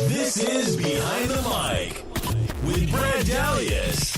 This is Behind the Mic with Brad Dalius.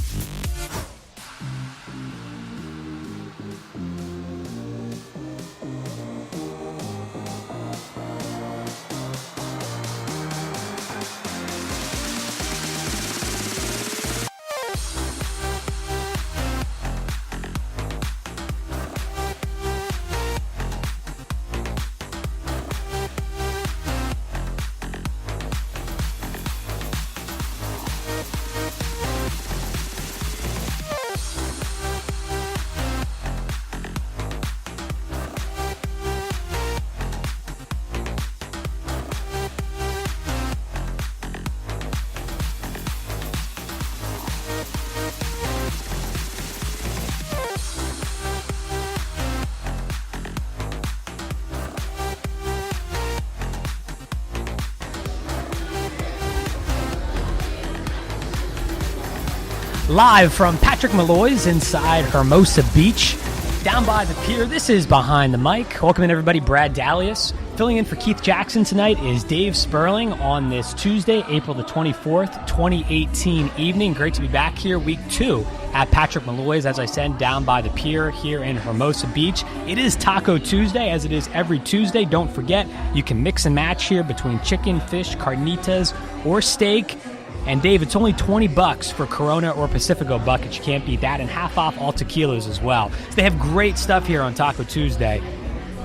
Live from Patrick Molloy's inside Hermosa Beach, down by the pier. This is Behind the Mic. Welcome in, everybody. Brad Dalius. Filling in for Keith Jackson tonight is Dave Sperling on this Tuesday, April the 24th, 2018 evening. Great to be back here, week 2 at Patrick Molloy's, as I said, down by the pier here in Hermosa Beach. It is Taco Tuesday, as it is every Tuesday. Don't forget, you can mix and match here between chicken, fish, carnitas, or steak. And Dave, it's only $20 for Corona or Pacifico buckets. You can't beat that, and half off all tequilas as well. So they have great stuff here on Taco Tuesday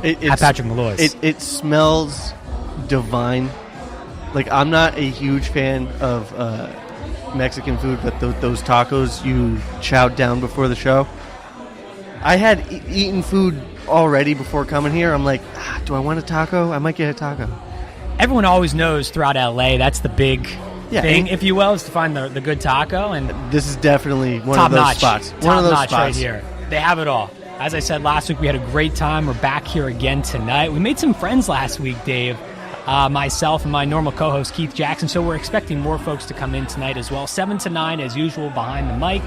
at Patrick Molloy's. It smells divine. Like, I'm not a huge fan of Mexican food, but those tacos you chowed down before the show. I had eaten food already before coming here. I'm like, do I want a taco? I might get a taco. Everyone always knows throughout LA that's the big thing, if you will, is to find the good taco. And this is definitely one top of those notch spots. Top notch right here. They have it all. As I said last week, we had a great time. We're back here again tonight. We made some friends last week, Dave. Myself and my normal co-host, Keith Jackson. So we're expecting more folks to come in tonight as well. 7 to 9, as usual, Behind the Mic.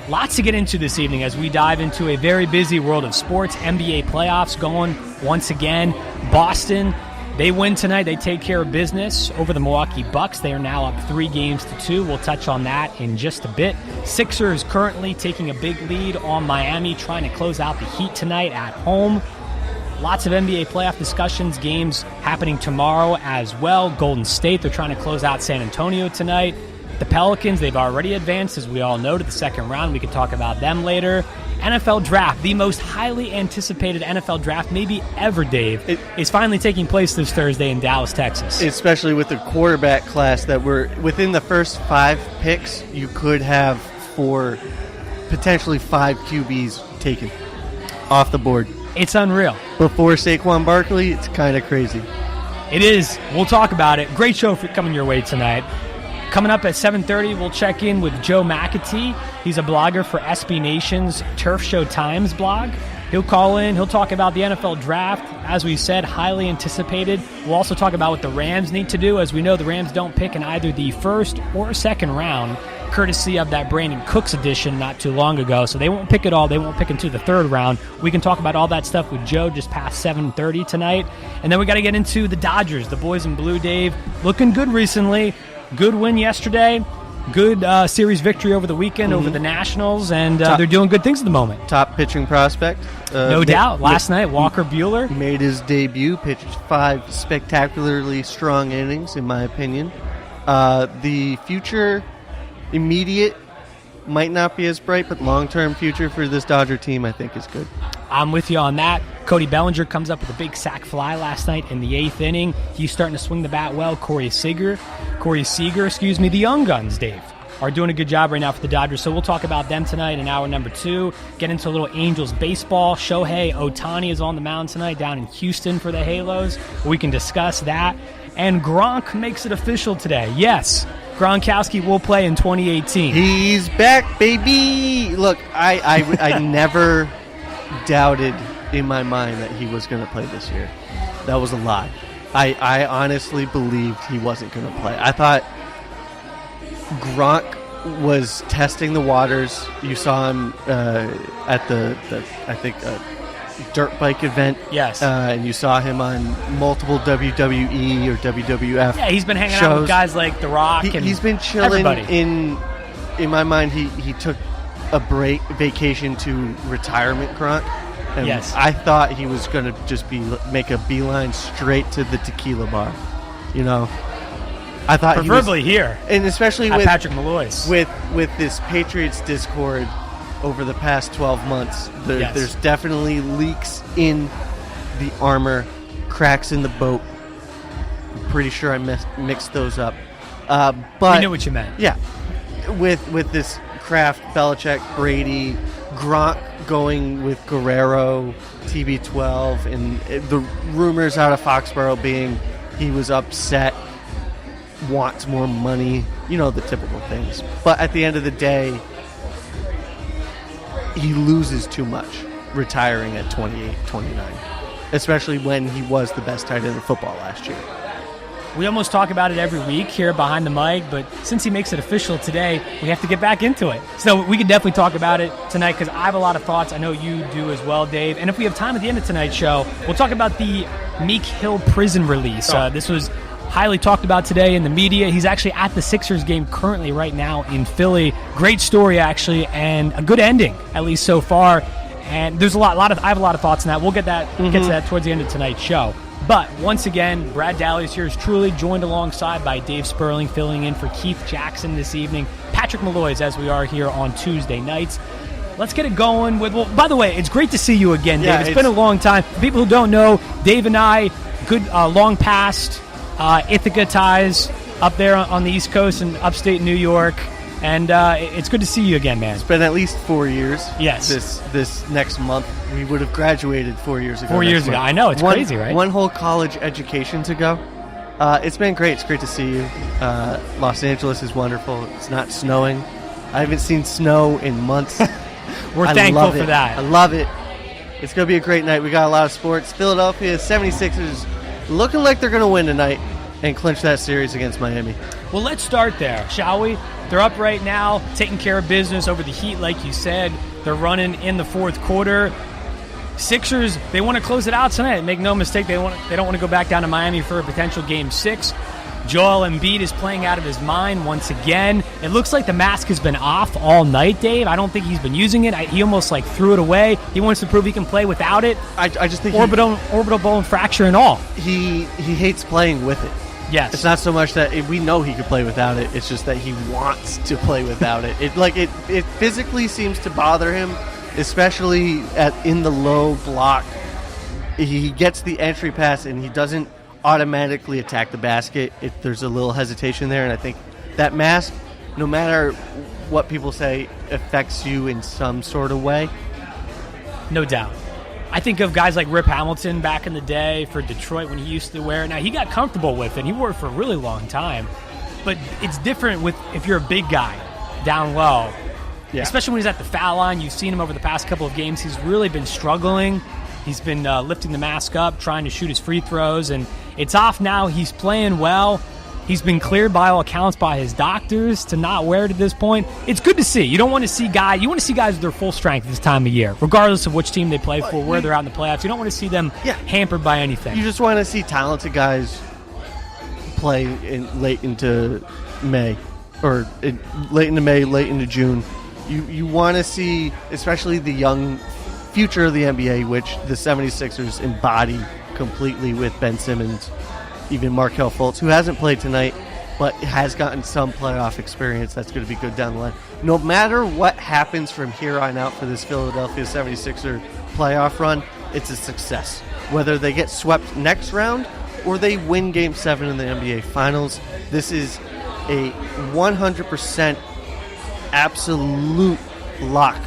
Lots to get into this evening as we dive into a very busy world of sports. NBA playoffs going once again. Boston, they win tonight. They take care of business over the Milwaukee Bucks. They are now up 3-2. We'll touch on that in just a bit. Sixers currently taking a big lead on Miami, trying to close out the Heat tonight at home. Lots of NBA playoff discussions, games happening tomorrow as well. Golden State, they're trying to close out San Antonio tonight. The Pelicans, they've already advanced, as we all know, to the second round. We could talk about them later. NFL Draft, the most highly anticipated NFL Draft maybe ever, Dave, is finally taking place this Thursday in Dallas, Texas. Especially with the quarterback class that were within the first 5 picks, you could have potentially 5 QBs taken off the board. It's unreal. Before Saquon Barkley, it's kind of crazy. It is. We'll talk about it. Great show coming your way tonight. Coming up at 7:30, we'll check in with Joe McAtee. He's a blogger for SB Nation's Turf Show Times blog. He'll call in. He'll talk about the NFL Draft. As we said, highly anticipated. We'll also talk about what the Rams need to do. As we know, the Rams don't pick in either the first or second round, courtesy of that Brandon Cooks edition not too long ago. So they won't pick it all. They won't pick into the third round. We can talk about all that stuff with Joe just past 7:30 tonight. And then we got to get into the Dodgers, the boys in blue, Dave. Looking good recently. Good win yesterday. Good series victory over the weekend over the Nationals, and they're doing good things at the moment. Top pitching prospect. No doubt. Last night, Walker Buehler made his debut, pitched 5 spectacularly strong innings, in my opinion. The future, immediate, might not be as bright, but long-term future for this Dodger team, I think, is good. I'm with you on that. Cody Bellinger comes up with a big sac fly last night in the 8th inning. He's starting to swing the bat well. Corey Seager, the Young Guns, Dave, are doing a good job right now for the Dodgers. So we'll talk about them tonight in hour number 2. Get into a little Angels baseball. Shohei Ohtani is on the mound tonight down in Houston for the Halos. We can discuss that. And Gronk makes it official today. Yes, Gronkowski will play in 2018. He's back, baby! Look, I never doubted in my mind that he was going to play this year. That was a lie. I honestly believed he wasn't going to play. I thought Gronk was testing the waters. You saw him at the dirt bike event. Yes. And you saw him on multiple WWE or WWF. Yeah, he's been hanging shows. out with guys like The Rock and he's been chilling. everybody. In my mind, he took a vacation to retirement Gronk. And Yes. I thought he was going to just make a beeline straight to the tequila bar. You know, I thought Preferably here. And especially At with Patrick Molloy's. with this Patriots discord over the past 12 months, Yes. there's definitely leaks in the armor, cracks in the boat. I'm pretty sure I mixed those up. But I knew what you meant. Yeah, with this Kraft, Belichick, Brady, Gronk going with Guerrero, TB12, and the rumors out of Foxborough being he was upset, wants more money, you know, the typical things. But at the end of the day, he loses too much retiring at 28, 29, especially when he was the best tight end in football last year. We almost talk about it every week here behind the mic, but since he makes it official today, we have to get back into it. So we can definitely talk about it tonight because I have a lot of thoughts. I know you do as well, Dave. And if we have time at the end of tonight's show, we'll talk about the Meek Hill prison release. This was highly talked about today in the media. He's actually at the Sixers game currently right now in Philly. Great story, actually, and a good ending, at least so far. And there's I have a lot of thoughts on that. We'll get to that towards the end of tonight's show. But once again, Brad Dalius here is truly joined alongside by Dave Sperling, filling in for Keith Jackson this evening. Patrick Molloy, as we are here on Tuesday nights. Let's get it going with, well, by the way, it's great to see you again, Dave. Yeah, it's been a long time. For people who don't know, Dave and I, good long past Ithaca ties up there on the East Coast in upstate New York. And it's good to see you again, man. It's been at least 4 years. Yes. This next month. We would have graduated 4 years ago. 4 years ago. I know. It's crazy, right? One whole college education to go. It's been great. It's great to see you. Los Angeles is wonderful. It's not snowing. I haven't seen snow in months. We're thankful for that. I love it. It's going to be a great night. We got a lot of sports. Philadelphia 76ers looking like they're going to win tonight and clinch that series against Miami. Well, let's start there, shall we? They're up right now, taking care of business over the Heat, like you said. They're running in the fourth quarter. Sixers, they want to close it out tonight. Make no mistake, they don't want to go back down to Miami for a potential Game 6. Joel Embiid is playing out of his mind once again. It looks like the mask has been off all night, Dave. I don't think he's been using it. He almost threw it away. He wants to prove he can play without it. I just think orbital bone fracture and all. He hates playing with it. Yes. It's not so much that we know he could play without it. It's just that he wants to play without it. It physically seems to bother him, especially in the low block. He gets the entry pass and he doesn't automatically attack the basket. There's a little hesitation there, and I think that mask, no matter what people say, affects you in some sort of way. No doubt. I think of guys like Rip Hamilton back in the day for Detroit when he used to wear it. Now, he got comfortable with it. He wore it for a really long time. But it's different if you're a big guy down low. Yeah. Especially when he's at the foul line. You've seen him over the past couple of games. He's really been struggling. He's been lifting the mask up, trying to shoot his free throws. And it's off now. He's playing well. He's been cleared by all accounts by his doctors to not wear it at this point. It's good to see. You want to see guys with their full strength this time of year, regardless of which team they play for, where they're out in the playoffs. You don't want to see them hampered by anything. You just want to see talented guys play late into May, late into June. You want to see, especially the young future of the NBA, which the 76ers embody completely with Ben Simmons, even Markelle Fultz, who hasn't played tonight, but has gotten some playoff experience. That's going to be good down the line. No matter what happens from here on out for this Philadelphia 76er playoff run, it's a success. Whether they get swept next round or they win Game 7 in the NBA Finals, this is a 100% absolute lock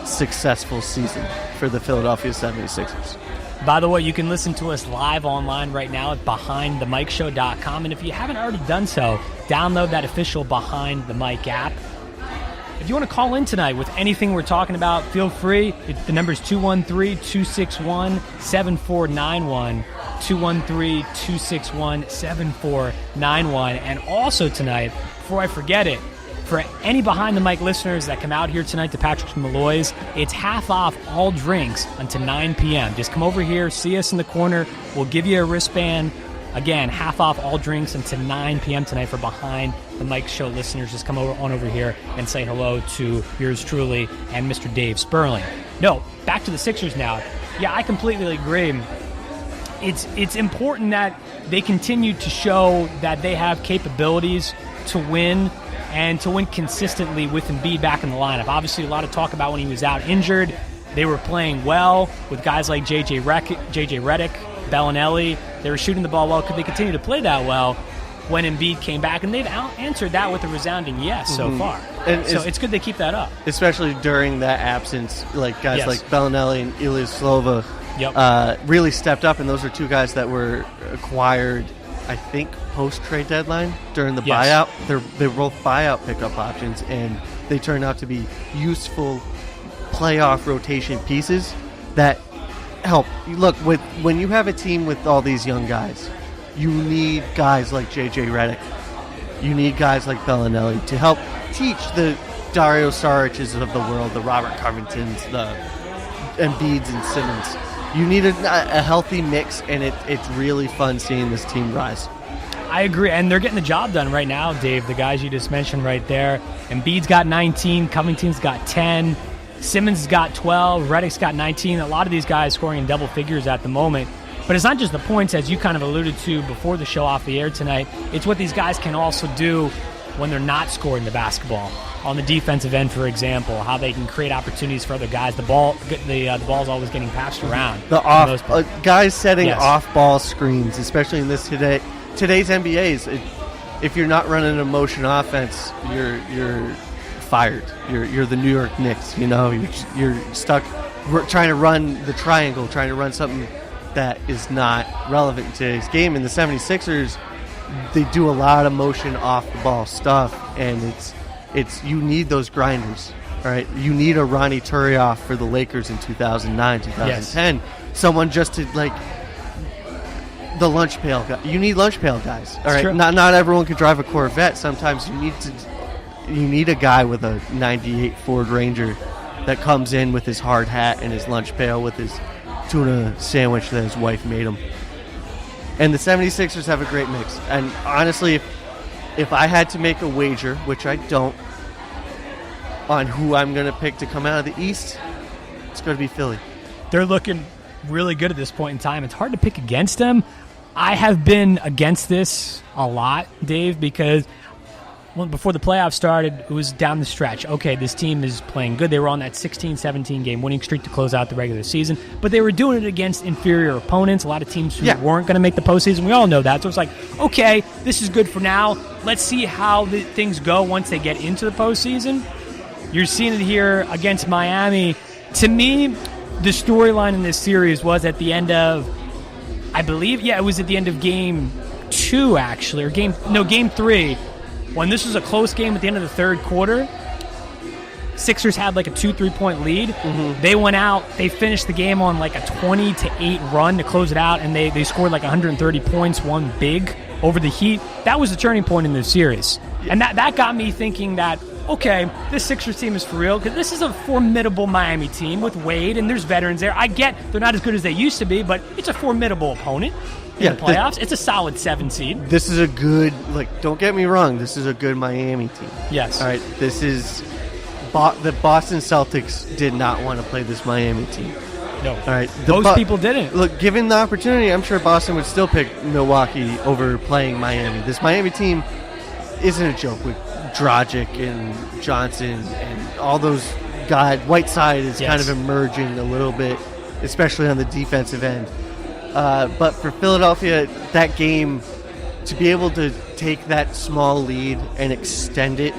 successful season for the Philadelphia 76ers. By the way, you can listen to us live online right now at BehindTheMicShow.com. And if you haven't already done so, download that official Behind the Mic app. If you want to call in tonight with anything we're talking about, feel free. The number is 213-261-7491, 213-261-7491. And also tonight, before I forget it, For any Behind the Mic listeners that come out here tonight to Patrick Molloy's, it's half off all drinks until 9 p.m. Just come over here, see us in the corner. We'll give you a wristband. Again, half off all drinks until 9 p.m. tonight for Behind the Mic show listeners. Just come over here and say hello to yours truly and Mr. Dave Sperling. No, back to the Sixers now. Yeah, I completely agree. It's important that they continue to show that they have capabilities to win and to win consistently with Embiid back in the lineup. Obviously, a lot of talk about when he was out injured. They were playing well with guys like J.J. Redick, Bellinelli. They were shooting the ball well. Could they continue to play that well when Embiid came back? And they've answered that with a resounding yes so far. And so it's good they keep that up. Especially during that absence, like guys like Bellinelli and Ilyasova really stepped up, and those are two guys that were acquired, I think, post-trade deadline during the buyout. They're both buyout pickup options, and they turned out to be useful playoff rotation pieces that help. Look, when you have a team with all these young guys, you need guys like J.J. Redick. You need guys like Bellinelli to help teach the Dario Saric's of the world, the Robert Covingtons, the Embiids and Simmons. You need a healthy mix, and it's really fun seeing this team rise. I agree, and they're getting the job done right now, Dave. The guys you just mentioned right there. Embiid's got 19, Covington's got 10, Simmons has got 12, Redick's got 19. A lot of these guys scoring in double figures at the moment. But it's not just the points, as you kind of alluded to before the show off the air tonight. It's what these guys can also do when they're not scoring the basketball. On the defensive end, for example, how they can create opportunities for other guys. The ball's always getting passed around. Guys setting off-ball screens, especially in today's NBA's. If you're not running a motion offense, you're fired. You're the New York Knicks. You know, you're stuck trying to run the triangle, trying to run something that is not relevant in today's game. And the 76ers, they do a lot of motion off the ball stuff, and it's you need those grinders, all right? You need a Ronnie Turioff for the Lakers in 2009, 2010. Yes. Someone just to, like, the lunch pail guy. You need lunch pail guys, all right? True. Not everyone can drive a Corvette. Sometimes you need a guy with a 98 Ford Ranger that comes in with his hard hat and his lunch pail with his tuna sandwich that his wife made him. And the 76ers have a great mix. And honestly, if I had to make a wager, which I don't, on who I'm going to pick to come out of the East, it's going to be Philly. They're looking really good at this point in time. It's hard to pick against them. I have been against this a lot, Dave, because before the playoffs started, it was down the stretch. Okay, this team is playing good. They were on that 16-17 game winning streak to close out the regular season, but they were doing it against inferior opponents, a lot of teams who weren't going to make the postseason. We all know that. So it's like, okay, this is good for now. Let's see how things go once they get into the postseason. You're seeing it here against Miami. To me, the storyline in this series was at the end of, I believe, it was at the end of game 2, actually, or game 3. When this was a close game at the end of the third quarter, Sixers had like a 2-3-point lead. Mm-hmm. They went out, they finished the game on like a 20-8 run to close it out, and they scored like 130 points, won big over the Heat. That was the turning point in this series. Yeah. And that got me thinking that, okay, this Sixers team is for real, because this is a formidable Miami team with Wade, and there's veterans there. I get they're not as good as they used to be, but it's a formidable opponent. In the playoffs, it's a solid 7 seed. This is a good, don't get me wrong, this is a good Miami team. Yes. All right, this is, the Boston Celtics did not want to play this Miami team. No. All right. Most people didn't. Look, given the opportunity, I'm sure Boston would still pick Milwaukee over playing Miami. This Miami team isn't a joke with Dragic and Johnson and all those guys. Whiteside is kind of emerging a little bit, especially on the defensive end. But for Philadelphia, that game, to be able to take that small lead and extend it,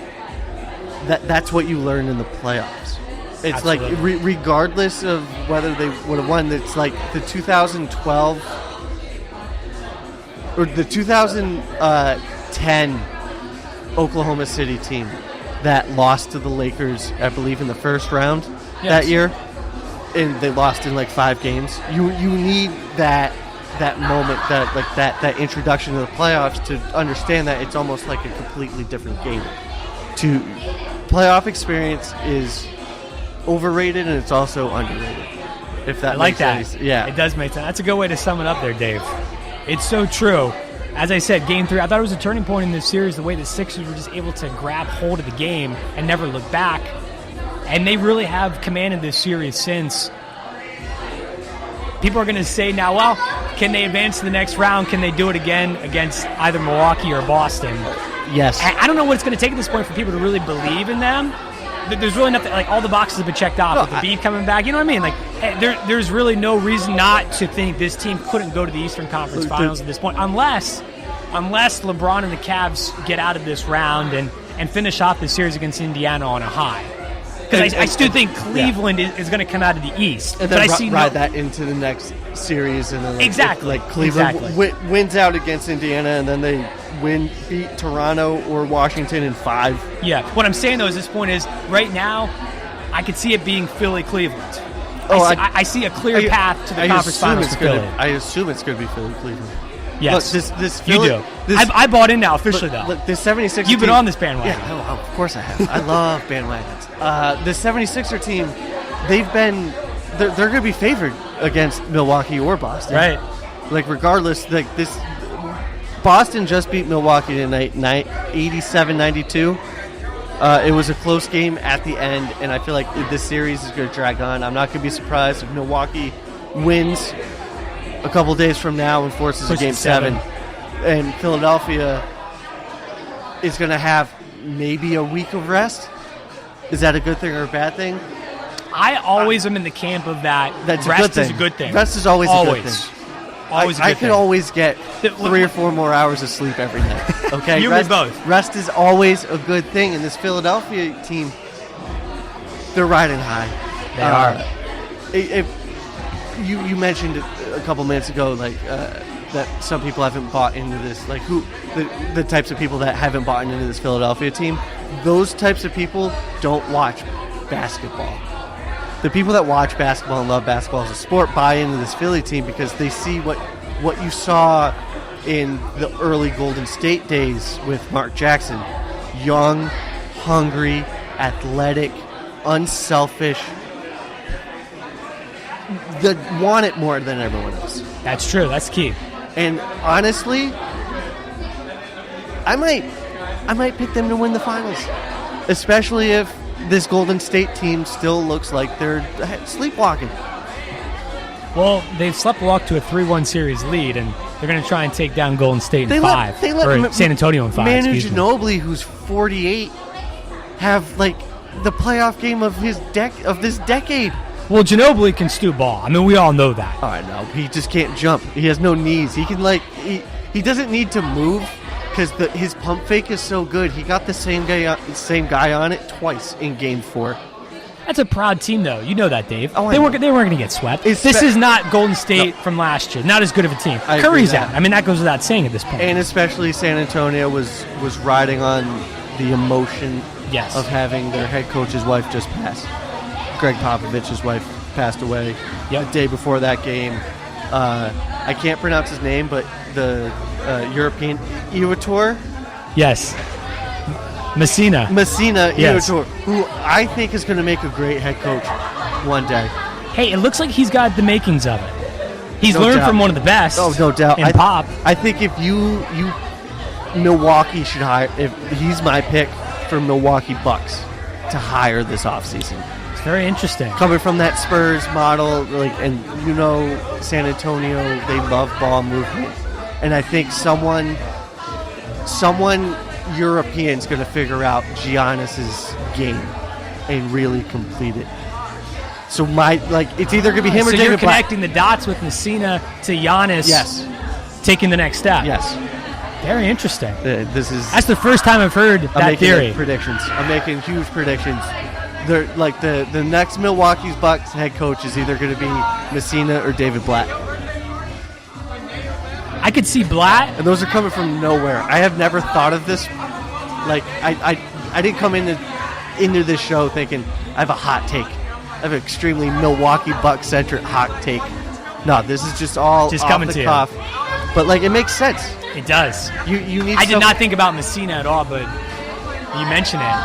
that's what you learn in the playoffs. It's Absolutely. Like, regardless of whether they would have won, it's like the 2012 or the 2010 Oklahoma City team that lost to the Lakers, I believe, in the first round that year. And they lost in like 5 games. You need that moment, that introduction to the playoffs to understand that it's almost like a completely different game. to playoff experience is overrated and it's also underrated. If that I like makes that. sense. Yeah. It does make sense. That's a good way to sum it up there, Dave. It's so true. As I said, Game 3, I thought it was a turning point in this series, the way the Sixers were just able to grab hold of the game and never look back. And they really have commanded this series since. People are going to say now, well, can they advance to the next round? Can they do it again against either Milwaukee or Boston? Yes. I don't know what it's going to take at this point for people to really believe in them. There's really nothing, like all the boxes have been checked off with the Beef coming back. You know what I mean? Like there's really no reason not to think this team couldn't go to the Eastern Conference Finals at this point, unless LeBron and the Cavs get out of this round and finish off the series against Indiana on a high. Because I still think Cleveland is going to come out of the East, and then ride that into the next series, and then exactly Cleveland wins out against Indiana, and then they beat Toronto or Washington in 5. Yeah, what I'm saying though is this point is right now, I could see it being Philly-Cleveland. I see a clear path to the conference finals for Philly. I assume it's going to be Philly-Cleveland. Yes, look, this Philly, you do. I bought in now officially though. Look, the 76ers You've been team, on this bandwagon. Yeah, of course I have. I love bandwagons. The 76er team, they're going to be favored against Milwaukee or Boston. Right. Like regardless, like this, Boston just beat Milwaukee tonight, 87-92. It was a close game at the end, and I feel like this series is going to drag on. I'm not going to be surprised if Milwaukee wins a couple days from now and forces a Game 7. And Philadelphia is going to have maybe a week of rest. Is that a good thing or a bad thing? I always am in the camp of that. That's rest is a good thing. Rest is always a good thing. Always I could always get 3 or 4 more hours of sleep every night. Okay, you and both. Rest is always a good thing, and this Philadelphia team, they're riding high. They are. You mentioned a couple minutes ago, like that some people haven't bought into this. Like the types of people that haven't bought into this Philadelphia team. Those types of people don't watch basketball. The people that watch basketball and love basketball as a sport buy into this Philly team because they see what you saw in the early Golden State days with Mark Jackson. Young, hungry, athletic, unselfish, that want it more than everyone else. That's true. That's key. And honestly, I might pick them to win the finals, especially if this Golden State team still looks like they're sleepwalking. Well, they've sleptwalked to a 3-1 series lead, and they're going to try and take down Golden State in 5. Or San Antonio in 5. Manu Ginobili, who's 48, have like the playoff game of this decade. Well, Ginobili can stew ball. I mean, we all know that. Oh, I know. He just can't jump. He has no knees. He can he doesn't need to move because his pump fake is so good. He got the same guy on it twice in Game 4. That's a proud team, though. You know that, Dave. Oh, they weren't going to get swept. This is not Golden State from last year. Not as good of a team. Curry's out. I mean, that goes without saying at this point. And especially San Antonio was riding on the emotion of having their head coach's wife just pass. Greg Popovich's wife passed away the day before that game. I can't pronounce his name, but the European Iwator? Yes. Messina Iwator, who I think is going to make a great head coach one day. Hey, it looks like he's got the makings of it. He's learned from one of the best. Oh, no doubt. In Pop. I think if Milwaukee should hire, if he's my pick for Milwaukee Bucks to hire this offseason. Very interesting. Coming from that Spurs model, and San Antonio, they love ball movement, and I think someone European's going to figure out Giannis's game and really complete it. So it's either going to be him or David you're Black. Connecting the dots with Messina to Giannis. Yes. Taking the next step. Yes. Very interesting. That's the first time I've heard that theory. I'm making huge predictions. They're like the next Milwaukee's Bucks head coach is either going to be Messina or David Blatt. I could see Blatt. And those are coming from nowhere. I have never thought of this. Like I didn't come into this show thinking I have a hot take. I have an extremely Milwaukee Bucks centric hot take. No, this is just all off coming the to cuff. But it makes sense. It does. You need. I did not think about Messina at all, but You mention it.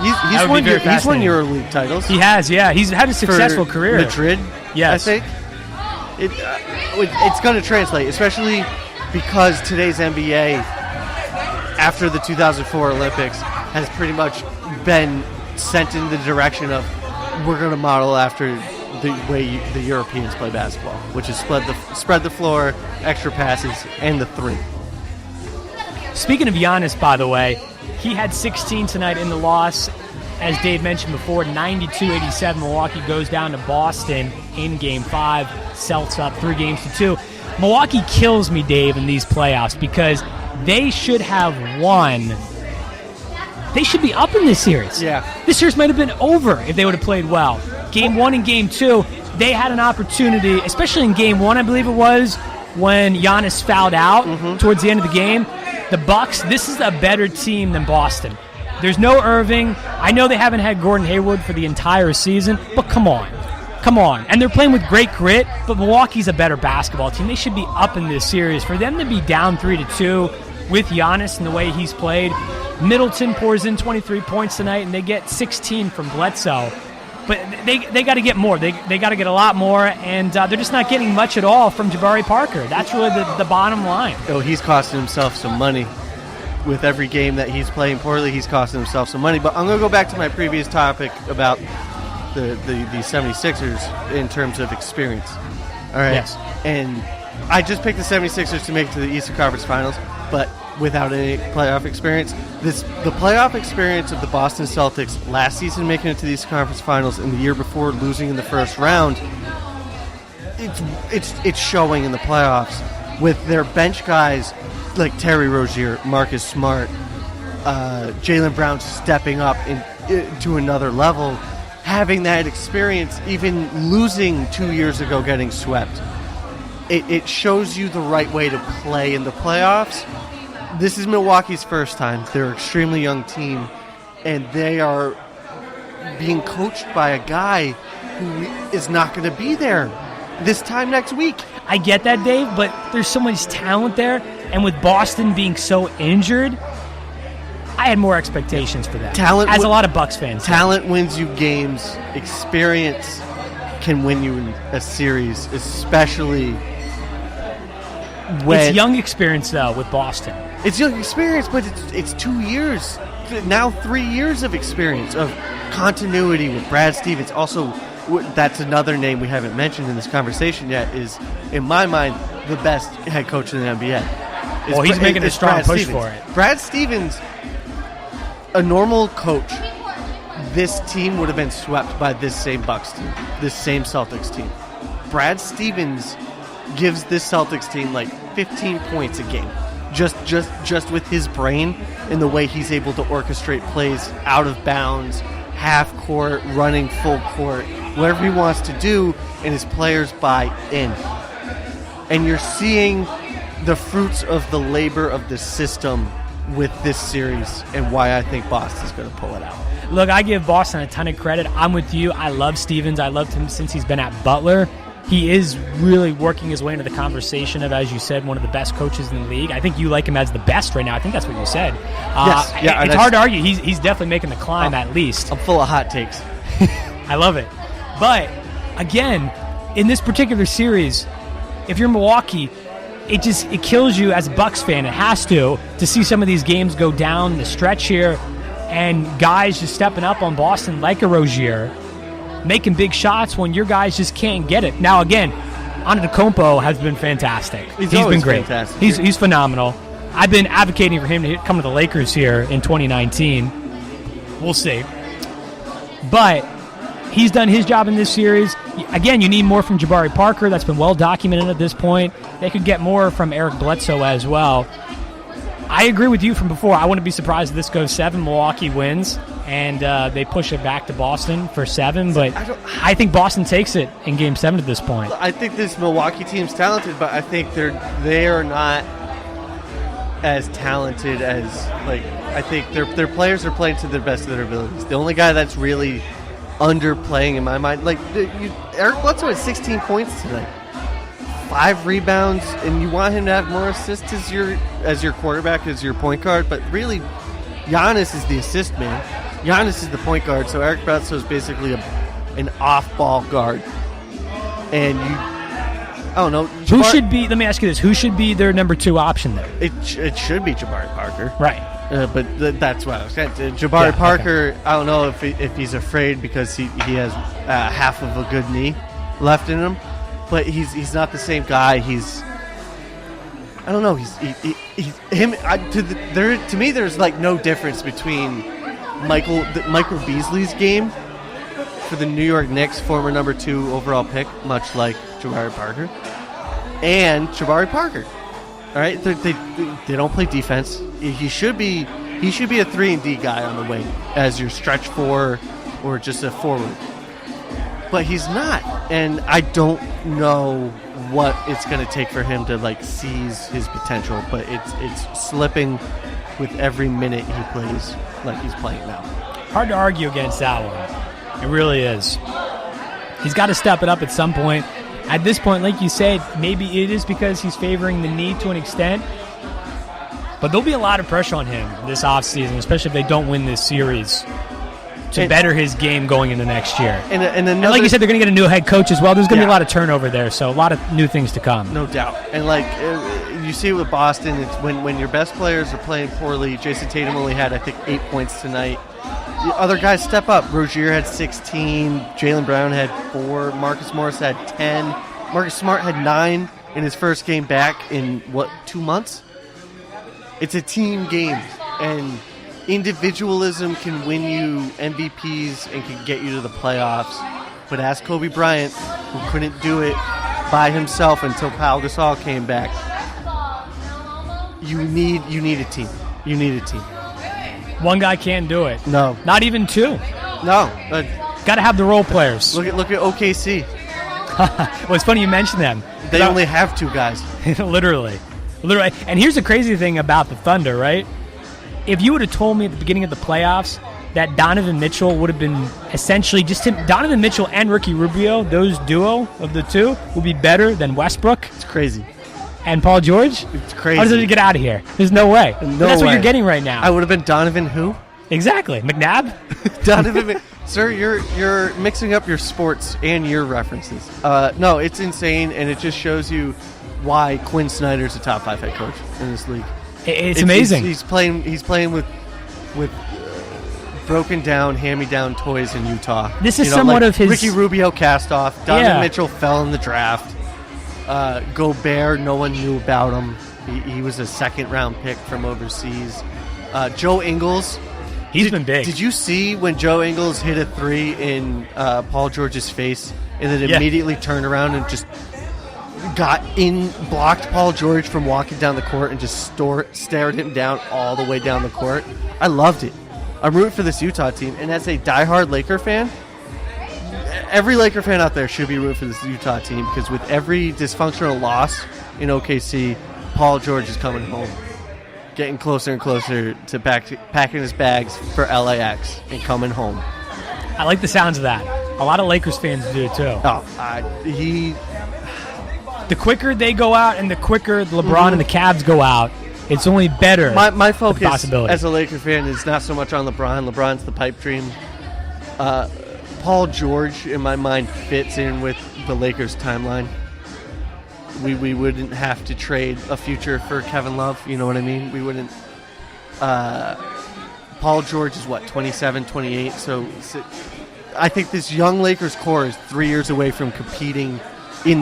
He's won EuroLeague titles. He has, yeah. He's had a successful career. Madrid, yes. I think. It's going to translate, especially because today's NBA, after the 2004 Olympics, has pretty much been sent in the direction of we're going to model after the way the Europeans play basketball, which is spread the floor, extra passes, and the three. Speaking of Giannis, by the way, he had 16 tonight in the loss. As Dave mentioned before, 92-87, Milwaukee goes down to Boston in Game 5. Celtics up 3-2. Milwaukee kills me, Dave, in these playoffs because they should have won. They should be up in this series. Yeah. This series might have been over if they would have played well. Game 1 and Game 2, they had an opportunity, especially in Game 1, I believe it was, when Giannis fouled out towards the end of the game. The Bucks, this is a better team than Boston. There's no Irving. I know they haven't had Gordon Hayward for the entire season, but come on. And they're playing with great grit, but Milwaukee's a better basketball team. They should be up in this series. For them to be down 3-2 with Giannis and the way he's played, Middleton pours in 23 points tonight, and they get 16 from Bledsoe. But they got to get more. They got to get a lot more, and they're just not getting much at all from Jabari Parker. That's really the bottom line. Oh, he's costing himself some money. With every game that he's playing poorly, he's costing himself some money. But I'm going to go back to my previous topic about the 76ers in terms of experience. All right? Yes. And I just picked the 76ers to make it to the Eastern Conference Finals, but without any playoff experience. The playoff experience of the Boston Celtics last season making it to the Eastern Conference Finals and the year before losing in the first round, it's showing in the playoffs with their bench guys like Terry Rozier, Marcus Smart, Jaylen Brown stepping up to another level, having that experience, even losing 2 years ago, getting swept. It shows you the right way to play in the playoffs. This is Milwaukee's first time. They're an extremely young team, and they are being coached by a guy who is not going to be there this time next week. I get that, Dave, but there's so much talent there, and with Boston being so injured, I had more expectations for them. As a lot of Bucks fans. Talent wins you games. Experience can win you in a series, especially when... It's young experience, though, with Boston. It's young experience, but it's 2 years. Now 3 years of experience, of continuity with Brad Stevens. Also, that's another name we haven't mentioned in this conversation yet, is, in my mind, the best head coach in the NBA. Well, he's making a strong push for it. Brad Stevens, a normal coach, this team would have been swept by this same Bucks team, this same Celtics team. Brad Stevens gives this Celtics team like 15 points a game, just with his brain and the way he's able to orchestrate plays out of bounds, half court, running full court, whatever he wants to do, and his players buy in. And you're seeing the fruits of the labor of the system with this series, and why I think Boston's going to pull it out. Look, I give Boston a ton of credit. I'm with you. I love Stevens. I loved him since he's been at Butler. He is really working his way into the conversation of, as you said, one of the best coaches in the league. I think you like him as the best right now. I think that's what you said. Yes. Yeah, it's hard to argue. He's definitely making the climb, at least. I'm full of hot takes. I love it. But, again, in this particular series, if you're Milwaukee, it kills you as a Bucks fan. It has to see some of these games go down the stretch here, and guys just stepping up on Boston like a Rozier, making big shots when your guys just can't get it. Now, again, Antetokounmpo has been fantastic. He's been great. Fantastic. He's phenomenal. I've been advocating for him to come to the Lakers here in 2019. We'll see. But he's done his job in this series. Again, you need more from Jabari Parker. That's been well documented at this point. They could get more from Eric Bledsoe as well. I agree with you from before. I wouldn't be surprised if this goes 7. Milwaukee wins, and they push it back to Boston for 7. But I think Boston takes it in Game 7 at this point. I think this Milwaukee team's talented, but I think they are not as talented as, like, I think their players are playing to the best of their abilities. The only guy that's really underplaying in my mind, like Eric Bledsoe had 16 points tonight, 5 rebounds, and you want him to have more assists as your quarterback, as your point guard, but really Giannis is the assist man. Giannis is the point guard, so Eric Bledsoe is basically an off-ball guard. And I don't know. Who should be? Let me ask you this: who should be their number 2 option there? It should be Jabari Parker, right? But that's what I was saying. Jabari Parker. Okay. I don't know if he's afraid because he has half of a good knee left in him, but he's not the same guy. I don't know. He's him. To me, there's like no difference between Michael Beasley's game for the New York Knicks, former number 2 overall pick, much like Jabari Parker, and Jabari Parker. All right, they don't play defense. He should be a 3-and-D guy on the wing as your stretch 4 or just a forward. But he's not, and I don't know what it's going to take for him to like seize his potential. But it's slipping with every minute he plays like he's playing now. Hard to argue against that one. It really is. He's got to step it up at some point. At this point, like you said, maybe it is because he's favoring the knee to an extent. But there'll be a lot of pressure on him this offseason, especially if they don't win this series, to better his game going into next year. And like you said, they're going to get a new head coach as well. There's going to be a lot of turnover there, so a lot of new things to come. No doubt. And like you see with Boston, it's when your best players are playing poorly. Jason Tatum only had, I think, 8 points tonight. The other guys step up. Rozier had 16. Jaylen Brown had 4. Marcus Morris had 10. Marcus Smart had 9 in his first game back in, 2 months? It's a team game, and individualism can win you MVPs and can get you to the playoffs. But ask Kobe Bryant, who couldn't do it by himself until Pau Gasol came back. You need a team. You need a team. One guy can't do it. No. Not even 2. No. Got to have the role players. Look at OKC. Well, it's funny you mention them. They only have 2 guys. Literally. And here's the crazy thing about the Thunder, right? If you would have told me at the beginning of the playoffs that Donovan Mitchell would have been essentially just him, Donovan Mitchell and Ricky Rubio, those duo of the 2, would be better than Westbrook. It's crazy. And Paul George? It's crazy. How does it get out of here? There's no way. That's what you're getting right now. I would have been Donovan who? Exactly. McNabb? Donovan. Sir, you're mixing up your sports and your references. No, it's insane, and it just shows you why Quinn Snyder's a top 5 head coach in this league. It's amazing. He's playing with broken down, hand-me-down toys in Utah. This is somewhat of his... Ricky Rubio cast off. Donovan Mitchell fell in the draft. Gobert, no one knew about him. He was a second-round pick from overseas. Joe Ingles. He's been big. Did you see when Joe Ingles hit a 3 in Paul George's face and then immediately turned around and just blocked Paul George from walking down the court and just stared him down all the way down the court? I loved it. I'm rooting for this Utah team, and as a diehard Laker fan, every Laker fan out there should be rooting for this Utah team because with every dysfunctional loss in OKC, Paul George is coming home, getting closer and closer to packing his bags for LAX and coming home. I like the sounds of that. A lot of Lakers fans do too. The quicker they go out and the quicker LeBron and the Cavs go out, it's only better. My focus as a Laker fan is not so much on LeBron. LeBron's the pipe dream. Paul George, in my mind, fits in with the Lakers' timeline. We wouldn't have to trade a future for Kevin Love. You know what I mean? We wouldn't. Paul George is, 27, 28? So I think this young Lakers core is 3 years away from competing in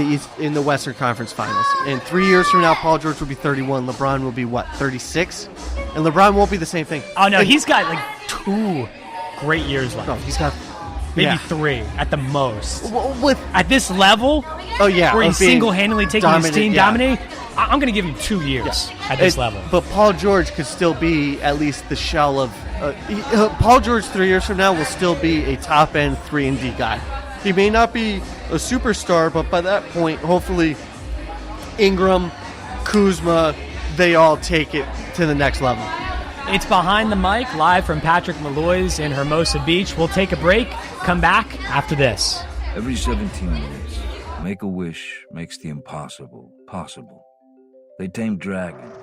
the Western Conference Finals. And 3 years from now, Paul George will be 31. LeBron will be, 36? And LeBron won't be the same thing. Oh, no, he's got, 2 great years left. No, he's got... Maybe 3 at the most. At this level, where he's single-handedly taking his team, dominating, I'm going to give him 2 years at this level. But Paul George could still be at least the shell of... Paul George 3 years from now will still be a top-end 3-and-D guy. He may not be a superstar, but by that point, hopefully, Ingram, Kuzma, they all take it to the next level. It's Behind the Mic, live from Patrick Molloy's in Hermosa Beach. We'll take a break, come back after this. Every 17 years, Make-A-Wish makes the impossible possible. They tame dragons.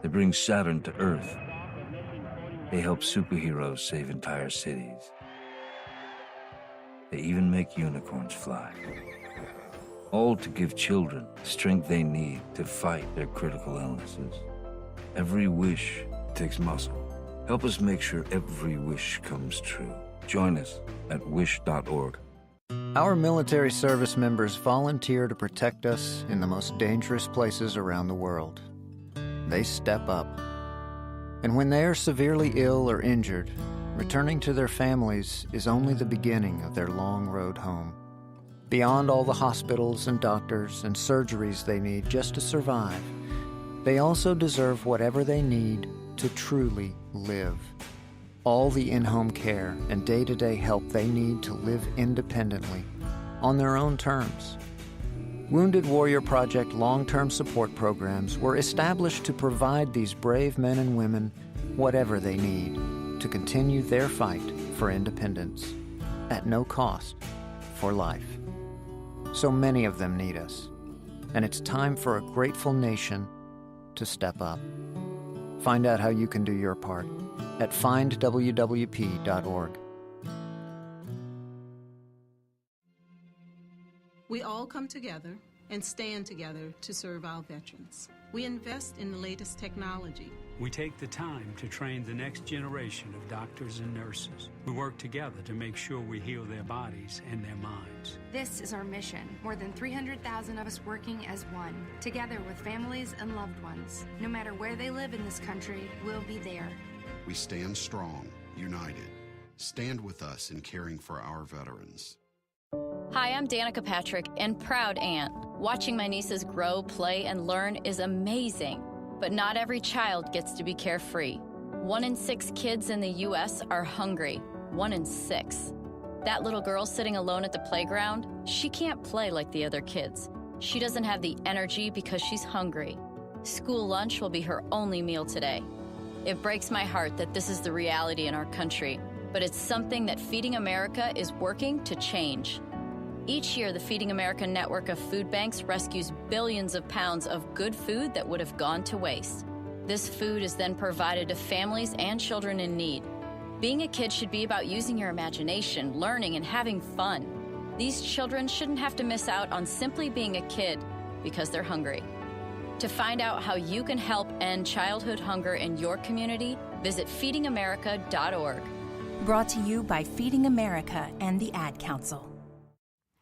They bring Saturn to Earth. They help superheroes save entire cities. They even make unicorns fly. All to give children the strength they need to fight their critical illnesses. Every wish takes muscle. Help us make sure every wish comes true. Join us at wish.org. Our military service members volunteer to protect us in the most dangerous places around the world. They step up. And when they are severely ill or injured, returning to their families is only the beginning of their long road home. Beyond all the hospitals and doctors and surgeries they need just to survive, they also deserve whatever they need to truly live. All the in-home care and day-to-day help they need to live independently, on their own terms. Wounded Warrior Project long-term support programs were established to provide these brave men and women whatever they need to continue their fight for independence, at no cost, for life. So many of them need us, and it's time for a grateful nation to step up. Find out how you can do your part at findwwp.org. We all come together and stand together to serve our veterans. We invest in the latest technology. We take the time to train the next generation of doctors and nurses. We work together to make sure we heal their bodies and their minds. This is our mission. More than 300,000 of us working as one, together with families and loved ones. No matter where they live in this country, we'll be there. We stand strong, united. Stand with us in caring for our veterans. Hi, I'm Danica Patrick and proud aunt. Watching my nieces grow, play, and learn is amazing. But not every child gets to be carefree. 1 in 6 kids in the U.S. are hungry. 1 in 6. That little girl sitting alone at the playground, she can't play like the other kids. She doesn't have the energy because she's hungry. School lunch will be her only meal today. It breaks my heart that this is the reality in our country, but it's something that Feeding America is working to change. Each year, the Feeding America network of food banks rescues billions of pounds of good food that would have gone to waste. This food is then provided to families and children in need. Being a kid should be about using your imagination, learning, and having fun. These children shouldn't have to miss out on simply being a kid because they're hungry. To find out how you can help end childhood hunger in your community, visit feedingamerica.org. Brought to you by Feeding America and the Ad Council.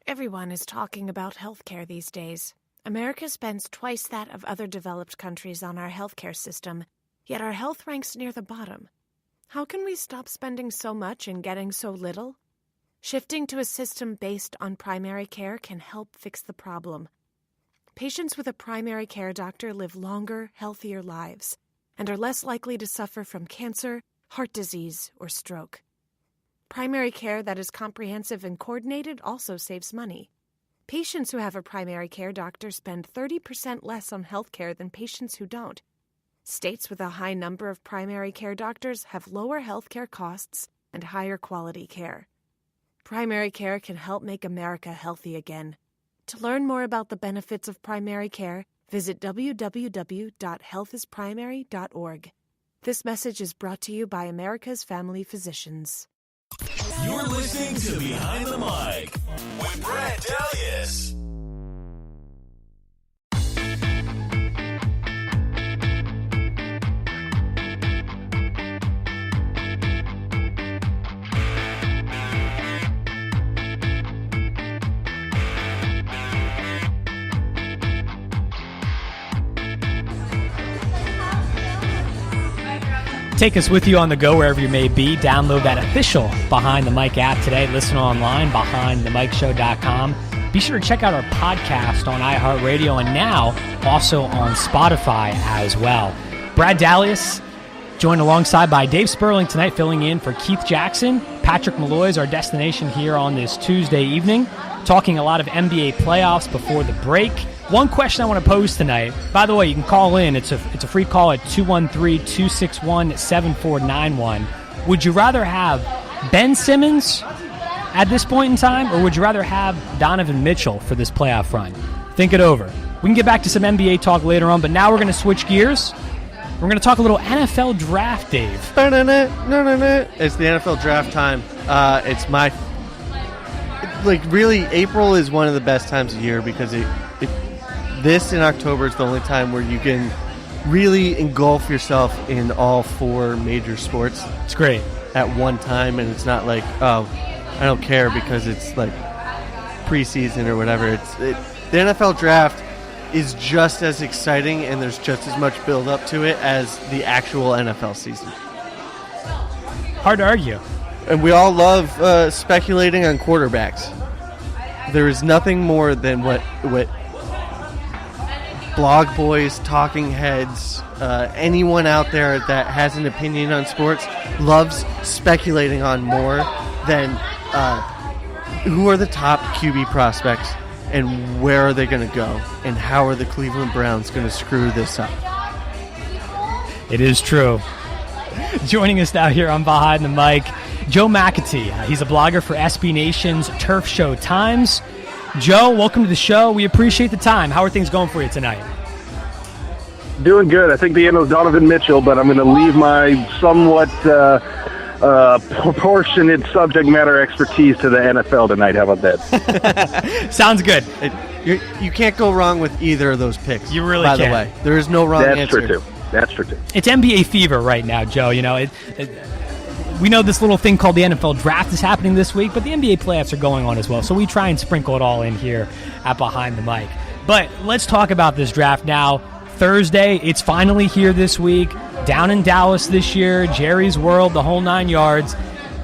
Everyone is talking about healthcare these days. America spends twice that of other developed countries on our healthcare system, yet our health ranks near the bottom. How can we stop spending so much and getting so little? Shifting to a system based on primary care can help fix the problem. Patients with a primary care doctor live longer, healthier lives and are less likely to suffer from cancer, heart disease, or stroke. Primary care that is comprehensive and coordinated also saves money. Patients who have a primary care doctor spend 30% less on health care than patients who don't. States with a high number of primary care doctors have lower health care costs and higher quality care. Primary care can help make America healthy again. To learn more about the benefits of primary care, visit www.healthisprimary.org. This message is brought to you by America's Family Physicians. You're listening to Behind the Mic with Brad Dalius. Take us with you on the go wherever you may be. Download that official Behind the Mic app today. Listen online, behindthemicshow.com. Be sure to check out our podcast on iHeartRadio and now also on Spotify as well. Brad Dalius, joined alongside by Dave Sperling tonight, filling in for Keith Jackson. Patrick Molloy is our destination here on this Tuesday evening, talking a lot of NBA playoffs before the break. One question I want to pose tonight, by the way, you can call in. It's a free call at 213-261-7491. Would you rather have Ben Simmons at this point in time, or would you rather have Donovan Mitchell for this playoff run? Think it over. We can get back to some NBA talk later on, but now we're going to switch gears. We're going to talk a little NFL draft, Dave. It's the NFL draft time. It's my... really, April is one of the best times of year because this in October is the only time where you can really engulf yourself in all 4 major sports. It's great. At one time, and it's not like, oh, I don't care because it's like preseason or whatever. The NFL draft is just as exciting, and there's just as much build up to it as the actual NFL season. Hard to argue. And we all love speculating on quarterbacks. There is nothing more than what blog boys, talking heads, anyone out there that has an opinion on sports loves speculating on more than who are the top QB prospects and where are they going to go and how are the Cleveland Browns going to screw this up. It is true. Joining us now here on Behind the Mic, Joe McAtee. He's a blogger for SB Nation's Turf Show Times. Joe, welcome to the show. We appreciate the time. How are things going for you tonight? Doing good. I think the end was Donovan Mitchell, but I'm going to leave my somewhat proportionate subject matter expertise to the NFL tonight. How about that? Sounds good. You can't go wrong with either of those picks. You really can't. By the way, there is no wrong answer. That's true, too. It's NBA fever right now, Joe. You know, we know this little thing called the NFL draft is happening this week, but the NBA playoffs are going on as well. So we try and sprinkle it all in here at Behind the Mic. But let's talk about this draft now. Thursday, it's finally here this week. Down in Dallas this year, Jerry's World, the whole 9 yards.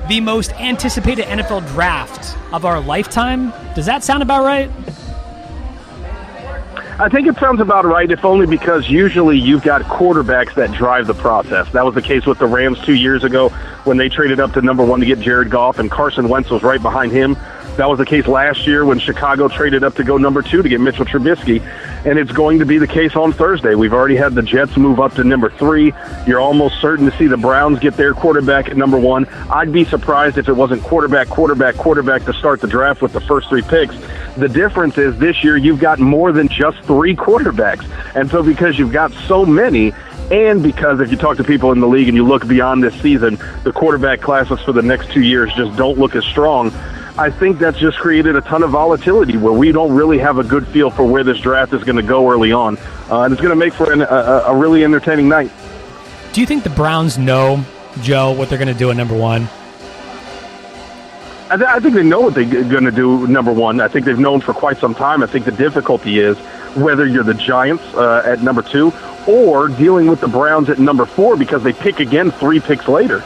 The most anticipated NFL draft of our lifetime. Does that sound about right? I think it sounds about right, if only because usually you've got quarterbacks that drive the process. That was the case with the Rams 2 years ago when they traded up to number 1 to get Jared Goff, and Carson Wentz was right behind him. That was the case last year when Chicago traded up to go number 2 to get Mitchell Trubisky, and it's going to be the case on Thursday. We've already had the Jets move up to number 3. You're almost certain to see the Browns get their quarterback at number 1. I'd be surprised if it wasn't quarterback to start the draft with the first 3 picks. The difference is this year you've got more than just 3 quarterbacks, and so because you've got so many, and because if you talk to people in the league and you look beyond this season, the quarterback classes for the next 2 years just don't look as strong. I think that's just created a ton of volatility where we don't really have a good feel for where this draft is going to go early on. And it's going to make for a really entertaining night. Do you think the Browns know, Joe, what they're going to do at number 1? I think they know what they're going to do number 1. I think they've known for quite some time. I think the difficulty is whether you're the Giants at number 2 or dealing with the Browns at number 4 because they pick again 3 picks later,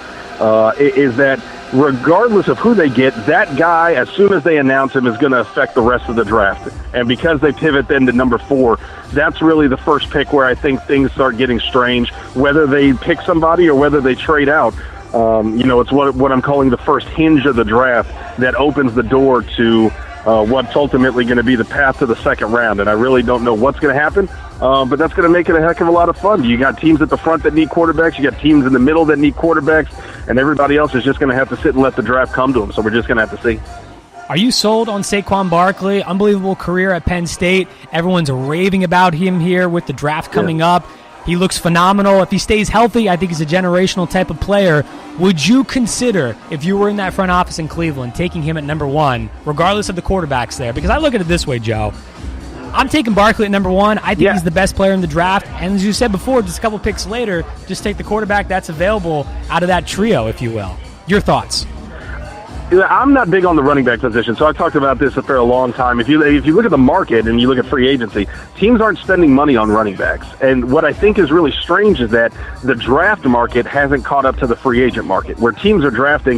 is that regardless of who they get, that guy, as soon as they announce him, is going to affect the rest of the draft. And because they pivot then to number 4, that's really the first pick where I think things start getting strange, whether they pick somebody or whether they trade out. It's what I'm calling the first hinge of the draft that opens the door to what's ultimately going to be the path to the second round. And I really don't know what's going to happen, but that's going to make it a heck of a lot of fun. You got teams at the front that need quarterbacks. You got teams in the middle that need quarterbacks. And everybody else is just going to have to sit and let the draft come to them. So we're just going to have to see. Are you sold on Saquon Barkley? Unbelievable career at Penn State. Everyone's raving about him here with the draft coming up. He looks phenomenal. If he stays healthy, I think he's a generational type of player. Would you consider, if you were in that front office in Cleveland, taking him at number 1, regardless of the quarterbacks there? Because I look at it this way, Joe. I'm taking Barkley at number 1. I think he's the best player in the draft. And as you said before, just a couple picks later, just take the quarterback that's available out of that trio, if you will. Your thoughts? I'm not big on the running back position, so I've talked about this for a long time. If you look at the market and you look at free agency, teams aren't spending money on running backs. And what I think is really strange is that the draft market hasn't caught up to the free agent market, where teams are drafting,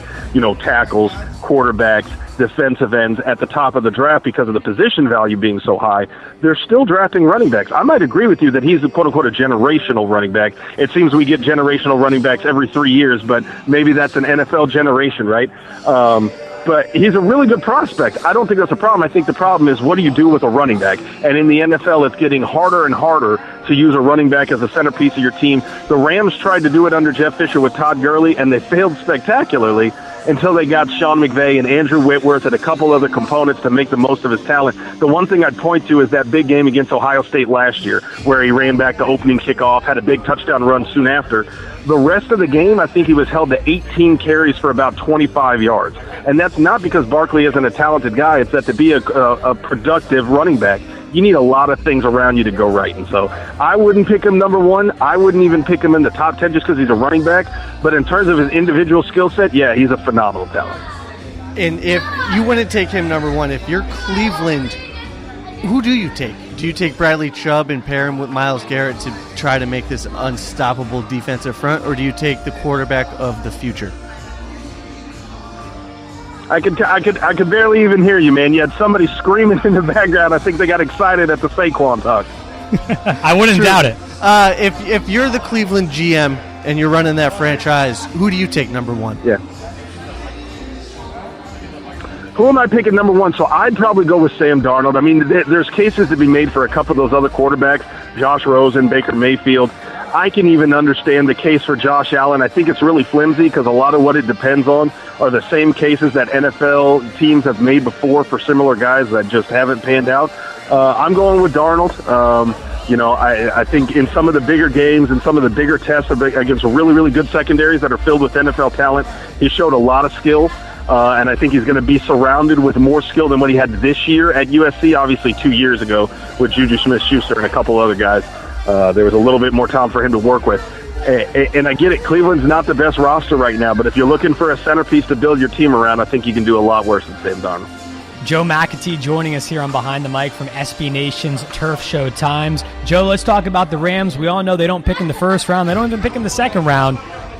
tackles, quarterbacks, defensive ends at the top of the draft because of the position value being so high. They're still drafting running backs. I might agree with you that he's a quote-unquote a generational running back. It seems we get generational running backs every 3 years, but maybe that's an NFL generation, right? But he's a really good prospect. I don't think that's a problem. I think the problem is, what do you do with a running back? And in the NFL, it's getting harder and harder to use a running back as a centerpiece of your team. The Rams tried to do it under Jeff Fisher with Todd Gurley, and they failed spectacularly. until they got Sean McVay and Andrew Whitworth and a couple other components to make the most of his talent. The one thing I'd point to is that big game against Ohio State last year where he ran back the opening kickoff, had a big touchdown run soon after. The rest of the game, I think he was held to 18 carries for about 25 yards. And that's not because Barkley isn't a talented guy. It's that to be a productive running back, you need a lot of things around you to go right. And so I wouldn't pick him number one. I wouldn't even pick him in the top 10 just because he's a running back. But in terms of his individual skill set, yeah, he's a phenomenal talent. And if you wouldn't take him number one, if you're Cleveland, who do you take? Do you take Bradley Chubb and pair him with Myles Garrett to try to make this unstoppable defensive front, or do you take the quarterback of the future? I could barely even hear you, man. You had somebody screaming in the background. I think they got excited at the Saquon talk. I wouldn't doubt it. If you're the Cleveland GM and you're running that franchise, who do you take number one? Yeah. Who am I picking number one? So I'd probably go with Sam Darnold. I mean, there's cases to be made for a couple of those other quarterbacks, Josh Rosen, Baker Mayfield. I can even understand the case for Josh Allen. I think it's really flimsy because a lot of what it depends on are the same cases that NFL teams have made before for similar guys that just haven't panned out. I'm going with Darnold. I think in some of the bigger games and some of the bigger tests against really, really good secondaries that are filled with NFL talent, he showed a lot of skill. And I think he's going to be surrounded with more skill than what he had this year at USC. Obviously, 2 years ago with Juju Smith-Schuster and a couple other guys, there was a little bit more time for him to work with. And I get it, Cleveland's not the best roster right now, but if you're looking for a centerpiece to build your team around, I think you can do a lot worse than Sam Darnold. Joe McAtee joining us here on Behind the Mic from SB Nation's Turf Show Times. Joe, let's talk about the Rams. We all know they don't pick in the first round. They don't even pick in the second round.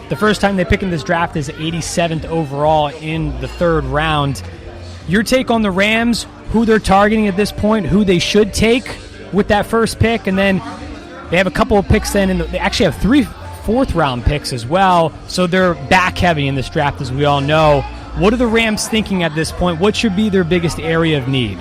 The first time they pick in this draft is 87th overall in the third round. Your take on the Rams, who they're targeting at this point, who they should take with that first pick, and then they have a couple of picks then, and they actually have 3 fourth-round picks as well, so they're back-heavy in this draft, as we all know. What are the Rams thinking at this point? What should be their biggest area of need?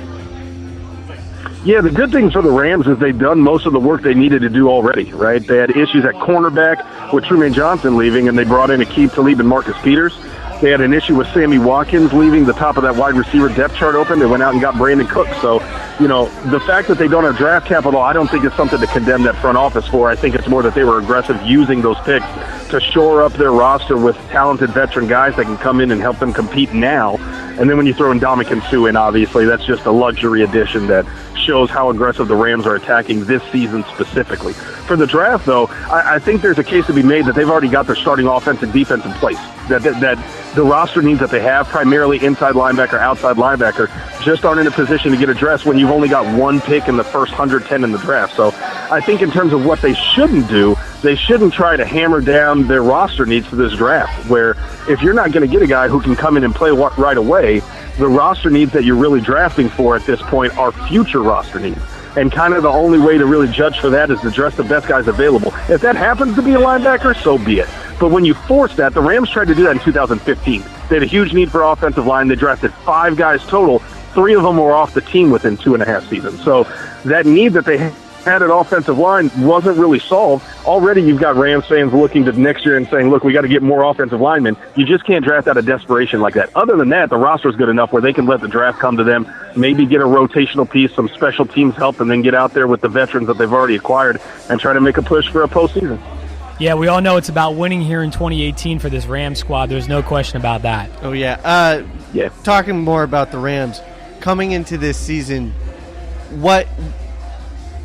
Yeah, the good thing for the Rams is they've done most of the work they needed to do already, right? They had issues at cornerback with Trumaine Johnson leaving, and they brought in Aqib Talib and Marcus Peters. They had an issue with Sammy Watkins leaving the top of that wide receiver depth chart open. They went out and got Brandon Cooks. So, the fact that they don't have draft capital, I don't think it's something to condemn that front office for. I think it's more that they were aggressive using those picks to shore up their roster with talented veteran guys that can come in and help them compete now. And then when you throw in Ndamukong Suh in, obviously, that's just a luxury addition that shows how aggressive the Rams are attacking this season specifically. For the draft, though, I think there's a case to be made that they've already got their starting offense and defense in place. That the roster needs that they have, primarily inside linebacker, outside linebacker, just aren't in a position to get addressed when you've only got one pick in the first 110 in the draft. So I think in terms of what they shouldn't do, they shouldn't try to hammer down their roster needs for this draft, where if you're not going to get a guy who can come in and play right away, the roster needs that you're really drafting for at this point are future roster needs. And kind of the only way to really judge for that is to dress the best guys available. If that happens to be a linebacker, so be it. But when you force that, the Rams tried to do that in 2015. They had a huge need for offensive line. They drafted 5 guys total. 3 of them were off the team within 2.5 seasons. So that need that they had at offensive line wasn't really solved. Already you've got Rams fans looking to next year and saying, look, we got to get more offensive linemen. You just can't draft out of desperation like that. Other than that, the roster's good enough where they can let the draft come to them, maybe get a rotational piece, some special teams help, and then get out there with the veterans that they've already acquired and try to make a push for a postseason. Yeah, we all know it's about winning here in 2018 for this Rams squad. There's no question about that. Oh, yeah. Talking more about the Rams, coming into this season,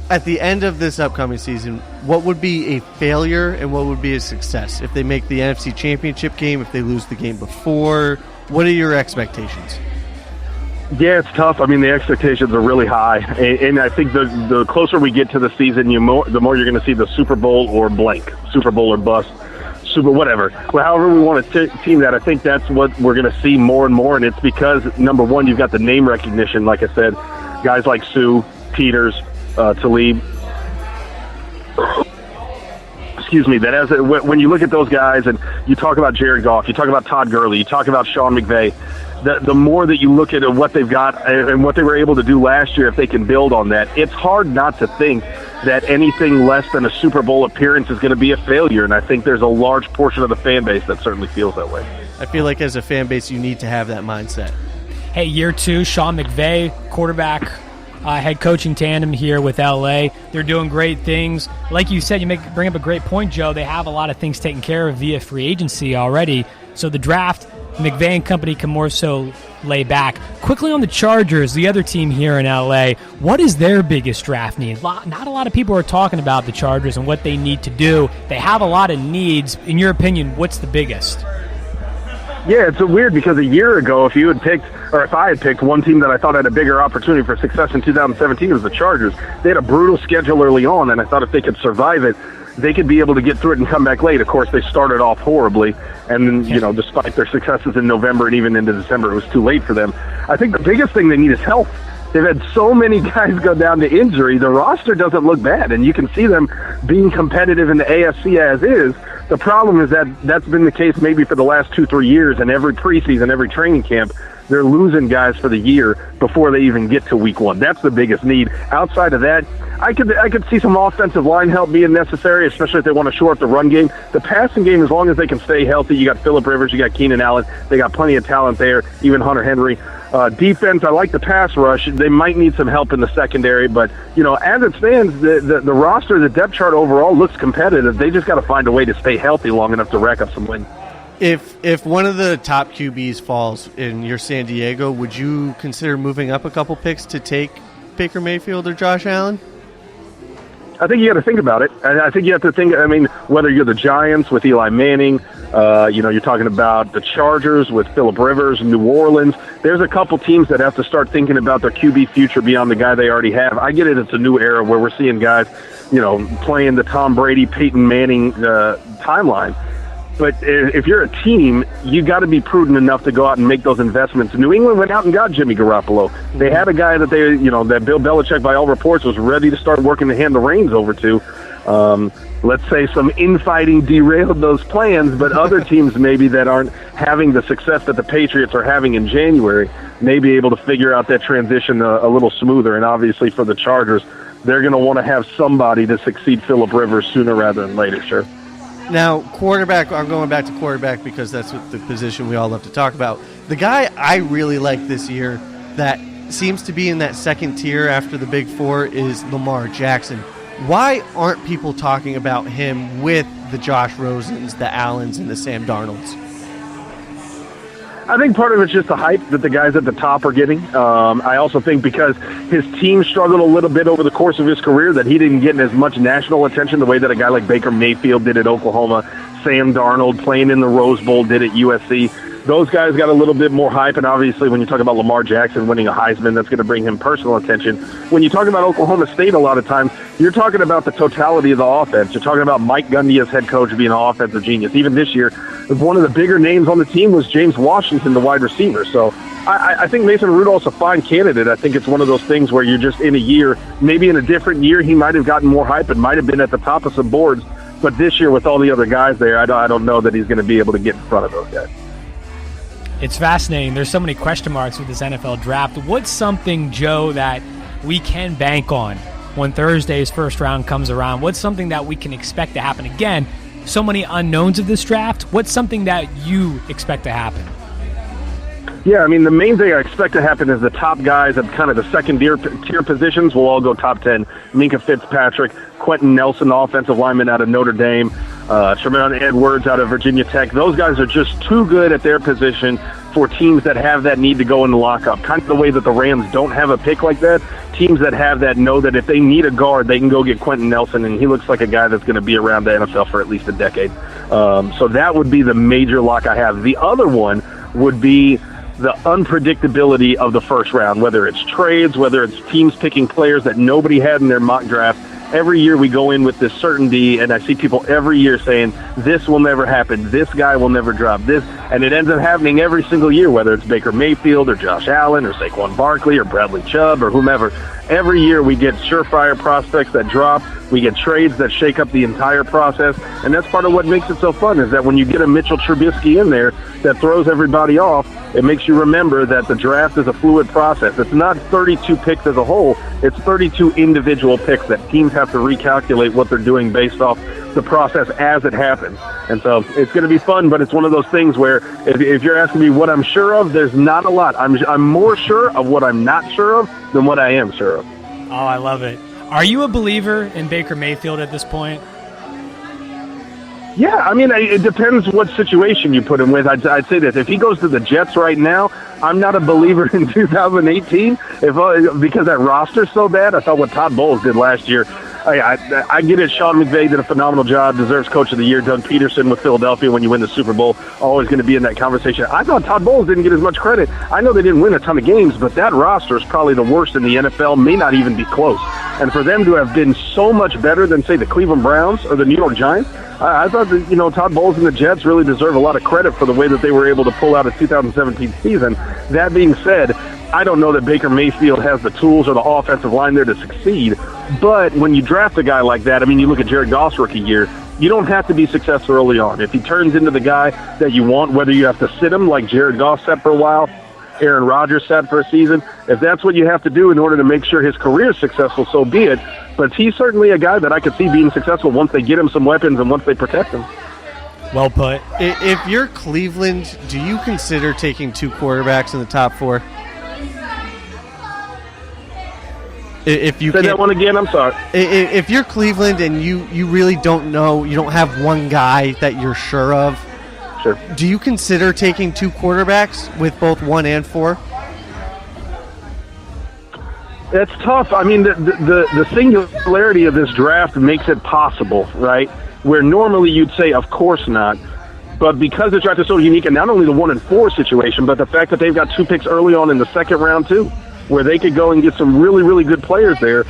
at the end of this upcoming season, what would be a failure and what would be a success? If they make the NFC Championship game, if they lose the game before, what are your expectations? Yeah, it's tough. I mean, the expectations are really high. And I think the closer we get to the season, the more you're going to see the Super Bowl or blank, Super Bowl or bust, whatever. Well, however we want to team that, I think that's what we're going to see more and more. And it's because, number one, you've got the name recognition, like I said, guys like Suh, Peters, Talib. Excuse me. When you look at those guys and you talk about Jared Goff, you talk about Todd Gurley, you talk about Sean McVay, the more that you look at what they've got and what they were able to do last year, if they can build on that, it's hard not to think that anything less than a Super Bowl appearance is going to be a failure. And I think there's a large portion of the fan base that certainly feels that way. I feel like as a fan base, you need to have that mindset. Hey, year 2, Sean McVay, quarterback, head coaching tandem here with LA. They're doing great things. Like you said, you bring up a great point, Joe. They have a lot of things taken care of via free agency already. So the draft, McVay and company can more so lay back. Quickly on the Chargers, the other team here in LA, what is their biggest draft need? Not a lot of people are talking about the Chargers and what they need to do. They have a lot of needs. In your opinion, what's the biggest? Yeah, it's weird because a year ago, if I had picked one team that I thought had a bigger opportunity for success in 2017, it was the Chargers. They had a brutal schedule early on, and I thought if they could survive it, they could be able to get through it and come back late. Of course, they started off horribly, and then, despite their successes in November and even into December, it was too late for them. I think the biggest thing they need is health. They've had so many guys go down to injury. The roster doesn't look bad, and you can see them being competitive in the AFC as is. The problem is that that's been the case maybe for the last 2-3 years, and every preseason, every training camp, they're losing guys for the year before they even get to week 1. That's the biggest need. Outside of that, I could see some offensive line help being necessary, especially if they want to shore up the run game. The passing game, as long as they can stay healthy, you got Phillip Rivers, you got Keenan Allen, they got plenty of talent there, even Hunter Henry. Defense, I like the pass rush. They might need some help in the secondary, but, as it stands, the roster, the depth chart overall looks competitive. They just got to find a way to stay healthy long enough to rack up some wins. If one of the top QBs falls in your San Diego, would you consider moving up a couple picks to take Baker Mayfield or Josh Allen? I think you got to think about it. I think you have to think, whether you're the Giants with Eli Manning, you're talking about the Chargers with Phillip Rivers, New Orleans. There's a couple teams that have to start thinking about their QB future beyond the guy they already have. I get it. It's a new era where we're seeing guys, playing the Tom Brady, Peyton Manning timeline. But if you're a team, you got to be prudent enough to go out and make those investments. New England went out and got Jimmy Garoppolo. They had a guy that that Bill Belichick, by all reports, was ready to start working to hand the reins over to. Let's say some infighting derailed those plans, but other teams maybe that aren't having the success that the Patriots are having in January may be able to figure out that transition a little smoother. And obviously for the Chargers, they're going to want to have somebody to succeed Phillip Rivers sooner rather than later, sure. Now, quarterback, I'm going back to quarterback because that's what the position we all love to talk about. The guy I really like this year that seems to be in that second tier after the Big Four is Lamar Jackson. Why aren't people talking about him with the Josh Rosens, the Allens, and the Sam Darnolds? I think part of it's just the hype that the guys at the top are getting. I also think because his team struggled a little bit over the course of his career that he didn't get as much national attention the way that a guy like Baker Mayfield did at Oklahoma, Sam Darnold playing in the Rose Bowl did at USC. Those guys got a little bit more hype, and obviously when you talk about Lamar Jackson winning a Heisman, that's going to bring him personal attention. When you talk about Oklahoma State a lot of times, you're talking about the totality of the offense. You're talking about Mike Gundy as head coach being an offensive genius. Even this year, one of the bigger names on the team was James Washington, the wide receiver. So I think Mason Rudolph's a fine candidate. I think it's one of those things where you're just in a year, maybe in a different year, he might have gotten more hype and might have been at the top of some boards. But this year, with all the other guys there, I don't know that he's going to be able to get in front of those guys. It's fascinating. There's so many question marks with this NFL draft. What's something, Joe, that we can bank on when Thursday's first round comes around? What's something that we can expect to happen? Again, so many unknowns of this draft. What's something that you expect to happen? Yeah, the main thing I expect to happen is the top guys at kind of the second tier positions will all go top 10. Minka Fitzpatrick, Quentin Nelson, offensive lineman out of Notre Dame, Tremont Edwards out of Virginia Tech. Those guys are just too good at their position for teams that have that need to go in the lockup. Kind of the way that the Rams don't have a pick like that. Teams that have that know that if they need a guard, they can go get Quentin Nelson, and he looks like a guy that's going to be around the NFL for at least a decade. So that would be the major lock I have. The other one would be the unpredictability of the first round, whether it's trades, whether it's teams picking players that nobody had in their mock draft. Every year we go in with this certainty, and I see people every year saying, this will never happen, this guy will never drop this, and it ends up happening every single year, whether it's Baker Mayfield or Josh Allen or Saquon Barkley or Bradley Chubb or whomever. Every year we get surefire prospects that drop, we get trades that shake up the entire process, and that's part of what makes it so fun, is that when you get a Mitchell Trubisky in there that throws everybody off, it makes you remember that the draft is a fluid process. It's not 32 picks as a whole, it's 32 individual picks that teams have to recalculate what they're doing based off the process as it happens. And so it's going to be fun, but it's one of those things where if you're asking me what I'm sure of, there's not a lot. I'm more sure of what I'm not sure of than what I am sure of. Oh, I love it. Are you a believer in Baker Mayfield at this point? Yeah, I mean, it depends what situation you put him with. I'd say this. If he goes to the Jets right now, I'm not a believer in 2018 because that roster's so bad. I thought what Todd Bowles did last year. I get it. Sean McVay did a phenomenal job, deserves Coach of the Year. Doug Peterson with Philadelphia when you win the Super Bowl, always going to be in that conversation. I thought Todd Bowles didn't get as much credit. I know they didn't win a ton of games, but that roster is probably the worst in the NFL, may not even be close. And for them to have been so much better than, say, the Cleveland Browns or the New York Giants, I thought that, Todd Bowles and the Jets really deserve a lot of credit for the way that they were able to pull out a 2017 season. That being said, I don't know that Baker Mayfield has the tools or the offensive line there to succeed. But when you draft a guy like that, I mean, you look at Jared Goff's rookie year, you don't have to be successful early on. If he turns into the guy that you want, whether you have to sit him like Jared Goff sat for a while, Aaron Rodgers sat for a season, if that's what you have to do in order to make sure his career is successful, so be it. But he's certainly a guy that I could see being successful once they get him some weapons and once they protect him. Well put. If you're Cleveland, do you consider taking 2 quarterbacks in the top 4? If you say that one again, I'm sorry. If you're Cleveland and you really don't know, you don't have one guy that you're sure of, sure. Do you consider taking 2 quarterbacks with both 1 and 4? That's tough. I mean, the singularity of this draft makes it possible, right? Where normally you'd say, of course not. But because the draft is so unique, and not only the 1 and 4 situation, but the fact that they've got 2 picks early on in the second round, too, where they could go and get some really, really good players there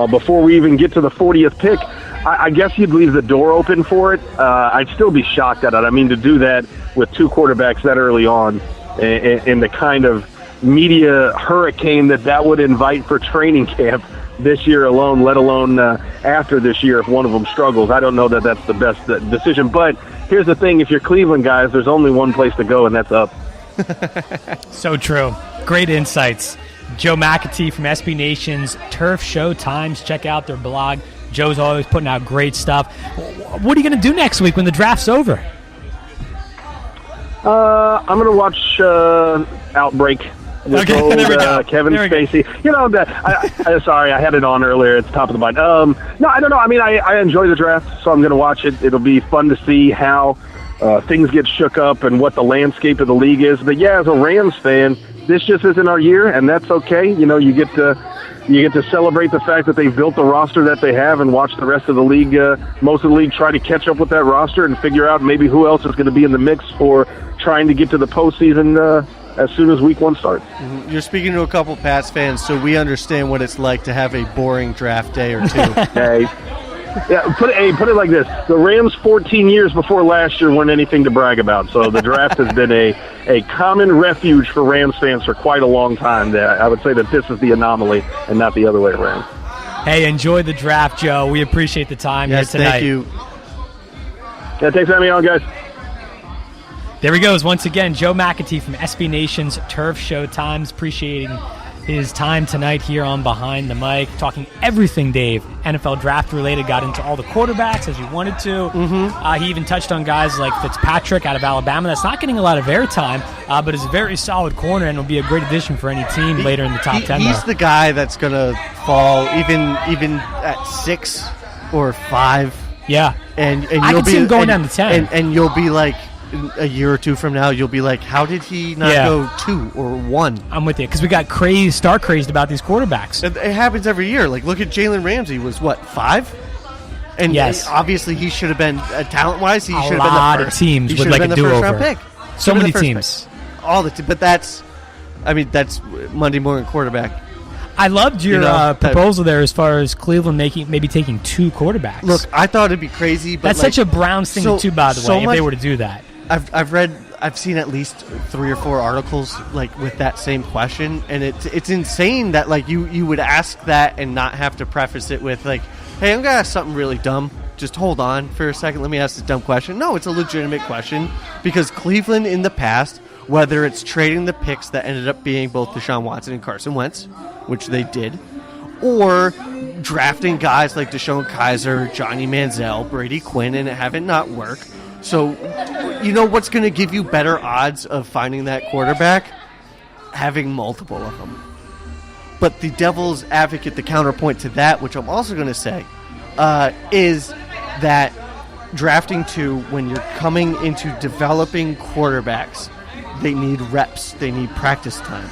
before we even get to the 40th pick. I guess you'd leave the door open for it. I'd still be shocked at it. I mean, to do that with 2 quarterbacks that early on in the kind of media hurricane that would invite for training camp this year alone, let alone after this year if one of them struggles. I don't know that that's the best decision. But here's the thing. If you're Cleveland, guys, there's only one place to go, and that's up. So true. Great insights. Joe McAtee from SB Nation's Turf Show Times. Check out their blog. Joe's always putting out great stuff. What are you going to do next week when the draft's over? I'm going to watch Outbreak with old Kevin Spacey. Sorry, I had it on earlier. It's top of the mind. No, I don't know. I mean, I enjoy the draft, so I'm going to watch it. It'll be fun to see how things get shook up and what the landscape of the league is. But yeah, as a Rams fan, this just isn't our year, and that's okay. You get to celebrate the fact that they've built the roster that they have and watch the rest of the league, most of the league, try to catch up with that roster and figure out maybe who else is going to be in the mix for trying to get to the postseason as soon as week 1 starts. Mm-hmm. You're speaking to a couple Pats fans, so we understand what it's like to have a boring draft day or 2. Hey. Yeah, put it like this. The Rams 14 years before last year weren't anything to brag about. So the draft has been a common refuge for Rams fans for quite a long time. I would say that this is the anomaly and not the other way around. Hey, enjoy the draft, Joe. We appreciate the time here tonight. Thank you. Yeah, thanks for having me on, guys. There he goes once again, Joe McAtee from SB Nation's Turf Show Times, appreciating his time tonight here on Behind the Mic, talking everything, Dave, NFL draft related, got into all the quarterbacks as you wanted to. Mm-hmm. He even touched on guys like Fitzpatrick out of Alabama that's not getting a lot of airtime, but is a very solid corner and will be a great addition for any team later in the top 10. He's the guy that's going to fall even at 6 or 5. Yeah. And I can see him going down to 10. And you'll be like, a year or 2 from now, you'll be like, how did he not go 2 or 1? I'm with you, because we got stark crazed about these quarterbacks. It happens every year. Like, look at Jalen Ramsey, was what, 5? And yes, obviously he should have been, talent-wise, he should have been the first. A lot of teams would like a do-over. Pick. So many teams. All the but that's that's Monday morning quarterback. I loved your proposal there as far as Cleveland maybe taking 2 quarterbacks. Look, I thought it'd be crazy, but that's such a Browns thing too, by the way, if they were to do that. I've seen at least 3 or 4 articles like with that same question, and it's insane that like you would ask that and not have to preface it with like, hey, I'm gonna ask something really dumb. Just hold on for a second. Let me ask this dumb question. No, it's a legitimate question because Cleveland in the past, whether it's trading the picks that ended up being both Deshaun Watson and Carson Wentz, which they did, or drafting guys like Deshaun Kaiser, Johnny Manziel, Brady Quinn, and have it not work. So, you know what's going to give you better odds of finding that quarterback? Having multiple of them. But the devil's advocate, the counterpoint to that, which I'm also going to say, is that drafting 2, when you're coming into developing quarterbacks, they need reps, they need practice time,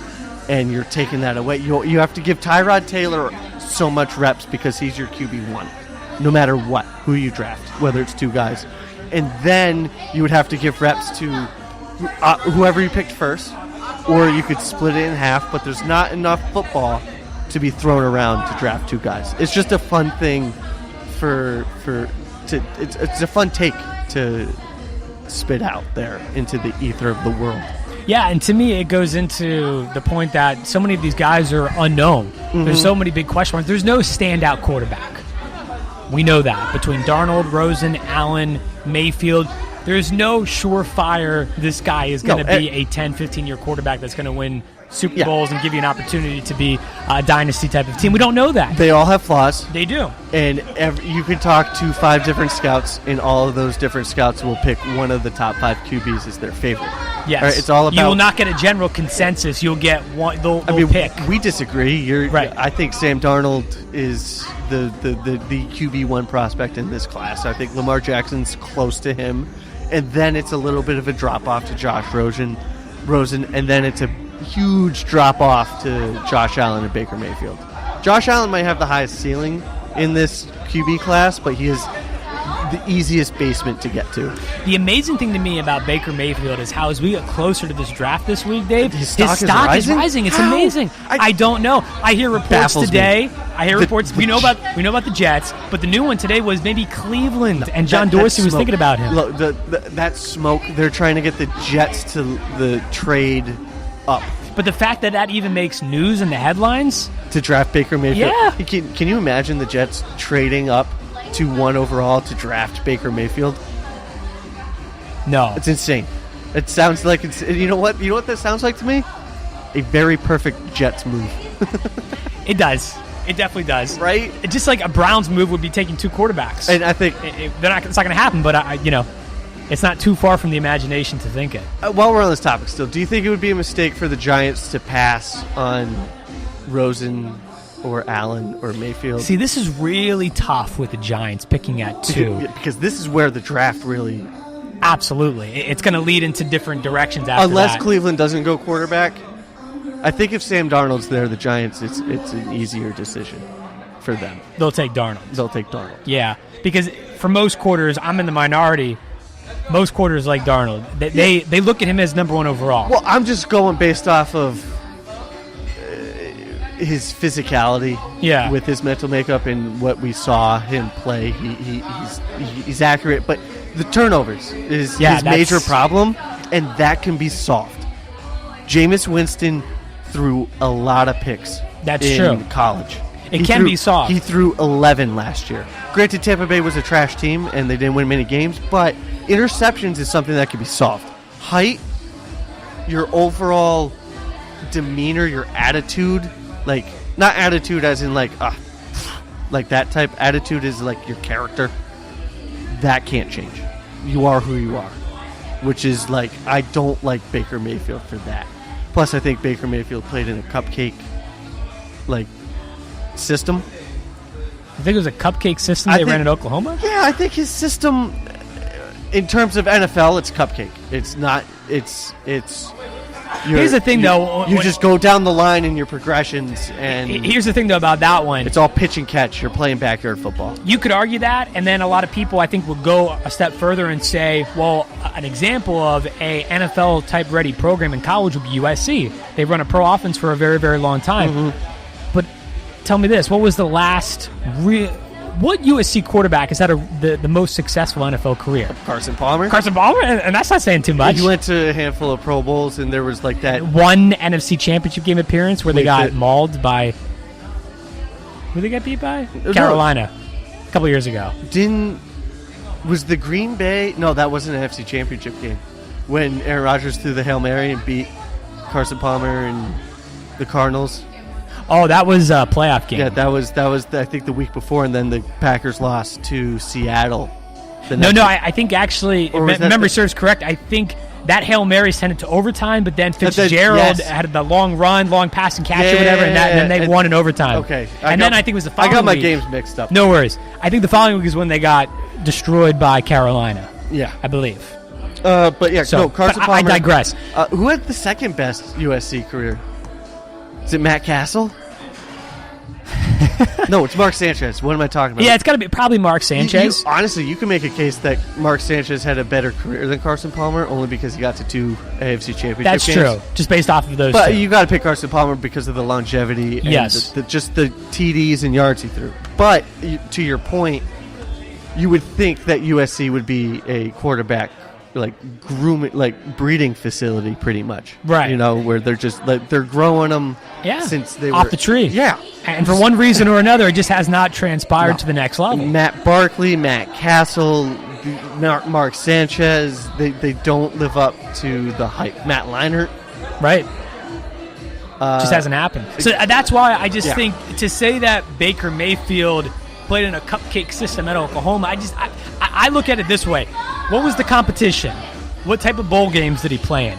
and you're taking that away. You have to give Tyrod Taylor so much reps because he's your QB1, no matter what, who you draft, whether it's 2 guys. And then you would have to give reps to whoever you picked first, or you could split it in half, but there's not enough football to be thrown around to draft 2 guys. It's just a fun thing it's a fun take to spit out there into the ether of the world. Yeah, and to me, it goes into the point that so many of these guys are unknown. Mm-hmm. There's so many big question marks. There's no standout quarterback. We know that. Between Darnold, Rosen, Allen, Mayfield, there's no surefire, this guy is going to be a 10, 15-year quarterback that's going to win Super Bowls and give you an opportunity to be a dynasty type of team. We don't know that. They all have flaws. They do. And you could talk to 5 different scouts, and all of those different scouts will pick one of the top 5 QBs as their favorite. Yes. Right, it's all about. You will not get a general consensus. You'll get one. They'll pick. We disagree. You're right. I think Sam Darnold is the QB1 prospect in this class. I think Lamar Jackson's close to him, and then it's a little bit of a drop off to Josh Rosen, and then it's a huge drop off to Josh Allen and Baker Mayfield. Josh Allen might have the highest ceiling in this QB class, but he is the easiest basement to get to. The amazing thing to me about Baker Mayfield is how, as we get closer to this draft this week, Dave, his stock is rising. It's amazing. I don't know. I hear reports today. I hear reports. We know about the Jets, but the new one today was maybe Cleveland, and John Dorsey was thinking about him. Look, that smoke. They're trying to get the Jets to the trade up. But the fact that even makes news in the headlines to draft Baker Mayfield. Yeah. Can you imagine the Jets trading up to 1 overall to draft Baker Mayfield? No. It's insane. It sounds like it's. You know what that sounds like to me? A very perfect Jets move. It does. It definitely does. Right? It's just like a Browns move would be taking 2 quarterbacks. And I think it's not going to happen, but it's not too far from the imagination to think it. While we're on this topic still, do you think it would be a mistake for the Giants to pass on Rosen or Allen or Mayfield? See, this is really tough with the Giants picking at 2. Because this is where the draft really... Absolutely. It's going to lead into different directions after Unless that. Cleveland doesn't go quarterback. I think if Sam Darnold's there, the Giants, it's an easier decision for them. They'll take Darnold. Yeah, because for most quarters, I'm in the minority. Most quarters like Darnold. They look at him as number 1 overall. Well, I'm just going based off of his physicality, with his mental makeup and what we saw him play. He's accurate, but the turnovers is his major problem, and that can be solved. Jameis Winston threw a lot of picks. That's in true. College. It can be solved. He threw 11 last year. Granted, Tampa Bay was a trash team and they didn't win many games, but interceptions is something that can be solved. Height, your overall demeanor, your attitude, like not attitude as in like that type. Attitude is like your character. That can't change. You are who you are, which is like I don't like Baker Mayfield for that. Plus, I think Baker Mayfield played in a cupcake system. You think it was a cupcake system they ran in Oklahoma? Yeah, I think his system, in terms of NFL, it's cupcake. It's not. It's. Here's the thing, though. You just go down the line in your progressions, and here's the thing, though, about that one. It's all pitch and catch. You're playing backyard football. You could argue that, and then a lot of people, I think, will go a step further and say, well, an example of a NFL-type ready program in college would be USC. They've run a pro offense for a very, very long time. Mm-hmm. But tell me this: what was the last what USC quarterback has had the most successful NFL career? Carson Palmer, and that's not saying too much. He went to a handful of Pro Bowls, and there was like that one NFC Championship game appearance where they got mauled by. Who they got beat by? Carolina, a couple years ago. Was the Green Bay? No, that wasn't an NFC Championship game. When Aaron Rodgers threw the Hail Mary and beat Carson Palmer and the Cardinals. Oh, that was a playoff game. Yeah, that was I think the week before, and then the Packers lost to Seattle. I think actually, if memory serves correct, I think that Hail Mary sent it to overtime, but then Fitzgerald had the long pass and catch or whatever, and then they won in overtime. Okay. I think it was the following week. I got my games mixed up. No worries. I think the following week is when they got destroyed by Carolina. Yeah. I believe. Carson Palmer. I digress. Who had the second best USC career? Is it Matt Castle? No, it's Mark Sanchez. What am I talking about? Yeah, it's got to be probably Mark Sanchez. Honestly, you can make a case that Mark Sanchez had a better career than Carson Palmer only because he got to 2 AFC championship That's games. true, just based off of those But two. you got to pick Carson Palmer because of the longevity and yes. just the TDs and yards he threw. But to your point, you would think that USC would be a quarterback grooming, breeding facility, pretty much. Right. Where they're just they're growing them since they off were the tree. Yeah. And for one reason or another, it just has not transpired to the next level. Matt Barkley, Matt Castle, Mark Sanchez, they don't live up to the hype. Matt Leinart. Right. Just hasn't happened. So that's why I just think to say that Baker Mayfield played in a cupcake system at Oklahoma, I look at it this way. What was the competition? What type of bowl games did he play in?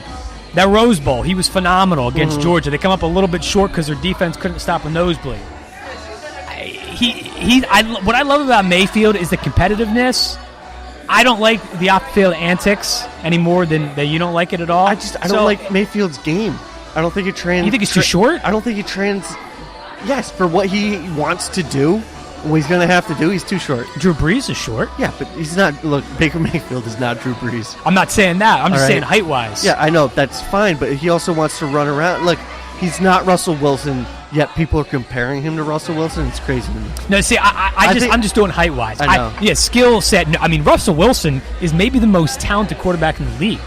That Rose Bowl, he was phenomenal against Georgia. They come up a little bit short because their defense couldn't stop a nosebleed. What I love about Mayfield is the competitiveness. I don't like the off-field antics any more than that. You don't like it at all. I don't like Mayfield's game. I don't think it trans. You think it's too short? I don't think it trans. Yes, for what he wants to do. What he's going to have to do, he's too short. Drew Brees is short. Yeah, but he's not. Look, Baker Mayfield is not Drew Brees. I'm not saying that. I'm just saying height-wise. Yeah, I know. That's fine, but he also wants to run around. Look, he's not Russell Wilson, yet people are comparing him to Russell Wilson. It's crazy to me. No, see, I'm just doing height-wise. I know. Skill set. I mean, Russell Wilson is maybe the most talented quarterback in the league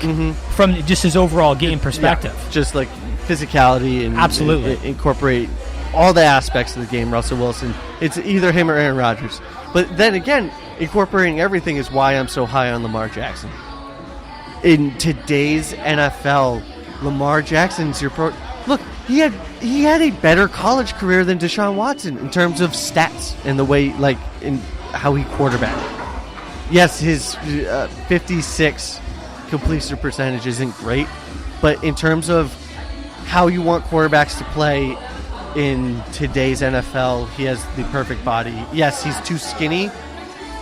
from just his overall game perspective. Yeah, just like physicality and absolutely incorporate all the aspects of the game. Russell Wilson, it's either him or Aaron Rodgers. But then again, incorporating everything is why I'm so high on Lamar Jackson. In today's NFL, Lamar Jackson's your pro. Look, he had a better college career than Deshaun Watson in terms of stats and the way, in how he quarterbacked. Yes, his 56 completion percentage isn't great, but in terms of how you want quarterbacks to play in today's NFL, he has the perfect body. Yes, he's too skinny,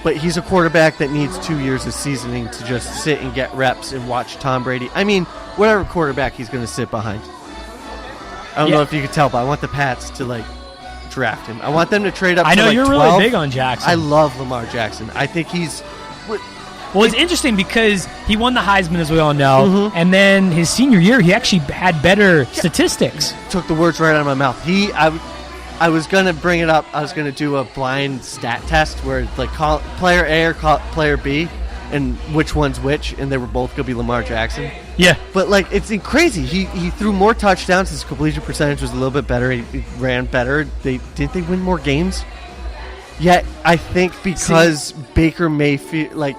but he's a quarterback that needs 2 years of seasoning to just sit and get reps and watch Tom Brady. I mean, whatever quarterback he's going to sit behind. I don't know if you can tell, but I want the Pats to draft him. I want them to trade up. I know you're 12. really big on Jackson. I love Lamar Jackson. I think he's. Well, it's interesting because he won the Heisman, as we all know, and then his senior year, he actually had better statistics. Took the words right out of my mouth. I was going to bring it up. I was going to do a blind stat test where it's call player A or call player B, and which one's which, and they were both going to be Lamar Jackson. Yeah. But, it's crazy. He threw more touchdowns. His completion percentage was a little bit better. He ran better. Didn't they win more games? Yet, I think because Baker Mayfield,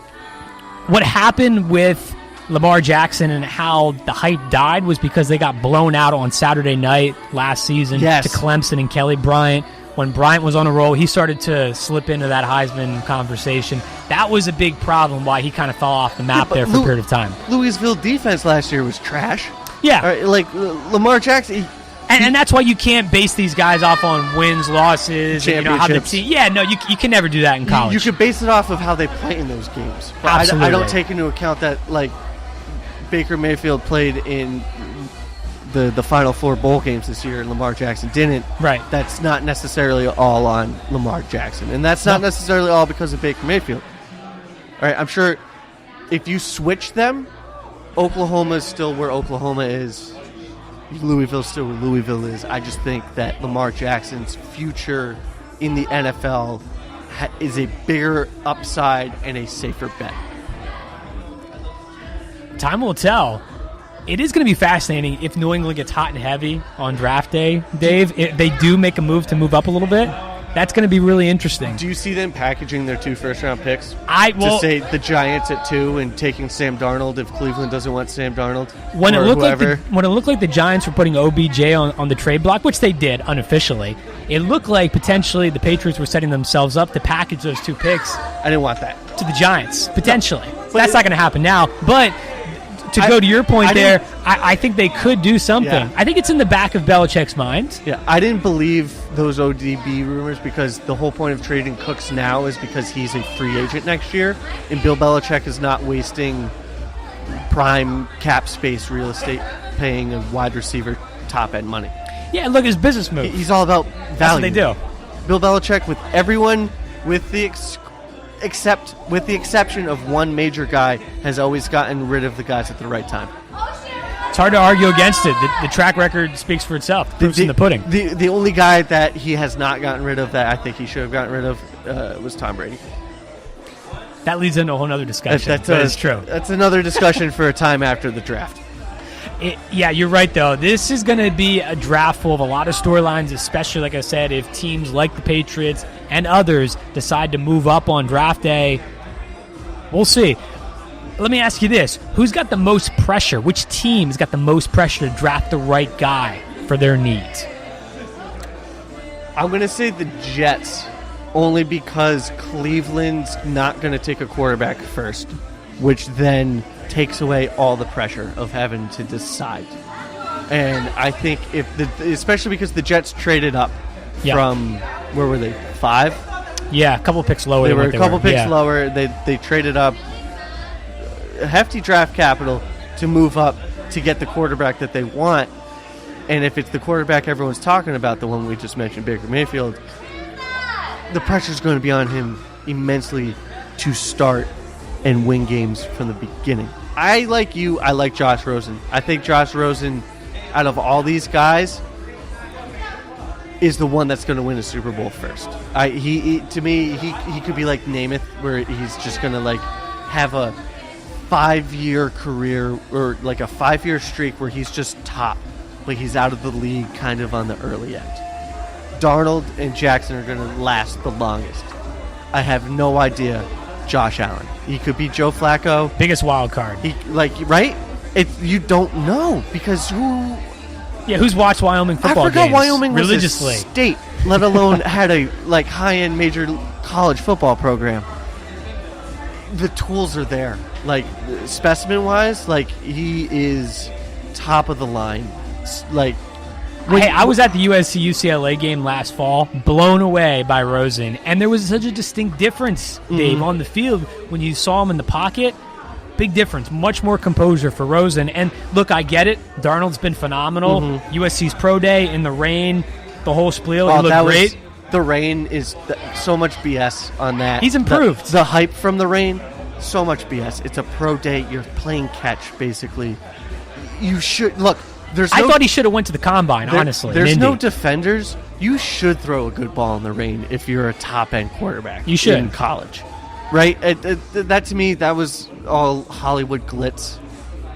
what happened with Lamar Jackson and how the hype died was because they got blown out on Saturday night last season to Clemson and Kelly Bryant. When Bryant was on a roll, he started to slip into that Heisman conversation. That was a big problem why he kind of fell off the map there for a period of time. Louisville defense last year was trash. Yeah. Lamar Jackson... And that's why you can't base these guys off on wins, losses, and how the team. Yeah, no, you can never do that in college. You can base it off of how they play in those games. But absolutely. I don't take into account that Baker Mayfield played in the Final Four bowl games this year, and Lamar Jackson didn't. Right. That's not necessarily all on Lamar Jackson, and that's not necessarily all because of Baker Mayfield. All right, I'm sure if you switch them, Oklahoma is still where Oklahoma is. Louisville's still where Louisville is. I just think that Lamar Jackson's future in the NFL is a bigger upside and a safer bet. Time will tell. It is going to be fascinating if New England gets hot and heavy on draft day, Dave. If they do make a move to move up a little bit. That's going to be really interesting. Do you see them packaging their 2 first-round picks? To say the Giants at 2 and taking Sam Darnold if Cleveland doesn't want Sam Darnold? When it looked like the Giants were putting OBJ on the trade block, which they did unofficially, it looked like potentially the Patriots were setting themselves up to package those 2 picks. I didn't want that. To the Giants, potentially. No, that's not going to happen now. But to go to your point there, I think they could do something. Yeah. I think it's in the back of Belichick's mind. Yeah, I didn't believe those ODB rumors because the whole point of trading Cooks now is because he's a free agent next year, and Bill Belichick is not wasting prime cap space real estate paying a wide receiver top-end money. Yeah, look, his business move. He's all about value. That's what they do. Bill Belichick, with everyone, with the exception of one major guy, has always gotten rid of the guys at the right time. It's hard to argue against it. The track record speaks for itself. The proof's in the pudding. The only guy that he has not gotten rid of that I think he should have gotten rid of was Tom Brady. That leads into a whole other discussion. That's true. That's another discussion for a time after the draft. Yeah, you're right, though. This is going to be a draft full of a lot of storylines, especially, like I said, if teams like the Patriots and others decide to move up on draft day. We'll see. Let me ask you this. Who's got the most pressure? Which team's got the most pressure to draft the right guy for their needs? I'm going to say the Jets, only because Cleveland's not going to take a quarterback first, which then takes away all the pressure of having to decide. And I think especially because the Jets traded up from, where were they, 5? Yeah, a couple picks lower. They were a couple picks lower. They traded up a hefty draft capital to move up to get the quarterback that they want. And if it's the quarterback everyone's talking about, the one we just mentioned, Baker Mayfield, the pressure's going to be on him immensely to start and win games from the beginning. I like Josh Rosen. I think Josh Rosen, out of all these guys, is the one that's going to win a Super Bowl first. To me, he could be like Namath, where he's just going to like have a 5-year career or like a 5-year streak where he's just top, like he's out of the league kind of on the early end. Darnold and Jackson are going to last the longest. I have no idea. Josh Allen, he could be Joe Flacco, biggest wild card. Right? You don't know because who's watched Wyoming football games? I forgot Wyoming religiously was a state, let alone had a like high-end major college football program. The tools are there, like specimen-wise. Like he is top of the line. Like, I was at the USC-UCLA game last fall, blown away by Rosen, and there was such a distinct difference, Dave, on the field when you saw him in the pocket. Big difference, much more composure for Rosen. And look, I get it. Darnold's been phenomenal. USC's pro day in the rain, the whole spiel. He looked great. The rain is so much BS on that. He's improved. The hype from the rain, so much BS. It's a pro day. You're playing catch, basically. You should look. I thought he should have went to the combine, honestly. There's no defenders. You should throw a good ball in the rain if you're a top-end quarterback you should. In college. Right? That, to me, that was all Hollywood glitz.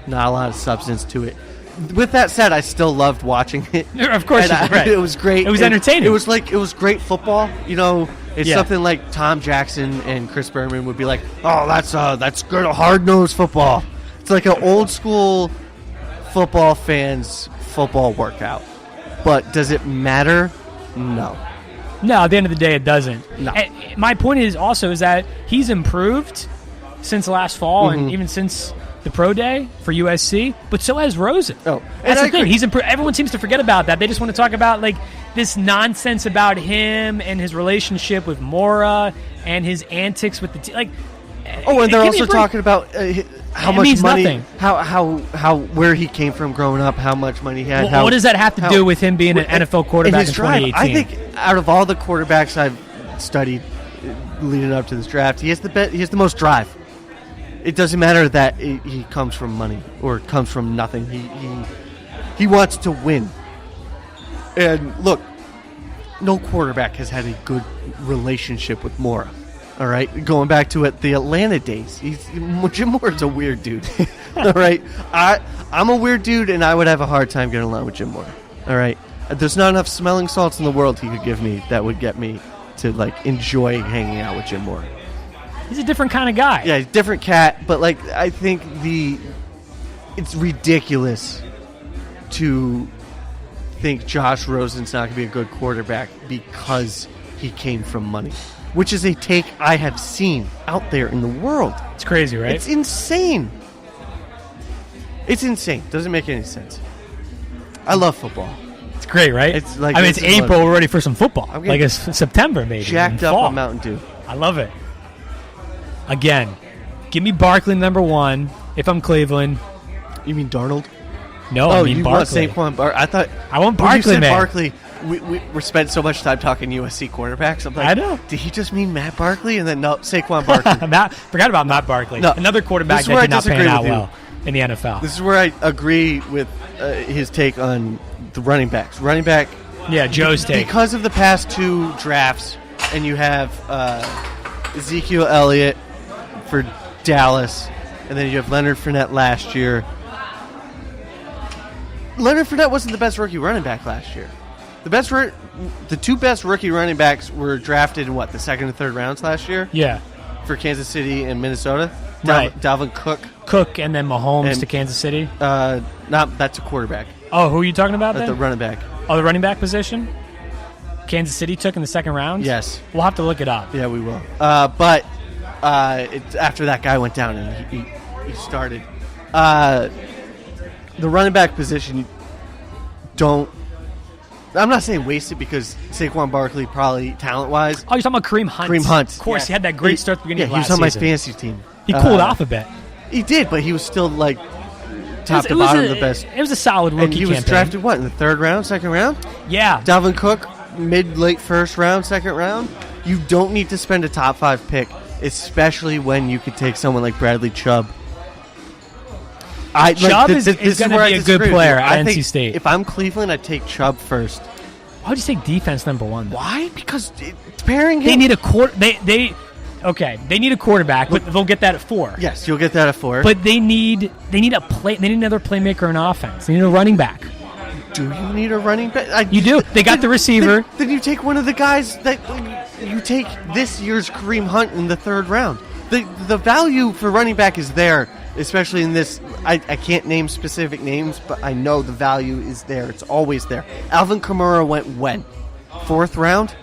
Not a lot of substance to it. With that said, I still loved watching it. Of course you did. It was great. It was entertaining. It was great football. You know, it's something like Tom Jackson and Chris Berman would be like, oh, that's good, hard-nosed football. It's like an old-school football fans football workout. But does it matter? No. No, at the end of the day, it doesn't. No. And my point is that he's improved since last fall and even since the pro day for USC, but so has Rosen. Oh, that's the thing. He's improved. Everyone seems to forget about that. They just want to talk about like this nonsense about him and his relationship with Mora and his antics with the team. Like, and they're also talking about how much money, nothing. how where he came from growing up, how much money he had. What does that have to do with him being an NFL quarterback in 2018? I think out of all the quarterbacks I've studied leading up to this draft, he has the most drive. It doesn't matter that he comes from money or comes from nothing. He wants to win. And look, no quarterback has had a good relationship with Mora. All right, going back to the Atlanta days, Jim Mora's a weird dude. All right, I'm a weird dude, and I would have a hard time getting along with Jim Mora. All right, there's not enough smelling salts in the world he could give me that would get me to like enjoy hanging out with Jim Moore. He's a different kind of guy. Yeah, different cat, but like I think it's ridiculous to think Josh Rosen's not going to be a good quarterback because he came from money, which is a take I have seen out there in the world. It's crazy, right? It's insane. It's insane. Doesn't make any sense. I love football. It's great, right? It's like it's April. We're ready for some football. Like it's September, maybe. Jacked up on Mountain Dew. I love it. Again, give me Barkley number 1 if I'm Cleveland. You mean Darnold? No, I mean Barkley. You want Saquon I want Barkley, Barkley, man. Barkley, we spent so much time talking USC quarterbacks. I'm like, I know. Did he just mean Matt Barkley? And then, no, Saquon Barkley. Forgot about Matt Barkley. No, another quarterback that did not pan out well in the NFL. This is where I agree with his take on the running backs. Running back. Yeah, Joe's take. Because of the past 2 drafts, and you have Ezekiel Elliott for Dallas, and then you have Leonard Fournette last year. Leonard Fournette wasn't the best rookie running back last year. The 2 best rookie running backs were drafted in the second and third rounds last year? Yeah. For Kansas City and Minnesota? Right. Dalvin Cook. And then Mahomes to Kansas City? That's a quarterback. Oh, who are you talking about That's then? the running back. Oh, the running back position? Kansas City took in the second round? Yes. We'll have to look it up. Yeah, we will. But it's after that guy went down and he started. The running back position, I'm not saying waste it because Saquon Barkley probably talent-wise. Oh, you're talking about Kareem Hunt. Kareem Hunt. Of course, he had that great start at the beginning of last season. He was on my fantasy team. He cooled off a bit. He did, but he was still like top to bottom the best. It was a solid rookie campaign. And he was drafted, in the third round, second round? Yeah. Dalvin Cook, mid-late first round, second round. You don't need to spend a top 5 pick, especially when you could take someone like Bradley Chubb. Chubb is going to be a good player at NC State. If I'm Cleveland, I'd take Chubb first. Why would you take defense number 1? Though? Why? Because it's pairing him. They need a They need a quarterback, but they'll get that at 4. Yes, you'll get that at 4. But they need another playmaker in offense. They need a running back. Do you need a running back? You do. They got the receiver. Then you take one of the guys that you take this year's Kareem Hunt in the third round. The value for running back is there. Especially in this, I can't name specific names, but I know the value is there. It's always there. Alvin Kamara went when? 4th round?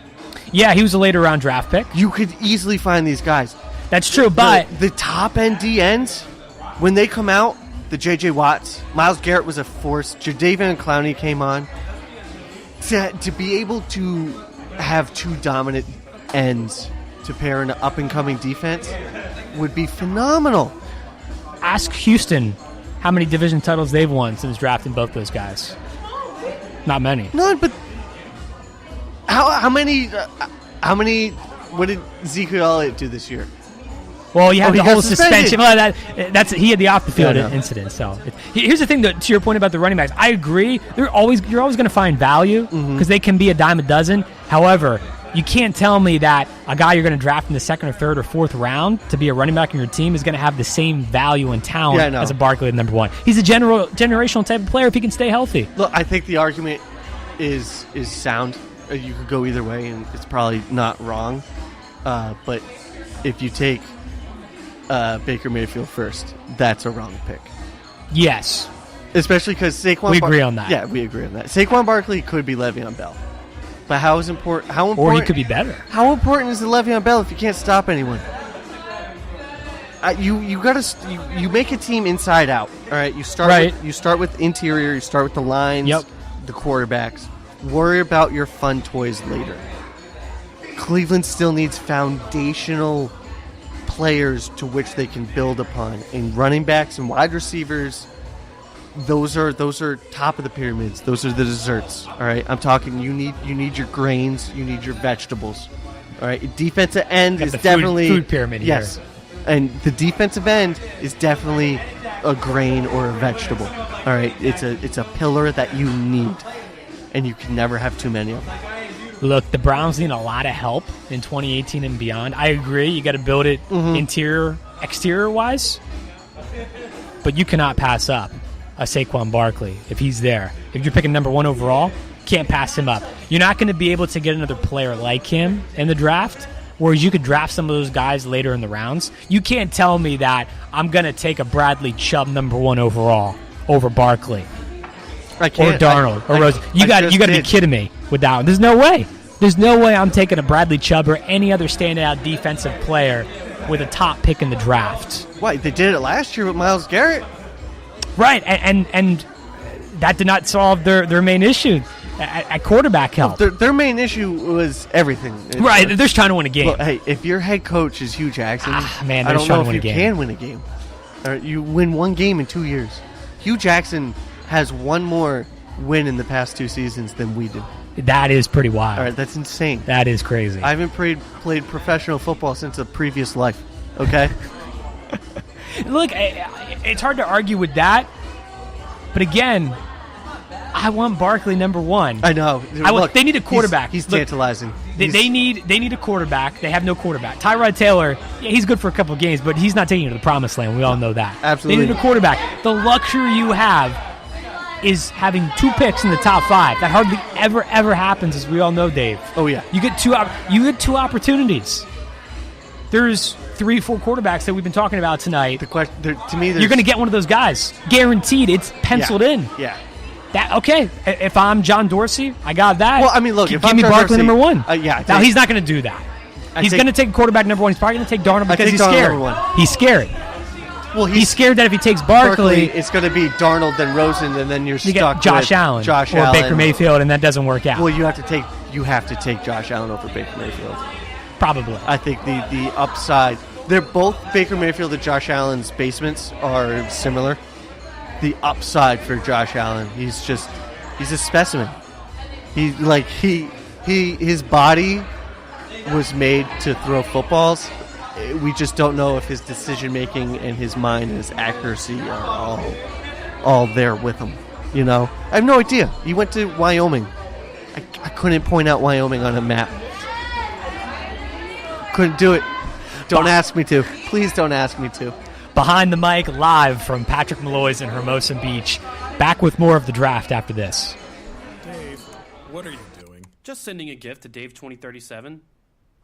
Yeah, he was a later round draft pick. You could easily find these guys. That's true, but the top end DNs, when they come out, the J.J. Watts, Myles Garrett was a force. Jadeveon Clowney came on. To be able to have 2 dominant ends to pair in an up-and-coming defense would be phenomenal. Ask Houston how many division titles they've won since drafting both those guys. Not many. None, but how many? What did Ezekiel Elliott do this year? Well, you have the whole suspension. Well, he had the off the field incident. So here's the thing, to your point about the running backs. I agree. You're always going to find value because they can be a dime a dozen. However, you can't tell me that a guy you're going to draft in the second or third or fourth round to be a running back in your team is going to have the same value and talent as a Barkley at number 1. He's a generational type of player if he can stay healthy. Look, I think the argument is sound. You could go either way, and it's probably not wrong. But if you take Baker Mayfield first, that's a wrong pick. Yes. Especially because Saquon... We agree on that. Yeah, we agree on that. Saquon Barkley could be Le'Veon Bell. But how important? Or he could be better. How important is the Le'Veon Bell if you can't stop anyone? You make a team inside out. All right, you start with interior. You start with the lines. Yep. The quarterbacks. Worry about your fun toys later. Cleveland still needs foundational players to which they can build upon, and running backs and wide receivers. Those are top of the pyramids. Those are the desserts. All right, I'm talking. You need your grains. You need your vegetables. All right, defensive end is definitely food pyramid. Yes, here. And the defensive end is definitely a grain or a vegetable. All right, it's a pillar that you need, and you can never have too many of them. Look, the Browns need a lot of help in 2018 and beyond. I agree. You got to build it interior, exterior wise, but you cannot pass up a Saquon Barkley if he's there. If you're picking number 1 overall, can't pass him up. You're not going to be able to get another player like him in the draft, whereas you could draft some of those guys later in the rounds. You can't tell me that I'm going to take a Bradley Chubb number 1 overall over Barkley. I can't. Or Darnold or Rose. You got to be kidding me with that one. There's no way. There's no way I'm taking a Bradley Chubb or any other standout defensive player with a top pick in the draft. Why? They did it last year with Myles Garrett. Right, and that did not solve their main issue at quarterback help. Their main issue was everything. Right, they're just trying to win a game. Look, hey, if your head coach is Hugh Jackson, man, I don't know if you game. can win a game. Or you win one game in 2 years. Hugh Jackson has one more win in the past 2 seasons than we do. That is pretty wild. All right, that's insane. That is crazy. I haven't played professional football since a previous life, okay? Look, it's hard to argue with that, but again, I want Barkley number 1. I know. Look, they need a quarterback. He's tantalizing. They need a quarterback. They have no quarterback. Tyrod Taylor, he's good for a couple of games, but he's not taking you to the promised land. We all know that. Absolutely. They need a quarterback. The luxury you have is having 2 picks in the top 5. That hardly ever happens, as we all know, Dave. Oh yeah. You get two opportunities. There's 3-4 quarterbacks that we've been talking about tonight. The question, to me, you're going to get one of those guys, guaranteed. It's penciled in. Yeah. Okay. If I'm John Dorsey, I got that. Well, I mean, look, give me Barkley number 1. Now he's not going to do that. He's going to take quarterback number 1. He's probably going to take Darnold because he's scared. He's scared. Well, he's scared that if he takes Barkley, it's going to be Darnold, then Rosen, and then you're stuck with Josh Allen or Baker Mayfield, and that doesn't work out. Well, you have to take Josh Allen over Baker Mayfield. Probably. I think the upside. They're both Baker Mayfield and Josh Allen's basements are similar. The upside for Josh Allen, he's a specimen. His body was made to throw footballs. We just don't know if his decision making and his mind and his accuracy are all there with him. You know, I have no idea. He went to Wyoming. I couldn't point out Wyoming on a map. Couldn't do it. Don't ask me to. Please don't ask me to. Behind the mic, live from Patrick Molloy's in Hermosa Beach. Back with more of the draft after this. Dave, what are you doing? Just sending a gift to Dave 2037.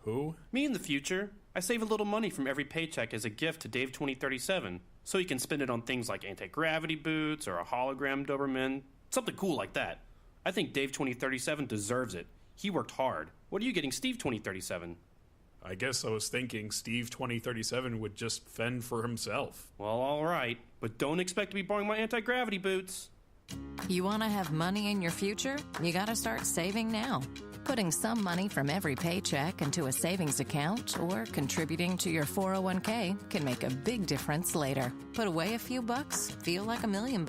Who? Me in the future. I save a little money from every paycheck as a gift to Dave 2037, so he can spend it on things like anti-gravity boots or a hologram Doberman, something cool like that. I think Dave 2037 deserves it. He worked hard. What are you getting Steve 2037? I guess I was thinking Steve 2037 would just fend for himself. Well, all right, but don't expect to be borrowing my anti-gravity boots. You want to have money in your future? You got to start saving now. Putting some money from every paycheck into a savings account or contributing to your 401k can make a big difference later. Put away a few bucks, feel like $1 million.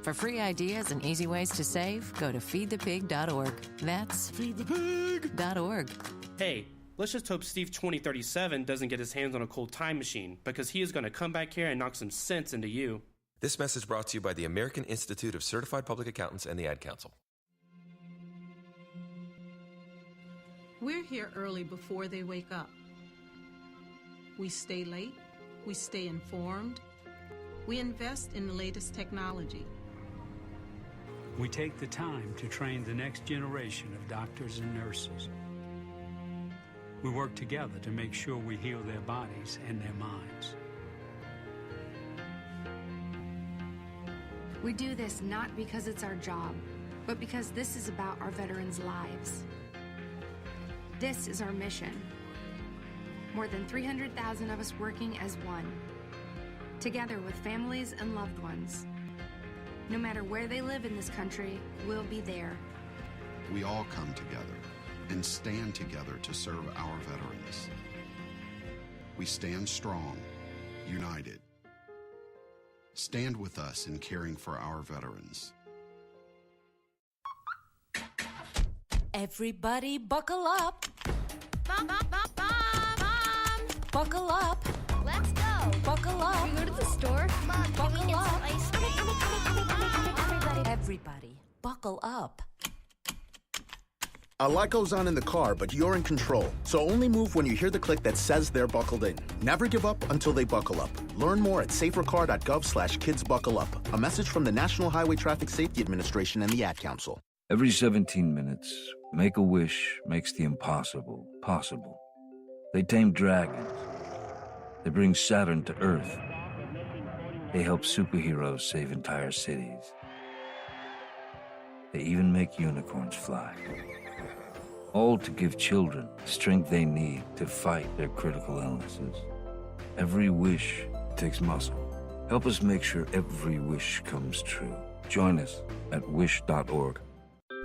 For free ideas and easy ways to save, go to feedthepig.org. That's feedthepig.org. Hey, let's just hope Steve 2037 doesn't get his hands on a cold time machine, because he is going to come back here and knock some sense into you. This message brought to you by the American Institute of Certified Public Accountants and the Ad Council. We're here early before they wake up. We stay late. We stay informed. We invest in the latest technology. We take the time to train the next generation of doctors and nurses. We work together to make sure we heal their bodies and their minds. We do this not because it's our job, but because this is about our veterans' lives. This is our mission. More than 300,000 of us working as one, together with families and loved ones. No matter where they live in this country, we'll be there. We all come together and stand together to serve our veterans. We stand strong, united. Stand with us in caring for our veterans. Everybody buckle up. Mom. Buckle up. Let's go. Buckle up. Can we go to the store? Mom, buckle can we get up. some ice cream? Everybody, buckle up. A lot goes on in the car, but you're in control. So only move when you hear the click that says they're buckled in. Never give up until they buckle up. Learn more at safercar.gov/kidsbuckleup. A message from the National Highway Traffic Safety Administration and the Ad Council. Every 17 minutes, Make-A-Wish makes the impossible possible. They tame dragons. They bring Saturn to Earth. They help superheroes save entire cities. They even make unicorns fly. All to give children the strength they need to fight their critical illnesses. Every wish takes muscle. Help us make sure every wish comes true. Join us at wish.org.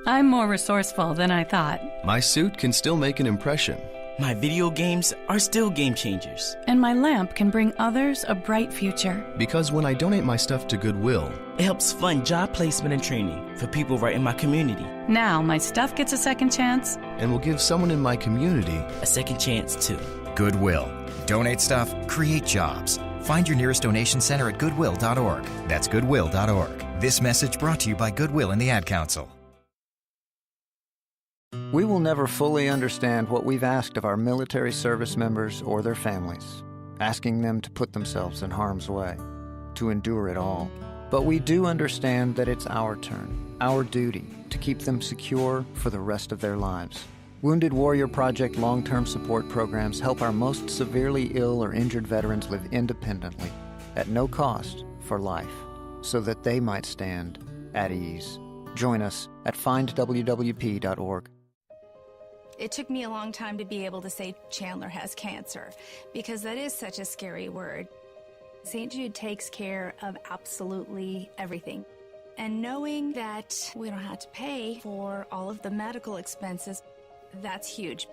I'm more resourceful than I thought. My suit can still make an impression. My video games are still game changers. And my lamp can bring others a bright future. Because when I donate my stuff to Goodwill, it helps fund job placement and training for people right in my community. Now my stuff gets a second chance. And will give someone in my community a second chance too. Goodwill. Donate stuff, create jobs. Find your nearest donation center at goodwill.org. That's goodwill.org. This message brought to you by Goodwill and the Ad Council. We will never fully understand what we've asked of our military service members or their families, asking them to put themselves in harm's way, to endure it all. But we do understand that it's our turn, our duty, to keep them secure for the rest of their lives. Wounded Warrior Project long-term support programs help our most severely ill or injured veterans live independently, at no cost, for life, so that they might stand at ease. Join us at findwwp.org. It took me a long time to be able to say Chandler has cancer, because that is such a scary word. St. Jude takes care of absolutely everything. And knowing that we don't have to pay for all of the medical expenses, that's huge.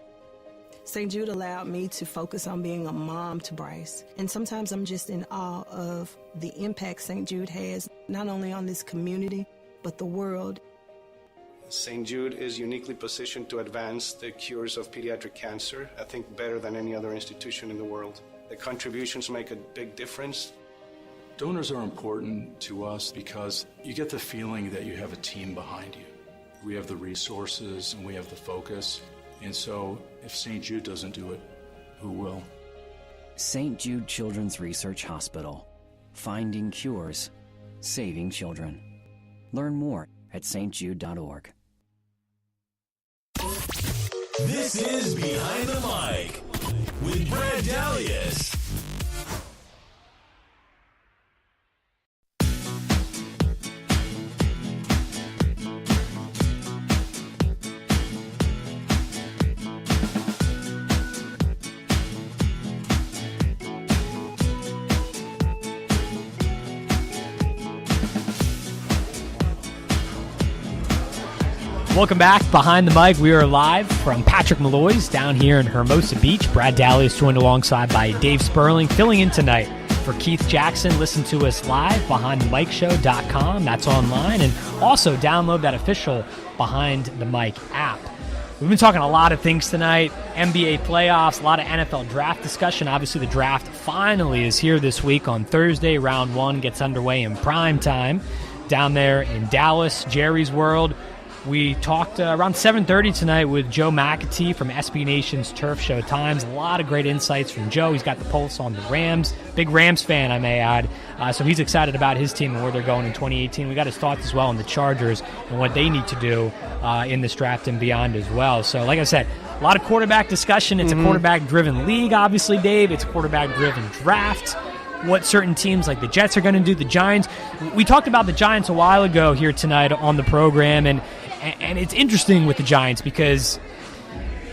St. Jude allowed me to focus on being a mom to Bryce. And sometimes I'm just in awe of the impact St. Jude has, not only on this community, but the world. St. Jude is uniquely positioned to advance the cures of pediatric cancer, I think better than any other institution in the world. The contributions make a big difference. Donors are important to us because you get the feeling that you have a team behind you. We have the resources and we have the focus. And so if St. Jude doesn't do it, who will? St. Jude Children's Research Hospital. Finding cures. Saving children. Learn more at stjude.org. This is Behind the Mic with Brad Dalius. Welcome back, Behind the Mic. We are live from Patrick Molloy's down here in Hermosa Beach. Brad Dalius joined alongside by Dave Sperling, filling in tonight for Keith Jackson. Listen to us live, BehindTheMicShow.com. That's online. And also download that official Behind the Mic app. We've been talking a lot of things tonight. NBA playoffs, a lot of NFL draft discussion. Obviously, the draft finally is here this week on Thursday. Round one gets underway in prime time down there in Dallas, Jerry's World. We talked around 7:30 tonight with Joe McAtee from SB Nation's Turf Show Times. A lot of great insights from Joe. He's got the pulse on the Rams. Big Rams fan, I may add. So he's excited about his team and where they're going in 2018. We got his thoughts as well on the Chargers and what they need to do in this draft and beyond as well. So like I said, a lot of quarterback discussion. It's a quarterback-driven league, obviously, Dave. It's a quarterback-driven draft. What certain teams like the Jets are going to do, the Giants. We talked about the Giants a while ago here tonight on the program, and it's interesting with the Giants because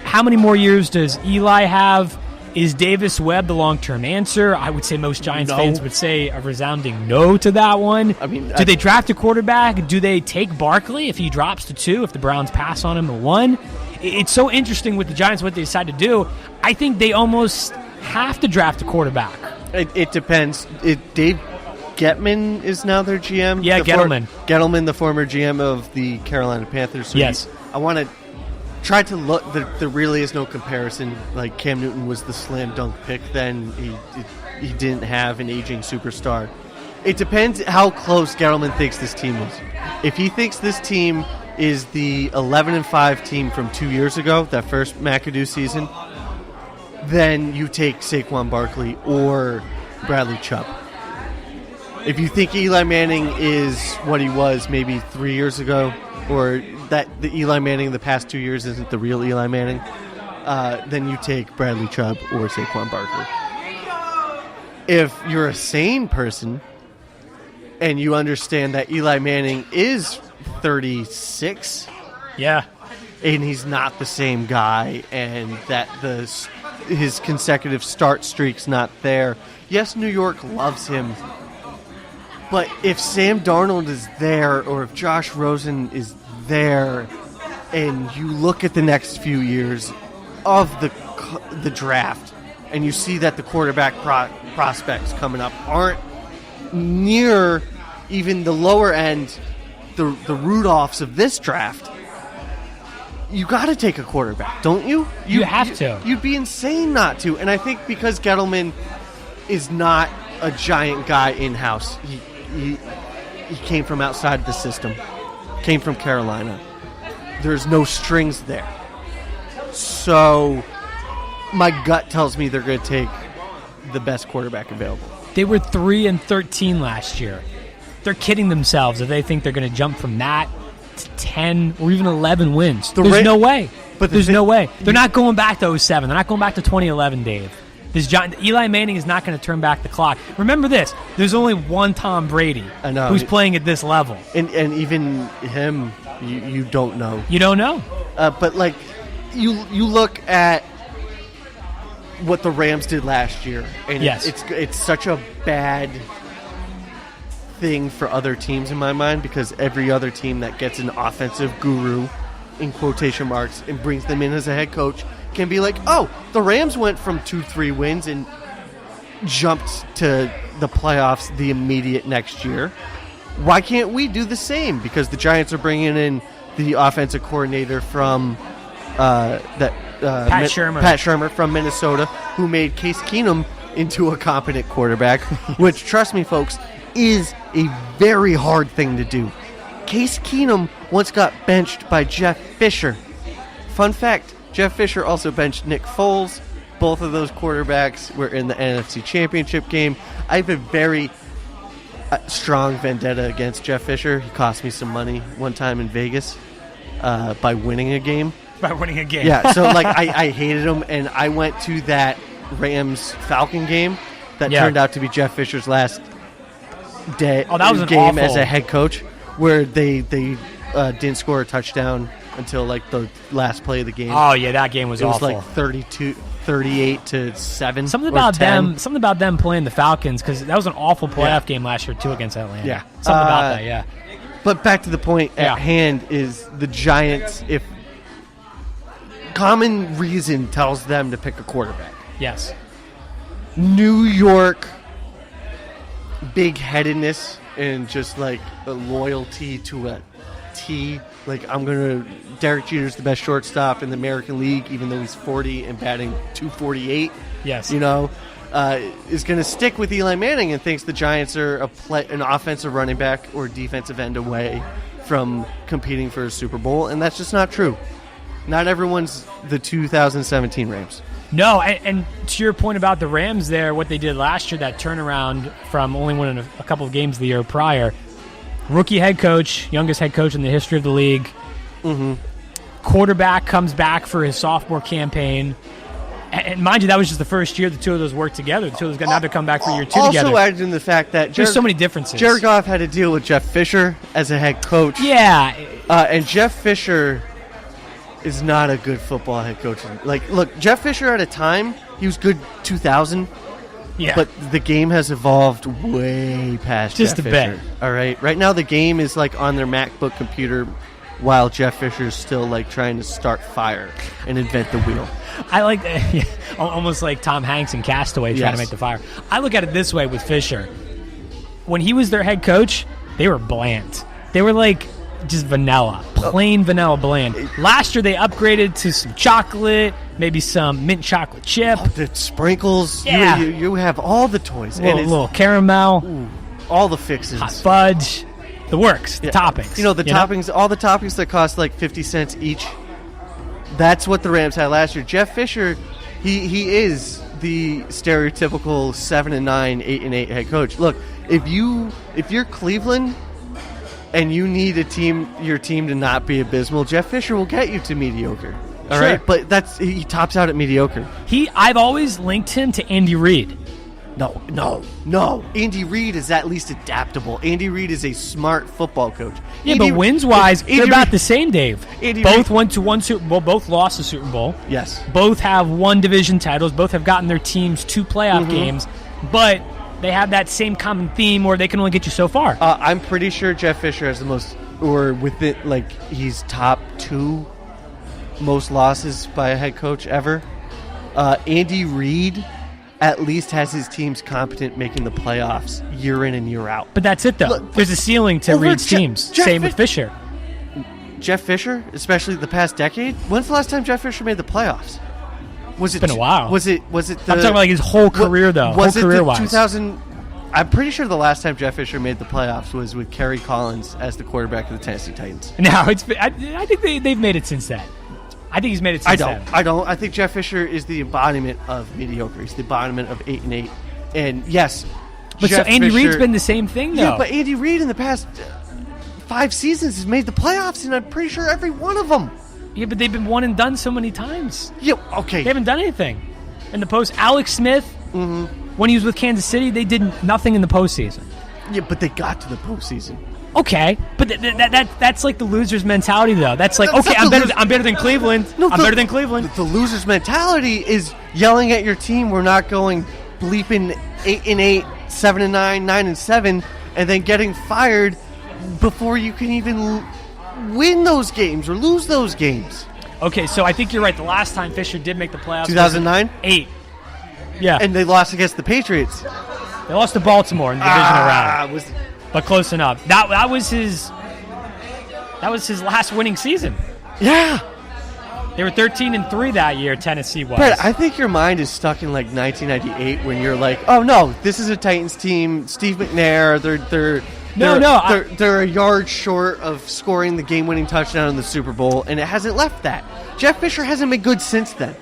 how many more years does Eli have? Is Davis Webb the long-term answer? I would say most Giants fans would say a resounding no to that one. I mean, do they draft a quarterback? Do they take Barkley if he drops to 2, if the Browns pass on him at 1? It's so interesting with the Giants what they decide to do. I think they almost have to draft a quarterback. It depends. Dave Gettman is now their GM. Yeah, Gettleman. Gettleman, the former GM of the Carolina Panthers. So yes. I want to try to look. There really is no comparison. Like Cam Newton was the slam dunk pick then. He didn't have an aging superstar. It depends how close Gettleman thinks this team is. If he thinks this team is the 11-5 team from 2 years ago, that first McAdoo season, then you take Saquon Barkley or Bradley Chubb. If you think Eli Manning is what he was maybe 3 years ago, or that the Eli Manning of the past 2 years isn't the real Eli Manning, then you take Bradley Chubb or Saquon Barkley. If you're a sane person and you understand that Eli Manning is 36, yeah, and he's not the same guy, and that his consecutive start streak's not there. Yes, New York loves him, but if Sam Darnold is there, or if Josh Rosen is there, and you look at the next few years of the draft, and you see that the quarterback prospects coming up aren't near even the lower end, the Rudolphs of this draft, you got to take a quarterback, don't you? You have to. You'd be insane not to. And I think because Gettleman is not a giant guy in-house, he came from outside of the system, came from Carolina. There's no strings there. So my gut tells me they're going to take the best quarterback available. They were 3-13 last year. They're kidding themselves if they think they're going to jump from that to 10 or even 11 wins. There's no way. But there's no way. They're not going back to 07. They're not going back to 2011, Dave. Eli Manning is not going to turn back the clock. Remember this. There's only one Tom Brady who's playing at this level. And even him, you don't know. You don't know. But, like, you look at what the Rams did last year, and it's such a bad thing for other teams in my mind, because every other team that gets an offensive guru, in quotation marks, and brings them in as a head coach can be like, oh, the Rams went from 2-3 wins and jumped to the playoffs the immediate next year. Why can't we do the same? Because the Giants are bringing in the offensive coordinator from Pat Shurmur from Minnesota, who made Case Keenum into a competent quarterback, which, trust me, folks, is a very hard thing to do. Case Keenum once got benched by Jeff Fisher. Fun fact, Jeff Fisher also benched Nick Foles. Both of those quarterbacks were in the NFC Championship game. I have a very strong vendetta against Jeff Fisher. He cost me some money one time in Vegas by winning a game. Yeah, so like I hated him, and I went to that Rams-Falcon game that turned out to be Jeff Fisher's last day game as a head coach, where they didn't score a touchdown until like the last play of the game. Oh yeah, that game was awful. It was like 38-7. Something about them playing the Falcons, because that was an awful playoff game last year too against Atlanta. Yeah, something about that. Yeah. But back to the point at hand is the Giants. If common reason tells them to pick a quarterback. Yes. New York big-headedness and just like a loyalty to a T. Like, Derek Jeter's the best shortstop in the American League, even though he's 40 and batting .248. Yes. Is going to stick with Eli Manning and thinks the Giants are an offensive running back or defensive end away from competing for a Super Bowl, and that's just not true. Not everyone's the 2017 Rams. No, and to your point about the Rams there, what they did last year, that turnaround from only winning a couple of games the year prior, rookie head coach, youngest head coach in the history of the league, quarterback comes back for his sophomore campaign, and mind you, that was just the first year the two of those worked together. The two of those got now to come back for year two together. Also added in the fact that there's so many differences. Jared Goff had to deal with Jeff Fisher as a head coach. Yeah. And Jeff Fisher is not a good football head coach. Like, look, Jeff Fisher at a time, he was good 2000. Yeah. But the game has evolved way past just Jeff a Fisher. bit. All right. Right now the game is like on their MacBook computer while Jeff Fisher's still like trying to start fire and invent the wheel. I like almost like Tom Hanks in Castaway trying to make the fire. I look at it this way with Fisher. When he was their head coach, they were bland. They were like just vanilla, plain vanilla bland. Last year they upgraded to some chocolate, maybe some mint chocolate chip. Oh, the sprinkles. Yeah. You have all the toys. A little caramel. Ooh, all the fixins. Hot fudge. The works. The toppings. Toppings. All the toppings that cost like 50 cents each. That's what the Rams had last year. Jeff Fisher, he is the stereotypical 7-9, 8-8 head coach. Look, if you're Cleveland and you need your team to not be abysmal, Jeff Fisher will get you to mediocre. All right, but he tops out at mediocre. I've always linked him to Andy Reid. No. Andy Reid is at least adaptable. Andy Reid is a smart football coach. Yeah, but wins-wise, they're about the same, Dave. Both went to one Super Bowl. Both lost the Super Bowl. Yes. Both have won division titles. Both have gotten their teams to playoff games. But they have that same common theme where they can only get you so far. I'm pretty sure Jeff Fisher has the most, or with it, like, he's top 2 most losses by a head coach ever. Andy Reid at least has his teams competent making the playoffs year in and year out. But that's it, though. Look, there's a ceiling to Reid's teams. Same with Fisher. Jeff Fisher, especially the past decade. When's the last time Jeff Fisher made the playoffs? It's been a while. Was it? I'm talking about like his whole career, though. Was whole it career-wise. 2000? I'm pretty sure the last time Jeff Fisher made the playoffs was with Kerry Collins as the quarterback of the Tennessee Titans. No, I think they've made it since then. I think he's made it since then. I don't. I think Jeff Fisher is the embodiment of mediocre. He's the embodiment of 8-8. And yes, but Jeff so Andy Fisher, Reid's been the same thing, though. Yeah, but Andy Reid in the past 5 seasons has made the playoffs, and I'm pretty sure every one of them. Yeah, but they've been one and done so many times. Yeah, okay. They haven't done anything in the post. Alex Smith, when he was with Kansas City, they did nothing in the postseason. Yeah, but they got to the postseason. Okay, but that's like the loser's mentality, though. That's like, okay, I'm better than Cleveland. I'm better than Cleveland. The loser's mentality is yelling at your team. We're not going bleeping 8-8, 7-9, 9-7, and then getting fired before you can even win those games or lose those games. Okay, so I think you're right. The last time Fisher did make the playoffs, 2009, 8. Yeah, and they lost against the Patriots. They lost to Baltimore in the divisional round. But close enough. That was his last winning season. Yeah. They were 13-3 that year, Tennessee was. Brett, I think your mind is stuck in like 1998 when you're like, oh no, this is a Titans team. Steve McNair, they're a yard short of scoring the game-winning touchdown in the Super Bowl, and it hasn't left that. Jeff Fisher hasn't been good since then.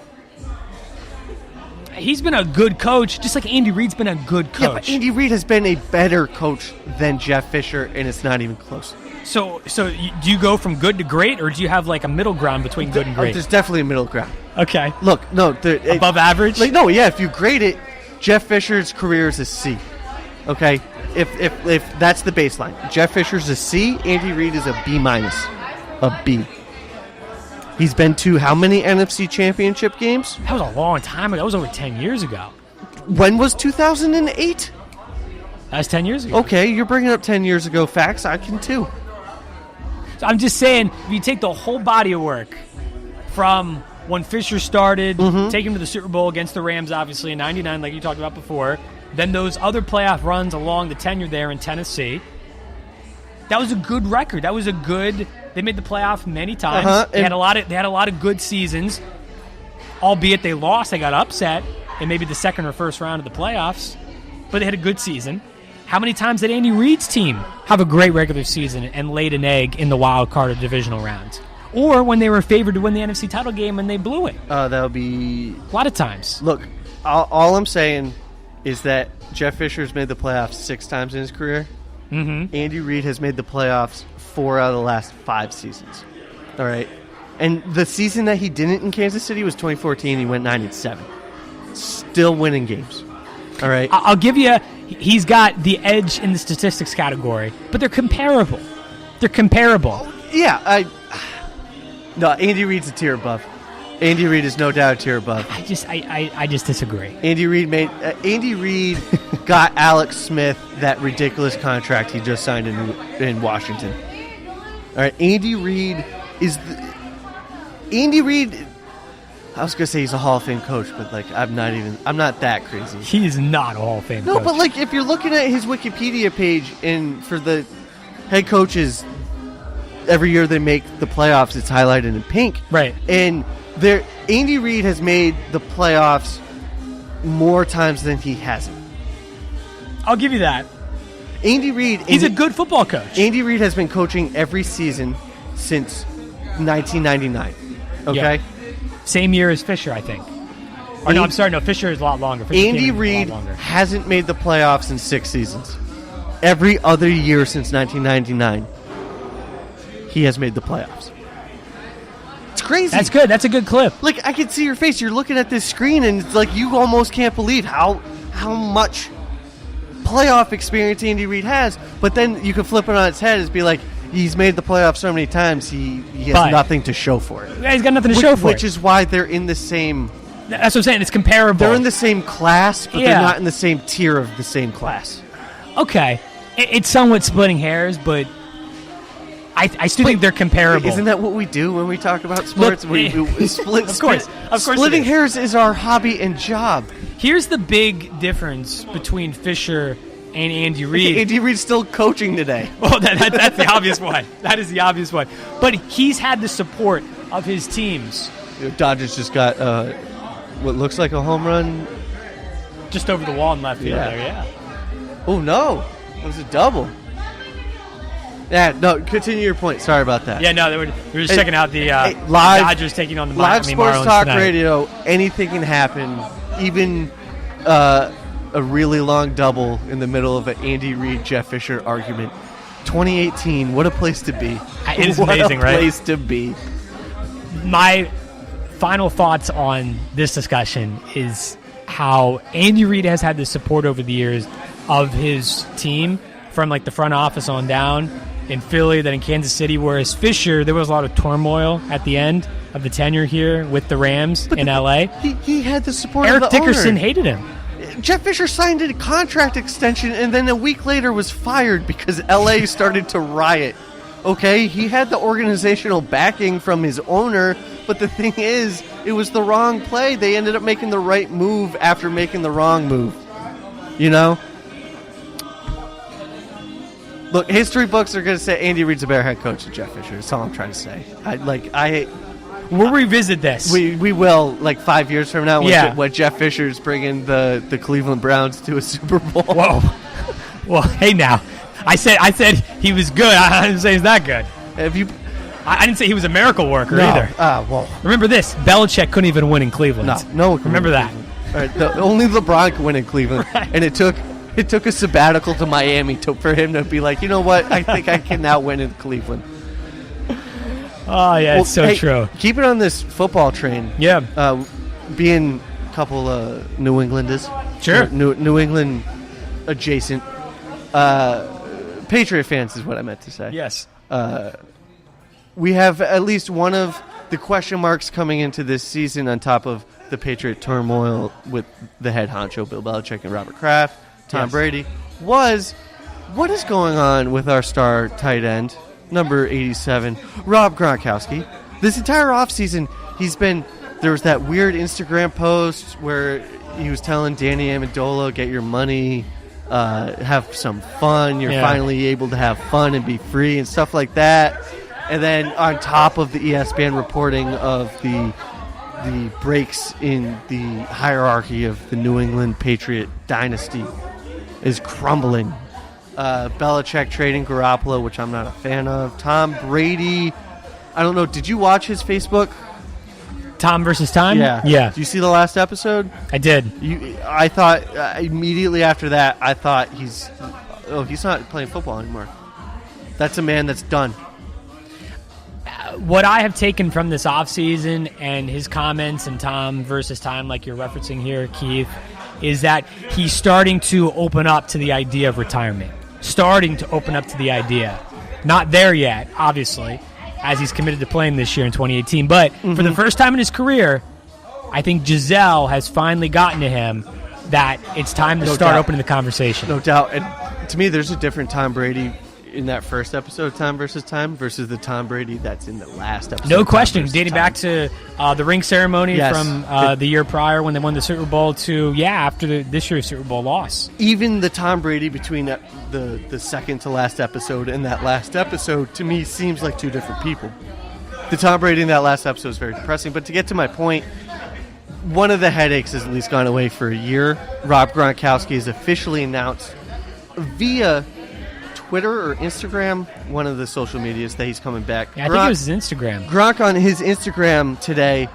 He's been a good coach, just like Andy Reid's been a good coach. Yeah, but Andy Reid has been a better coach than Jeff Fisher, and it's not even close. So do you go from good to great, or do you have like a middle ground between good and great? There's definitely a middle ground. Okay. Look, no. Above average? If you grade it, Jeff Fisher's career is a C. Okay? If that's the baseline. Jeff Fisher's a C, Andy Reid is a B-. A B. He's been to how many NFC championship games? That was a long time ago. That was over 10 years ago. When was 2008? That was 10 years ago. Okay, you're bringing up 10 years ago facts. I can too. So I'm just saying, if you take the whole body of work from when Fisher started, take him to the Super Bowl against the Rams, obviously, in 99, like you talked about before, then those other playoff runs along the tenure there in Tennessee, that was a good record. That was a good... They made the playoff many times. They had a lot of good seasons, albeit they lost. They got upset in maybe the second or first round of the playoffs, but they had a good season. How many times did Andy Reid's team have a great regular season and laid an egg in the wild card of divisional rounds? Or when they were favored to win the NFC title game and they blew it? That would be... A lot of times. Look, all I'm saying is that Jeff Fisher's made the playoffs 6 times in his career. Andy Reid has made the playoffs 4 out of the last 5 seasons. All right? And the season that he didn't in Kansas City was 2014. He went 9-7. Still winning games. All right? I'll give you... He's got the edge in the statistics category, but they're comparable. Yeah, no, Andy Reid's a tier above. Andy Reid is no doubt a tier above. I just disagree. Andy Reid got Alex Smith that ridiculous contract he just signed in Washington. All right, Andy Reid I was gonna say he's a Hall of Fame coach, but like I'm not that crazy. He is not a Hall of Fame coach. No, but like if you're looking at his Wikipedia page and for the head coaches, every year they make the playoffs, it's highlighted in pink. Right. And Andy Reid has made the playoffs more times than he hasn't. I'll give you that. Andy Reid, he's a good football coach. Andy Reid has been coaching every season since 1999. Okay. Yeah. Same year as Fisher, I think. Or no, I'm sorry. No, Fisher is a lot longer. Andy Reid hasn't made the playoffs in 6 seasons. every other year since 1999, he has made the playoffs. It's crazy. That's good. That's a good clip. Like, I can see your face. You're looking at this screen, and it's like you almost can't believe how much playoff experience Andy Reid has. But then you can flip it on its head and be like, he's made the playoffs so many times, he has nothing to show for it. Yeah, he's got nothing to show for it. Which is why they're in the same... That's what I'm saying. It's comparable. They're in the same class, but they're not in the same tier of the same class. Okay. It's somewhat splitting hairs, but I still think they're comparable. Isn't that what we do when we talk about sports? Look, we split. Of course. Splitting hairs is our hobby and job. Here's the big difference between Fisher and Andy Reid. Andy Reid's still coaching today. Well, that's the obvious one. That is the obvious one. But he's had the support of his teams. Dodgers just got what looks like a home run. Just over the wall in left field there, yeah. Oh, no. It was a double. Yeah, no, continue your point. Sorry about that. Yeah, no, we were just checking out the live, Dodgers taking on the live Miami sports Marlins talk tonight. Radio. Anything can happen. Even a really long double in the middle of an Andy Reid, Jeff Fisher argument. 2018, what a place to be. It is amazing, right? What a place to be. My final thoughts on this discussion is how Andy Reid has had the support over the years of his team from like the front office on down in Philly, then in Kansas City, whereas Fisher, there was a lot of turmoil at the end of the tenure here with the Rams in L.A. He had the support Eric of the Dickerson owner. hated him. Jeff Fisher signed a contract extension and then a week later was fired because L.A. started to riot. Okay, he had the organizational backing from his owner, but the thing is, it was the wrong play. They ended up making the right move after making the wrong move. You know? Look, history books are going to say Andy Reid's a better head coach than Jeff Fisher. That's all I'm trying to say. We'll revisit this. We will, like 5 years from now, when Jeff Fisher's bringing the Cleveland Browns to a Super Bowl. Whoa. Well, hey now. I said he was good. I didn't say he's that good. I didn't say he was a miracle worker either. Well. Remember this. Belichick couldn't even win in Cleveland. No. Remember that. All right, only LeBron could win in Cleveland. Right. And it took a sabbatical to Miami for him to be like, you know what? I think I can now win in Cleveland. Oh, yeah, it's so true. Keep it on this football train. Yeah. Being a couple New Englanders. Sure. New England adjacent. Patriot fans is what I meant to say. Yes. We have at least one of the question marks coming into this season on top of the Patriot turmoil with the head honcho, Bill Belichick and Robert Kraft, Tom Brady, was what is going on with our star tight end, number 87, Rob Gronkowski. This entire offseason, there was that weird Instagram post where he was telling Danny Amendola, get your money, have some fun. You're finally able to have fun and be free and stuff like that. And then on top of the ESPN reporting of the breaks in the hierarchy of the New England Patriot dynasty is crumbling. Belichick trading Garoppolo, which I'm not a fan of. Tom Brady, I don't know. Did you watch his Facebook? Tom versus Time? Yeah. Did you see the last episode? I did. I thought immediately after that, I thought he's not playing football anymore. That's a man that's done. What I have taken from this offseason and his comments and Tom versus Time, like you're referencing here, Keith, is that he's starting to open up to the idea of retirement. Starting to open up to the idea. Not there yet, obviously, as he's committed to playing this year in 2018. But for the first time in his career, I think Giselle has finally gotten to him that it's time to start opening the conversation. No doubt. And to me, there's a different Tom Brady in that first episode of Time versus Time versus the Tom Brady that's in the last episode. No question. Dating back to the ring ceremony from the year prior when they won the Super Bowl to, after this year's Super Bowl loss. Even the Tom Brady between the second to last episode and that last episode, to me, seems like two different people. The Tom Brady in that last episode is very depressing. But to get to my point, one of the headaches has at least gone away for a year. Rob Gronkowski is officially announced via Twitter or Instagram, one of the social medias, that he's coming back. Yeah, I think it was his Instagram. Gronk on his Instagram today,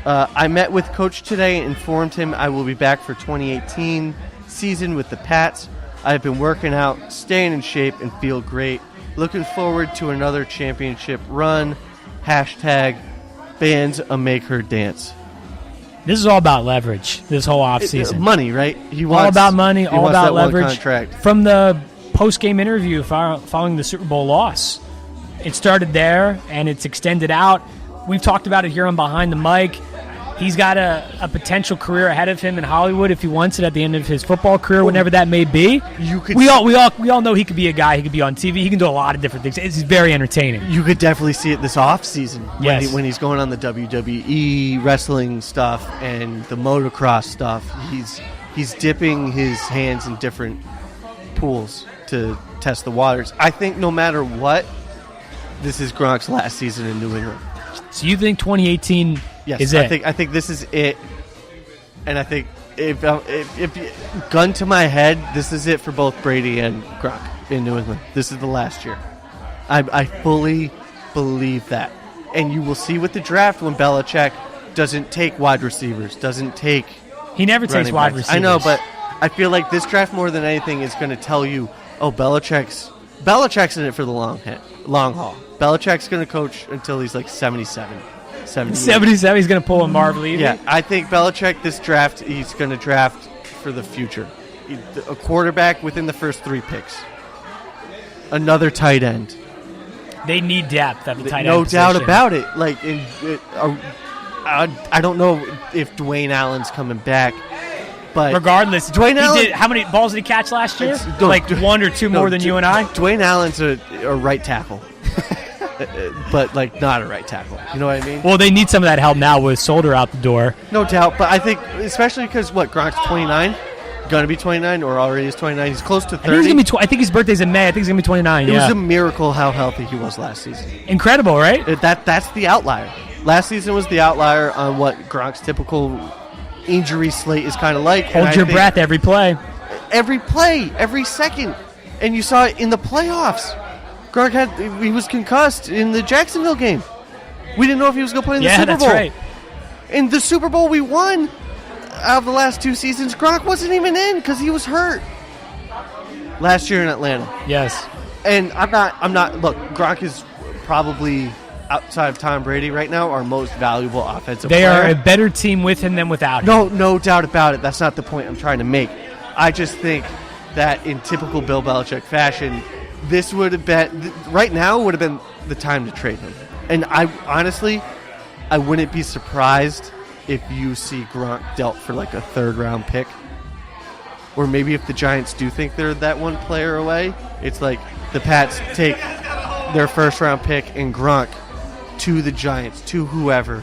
I met with Coach today, informed him I will be back for 2018 season with the Pats. I've been working out, staying in shape, and feel great. Looking forward to another championship run. # bands a make her dance. This is all about leverage, this whole offseason. Money, right? All about money, all about that leverage. One contract. From the post-game interview following the Super Bowl loss, it started there, and it's extended out. We've talked about it here on Behind the Mic. He's got a potential career ahead of him in Hollywood if he wants it at the end of his football career, whenever that may be. We all know he could be a guy. He could be on TV. He can do a lot of different things. It's very entertaining. You could definitely see it this offseason Yes. when he's going on the WWE wrestling stuff and the motocross stuff. He's dipping his hands in different pools to test the waters. I think no matter what, this is Gronk's last season in New England. So you think 2018 is it? I think this is it, and I think if gun to my head, this is it for both Brady and Gronk in New England. This is the last year. I fully believe that, and you will see with the draft when Belichick doesn't take wide receivers, He never takes wide receivers. I know, but I feel like this draft more than anything is going to tell you, oh, Belichick's in it for the long haul. Belichick's going to coach until he's like 77. 77, he's going to pull a Marv Levy? Yeah, I think Belichick, this draft, he's going to draft for the future. A quarterback within the first 3 picks. Another tight end. They need depth at the tight end No position. doubt about it. I don't know if Dwayne Allen's coming back. But regardless, Dwayne Allen, how many balls did he catch last year? One or two more than you and I? Dwayne Allen's a right tackle. But, not a right tackle. You know what I mean? Well, they need some of that help now with Solder out the door. No doubt. But I think, especially because, Gronk's 29? Going to be 29 or already is 29? He's close to 30. I think his birthday's in May. I think he's going to be 29, It was a miracle how healthy he was last season. Incredible, right? That's the outlier. Last season was the outlier on what Gronk's typical injury slate is kind of like. Hold your breath every play. Every second. And you saw it in the playoffs. Gronk he was concussed in the Jacksonville game. We didn't know if he was going to play in the Super Bowl. Yeah, that's right. In the Super Bowl we won, out of the last 2 seasons, Gronk wasn't even in because he was hurt. Last year in Atlanta. Yes. And I'm not. Look, Gronk is probably, outside of Tom Brady right now, our most valuable offensive player. They are a better team with him than without him. No doubt about it. That's not the point I'm trying to make. I just think that in typical Bill Belichick fashion, this would have been, right now would have been the time to trade him. And I wouldn't be surprised if you see Gronk dealt for a 3rd-round pick. Or maybe if the Giants do think they're that one player away, it's like the Pats take their 1st-round pick and Gronk to the Giants, to whoever,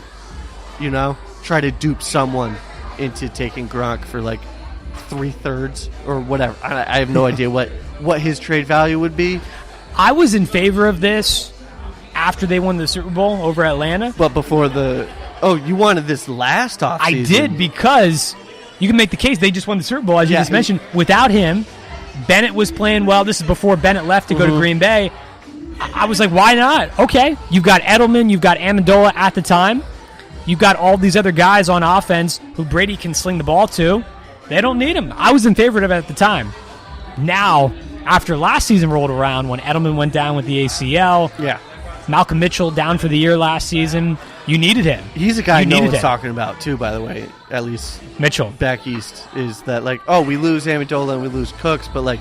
try to dupe someone into taking Gronk for 3/3 or whatever. I have no idea what his trade value would be. I was in favor of this after they won the Super Bowl over Atlanta. But before you wanted this last offseason. I did, because you can make the case they just won the Super Bowl, as you just mentioned. Without him, Bennett was playing well. This is before Bennett left to go to Green Bay. I was like, why not? Okay, you've got Edelman, you've got Amendola at the time. You've got all these other guys on offense who Brady can sling the ball to. They don't need him. I was in favor of it at the time. Now, after last season rolled around, when Edelman went down with the ACL, Malcolm Mitchell down for the year last season, you needed him. He's a guy no one's talking about, too, by the way, at least Mitchell. Back east, is that, we lose Amendola and we lose Cooks, but,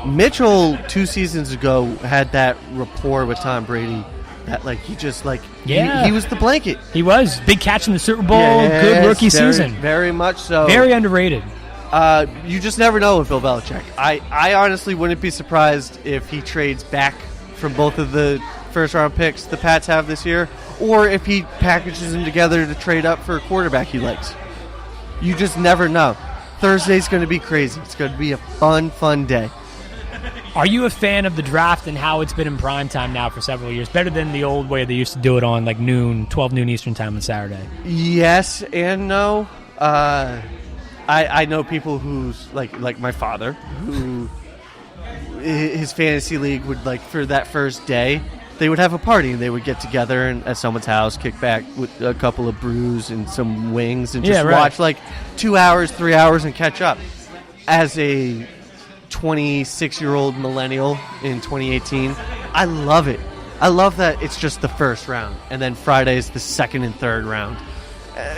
Mitchell 2 seasons ago had that rapport with Tom Brady that, he just, he was the blanket. He was. Big catch in the Super Bowl, good rookie season. Very much so. Very underrated. You just never know with Bill Belichick. I honestly wouldn't be surprised if he trades back from both of the 1st-round picks the Pats have this year, or if he packages them together to trade up for a quarterback he likes. You just never know. Thursday's going to be crazy. It's going to be a fun day. Are you a fan of the draft and how it's been in prime time now for several years? Better than the old way they used to do it on 12 noon Eastern time on Saturday. Yes and no. I know people who's like my father, who his fantasy league would for that first day, they would have a party and they would get together at someone's house, kick back with a couple of brews and some wings and just watch 2 hours, 3 hours and catch up. As a 26-year-old millennial in 2018. I love it. I love that it's just the first round, and then Friday is the second and third round.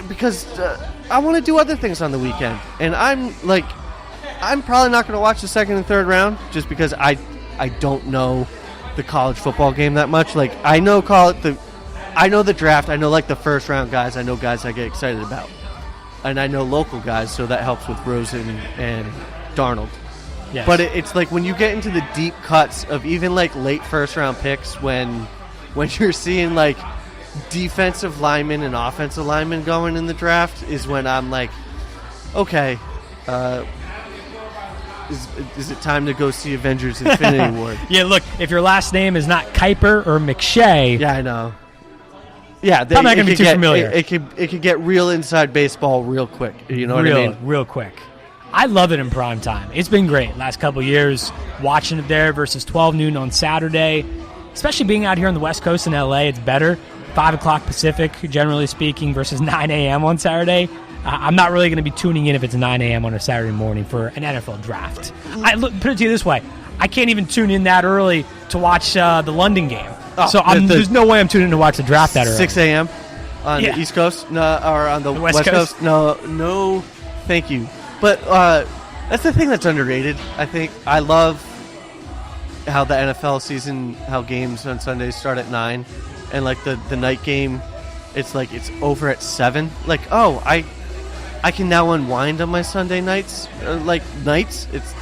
Because I want to do other things on the weekend. And I'm probably not going to watch the second and third round just because I don't know the college football game that much. Like, I know the draft. I know, like, the first round guys. I know guys I get excited about. And I know local guys, so that helps with Rosen and Darnold. Yes. But it's like when you get into the deep cuts of even, like, late first-round picks when you're seeing, like, defensive linemen and offensive linemen going in the draft is when I'm like, okay, is it time to go see Avengers Infinity War? Yeah, look, if your last name is not Kuiper or McShay. Yeah, I know. Yeah, I'm not going to be too familiar. It could get real inside baseball real quick. You know what I mean? Real quick. I love it in prime time. It's been great last couple of years watching it there versus 12 noon on Saturday. Especially being out here on the West Coast in LA, it's better. 5 o'clock Pacific, generally speaking, versus 9 a.m. on Saturday. I'm not really going to be tuning in if it's 9 a.m. on a Saturday morning for an NFL draft. Put it to you this way. I can't even tune in that early to watch the London game. There's no way I'm tuning in to watch the draft that early. 6 a.m. on the East Coast? No, or on the West Coast? No, thank you. But that's the thing that's underrated, I think. I love how the NFL season, how games on Sundays start at 9. And, like, the night game, it's like it's over at 7. Like, oh, I can now unwind on my Sunday nights. It's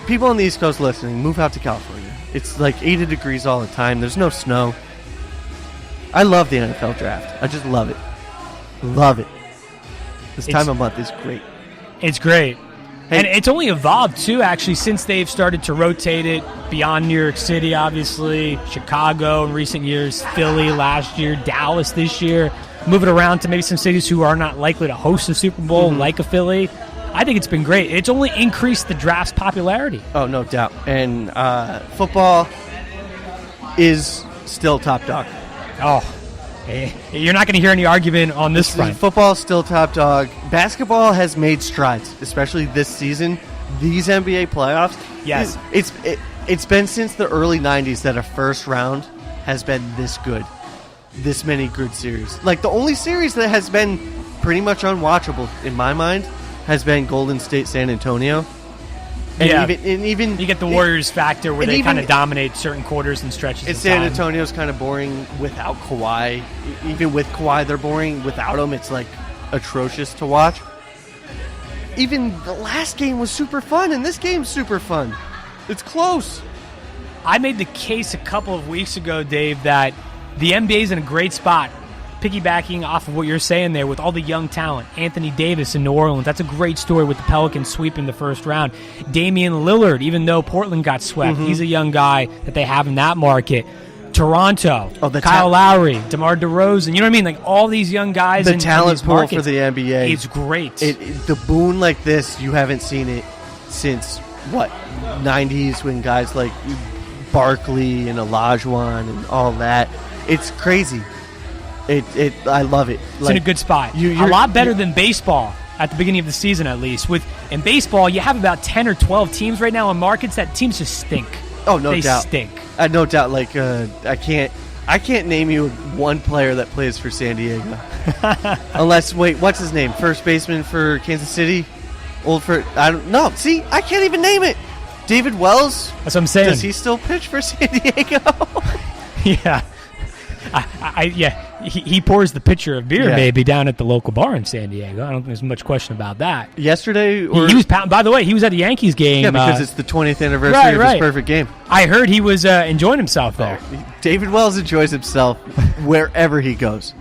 people on the East Coast listening, move out to California. It's like 80 degrees all the time. There's no snow. I love the NFL draft. I just love it. Love it. This time of month is great. It's great. Hey. And it's only evolved, too, actually, since they've started to rotate it beyond New York City, obviously, Chicago in recent years, Philly last year, Dallas this year, move it around to maybe some cities who are not likely to host a Super Bowl, like a Philly. I think it's been great. It's only increased the draft's popularity. Oh, no doubt. And football is still top dog. Oh, you're not going to hear any argument on this front. Football is still top dog. Basketball has made strides, especially this season. These NBA playoffs. Yes. It's been since the early 90s that a first round has been this good. This many good series. Like, the only series that has been pretty much unwatchable, in my mind, has been Golden State San Antonio. And even you get the Warriors factor where they kind of dominate certain quarters and stretches. And San Antonio's kind of boring without Kawhi. Even with Kawhi, they're boring. Without him, it's like atrocious to watch. Even the last game was super fun, and this game's super fun. It's close. I made the case a couple of weeks ago, Dave, that the NBA's in a great spot. Piggybacking off of what you're saying there with all the young talent. Anthony Davis in New Orleans. That's a great story with the Pelicans sweeping the first round. Damian Lillard, even though Portland got swept, he's a young guy that they have in that market. Toronto, Kyle Lowry, DeMar DeRozan. You know what I mean? Like all these young guys the in talent these pool markets, for the NBA. It's great. The boon like this, you haven't seen it since, 90s when guys like Barkley and Olajuwon and all that. It's crazy. I love it. It's in a good spot. A lot better than baseball at the beginning of the season, at least. In baseball, you have about 10 or 12 teams right now in markets that teams just stink. Oh, no doubt. They stink. No doubt. Like I can't name you one player that plays for San Diego. Unless, what's his name? First baseman for Kansas City? I don't know. See, I can't even name it. David Wells? That's what I'm saying. Does he still pitch for San Diego? Yeah. He pours the pitcher of beer, maybe, down at the local bar in San Diego. I don't think there's much question about that. Yesterday, he was. By the way, he was at the Yankees game. Yeah, because it's the 20th anniversary of his perfect game. I heard he was enjoying himself there. David Wells enjoys himself wherever he goes.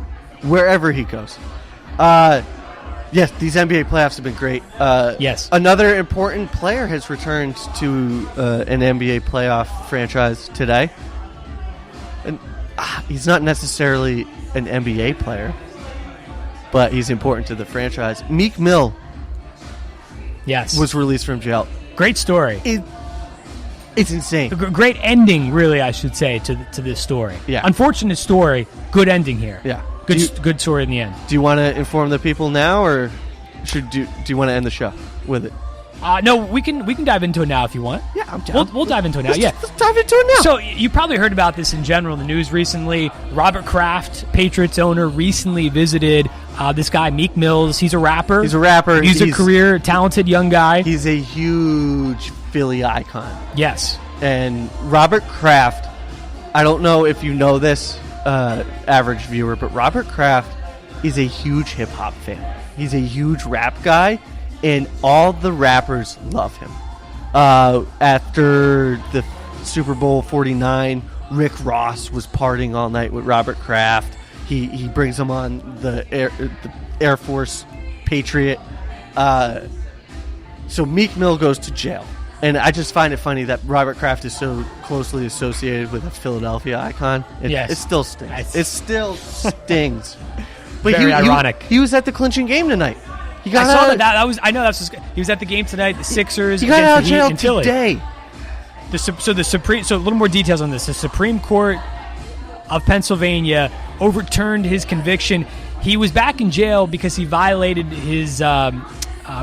Wherever he goes. Yes, these NBA playoffs have been great. Yes. Another important player has returned to an NBA playoff franchise today. And he's not necessarily an NBA player, but he's important to the franchise. Meek Mill was released from jail. Great story. It's insane. Great ending, really, I should say, to this story. Yeah. Unfortunate story, good ending here. Yeah. Good story in the end. Do you want to inform the people now, or do you want to end the show with it? No, we can dive into it now if you want. Yeah, I'm down. We'll dive into it now. Let's dive into it now. So you probably heard about this in general in the news recently. Robert Kraft, Patriots owner, recently visited this guy Meek Mills. He's a rapper. He's a career talented young guy. He's a huge Philly icon. Yes. And Robert Kraft, I don't know if you know this, average viewer, but Robert Kraft is a huge hip hop fan. He's a huge rap guy, and all the rappers love him. After the Super Bowl 49, Rick Ross was partying all night with Robert Kraft. He brings him on the Air Force Patriot. So Meek Mill goes to jail. And I just find it funny that Robert Kraft is so closely associated with a Philadelphia icon. It still stings. It still stings. But Very ironic. He was at the clinching game tonight. He got I saw that. He was at the game tonight. The Sixers. He got out of jail in Philly. today. So a little more details on this. The Supreme Court of Pennsylvania overturned his conviction. He was back in jail because he violated his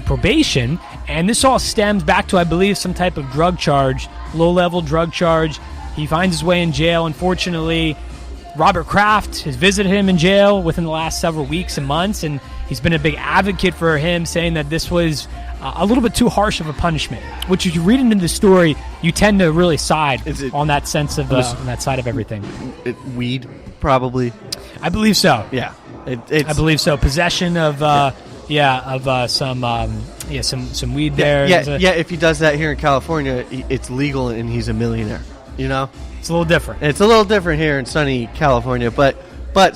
probation, and this all stems back to, I believe, some type of drug charge, low-level drug charge. He finds his way in jail. Unfortunately, Robert Kraft has visited him in jail within the last several weeks and months, and he's been a big advocate for him, saying that this was a little bit too harsh of a punishment. Which, if you read into the story, you tend to really side on that sense of on that side of everything. Weed, probably. I believe so. Yeah, I believe so. Possession of some weed there. Yeah. If he does that here in California, it's legal and he's a millionaire. You know, it's a little different. It's a little different here in sunny California, but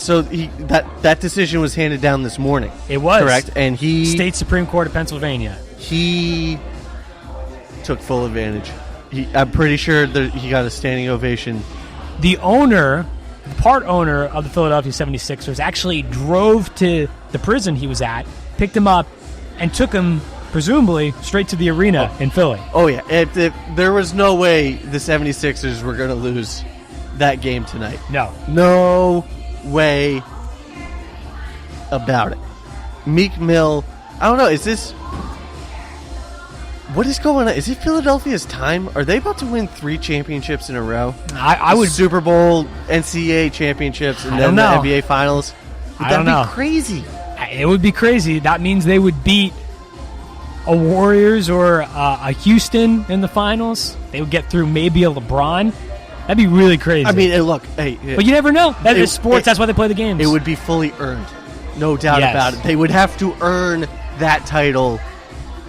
so that decision was handed down this morning. It was correct, and State Supreme Court of Pennsylvania. He took full advantage. I'm pretty sure that he got a standing ovation. The part owner of the Philadelphia 76ers actually drove to the prison he was at, picked him up, and took him, presumably, straight to the arena in Philly. Oh, yeah. If there was no way the 76ers were going to lose that game tonight. No way about it. Meek Mill, I don't know, what is going on? Is it Philadelphia's time? Are they about to win 3 championships in a row? I would Super Bowl, NCAA championships, and then the NBA Finals. That'd be crazy. It would be crazy. That means they would beat a Warriors or a Houston in the finals. They would get through maybe a LeBron. That'd be really crazy. I mean, look, but you never know. That is sports. That's why they play the games. It would be fully earned, no doubt about it. They would have to earn that title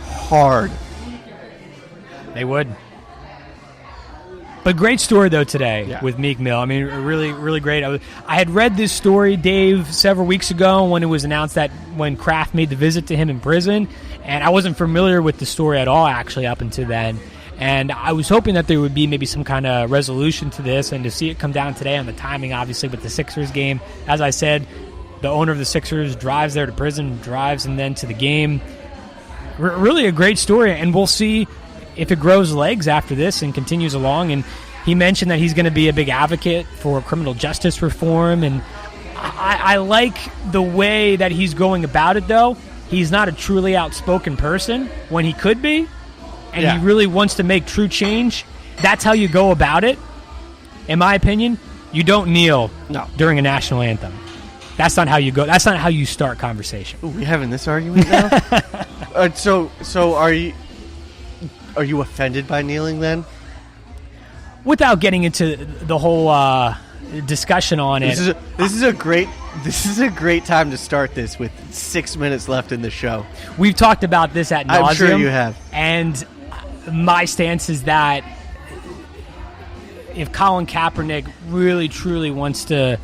hard. They would. But great story, though, today with Meek Mill. I mean, really, really great. I had read this story, Dave, several weeks ago when it was announced that when Kraft made the visit to him in prison, and I wasn't familiar with the story at all, actually, up until then. And I was hoping that there would be maybe some kind of resolution to this, and to see it come down today on the timing, obviously, with the Sixers game. As I said, the owner of the Sixers drives there to prison, drives and then to the game. Really a great story, and we'll see if it grows legs after this and continues along. And he mentioned that he's going to be a big advocate for criminal justice reform, and I like the way that he's going about it, though. He's not a truly outspoken person when he could be, and he really wants to make true change. That's how you go about it. In my opinion, you don't kneel during a national anthem. That's not how you go. That's not how you start conversation. Ooh, we having this argument now? So are you offended by kneeling then? Without getting into the whole discussion on it, this is a great time to start this with 6 minutes left in the show. We've talked about this at nauseam. I'm sure you have. And my stance is that if Colin Kaepernick really truly wants to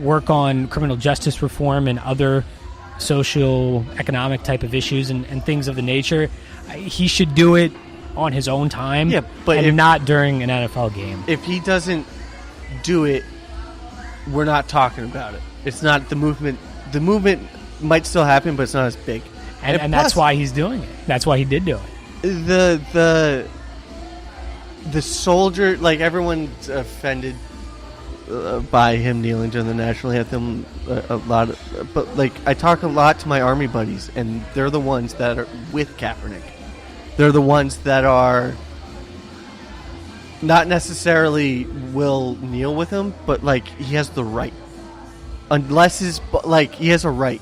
work on criminal justice reform and other social economic type of issues and things of the nature, he should do it on his own time, but not during an NFL game. If he doesn't do it, we're not talking about it. It's not the movement. The movement might still happen, but it's not as big. And plus, that's why he's doing it. That's why he did do it. The soldier, like, everyone's offended by him kneeling during the national anthem a lot. But, like, I talk a lot to my Army buddies, and they're the ones that are with Kaepernick. They're the ones that are not necessarily will kneel with him, but like he has the right. Unless he has a right.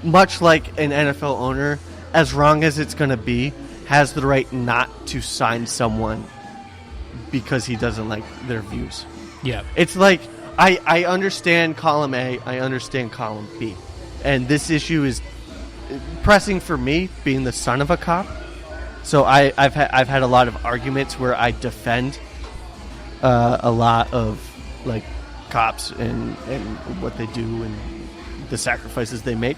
Much like an NFL owner, as wrong as it's going to be, has the right not to sign someone because he doesn't like their views. Yeah. It's like, I understand column A, I understand column B. And this issue is pressing for me, being the son of a cop. So I've had a lot of arguments where I defend a lot of like cops and what they do and the sacrifices they make.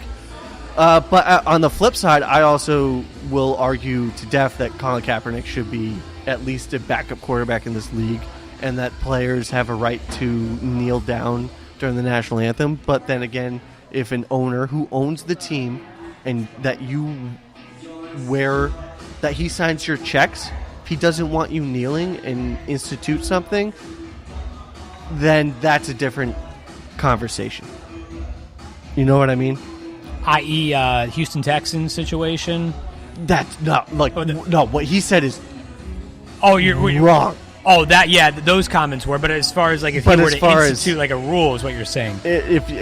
But on the flip side, I also will argue to death that Colin Kaepernick should be at least a backup quarterback in this league, and that players have a right to kneel down during the national anthem. But then again, if an owner who owns the team and that he signs your checks, if he doesn't want you kneeling and institute something, then that's a different conversation. You know what I mean? I.e., Houston Texans situation. That's not like no. What he said is you're wrong. Oh, those comments were. But as far as like if you were to institute like a rule, is what you're saying,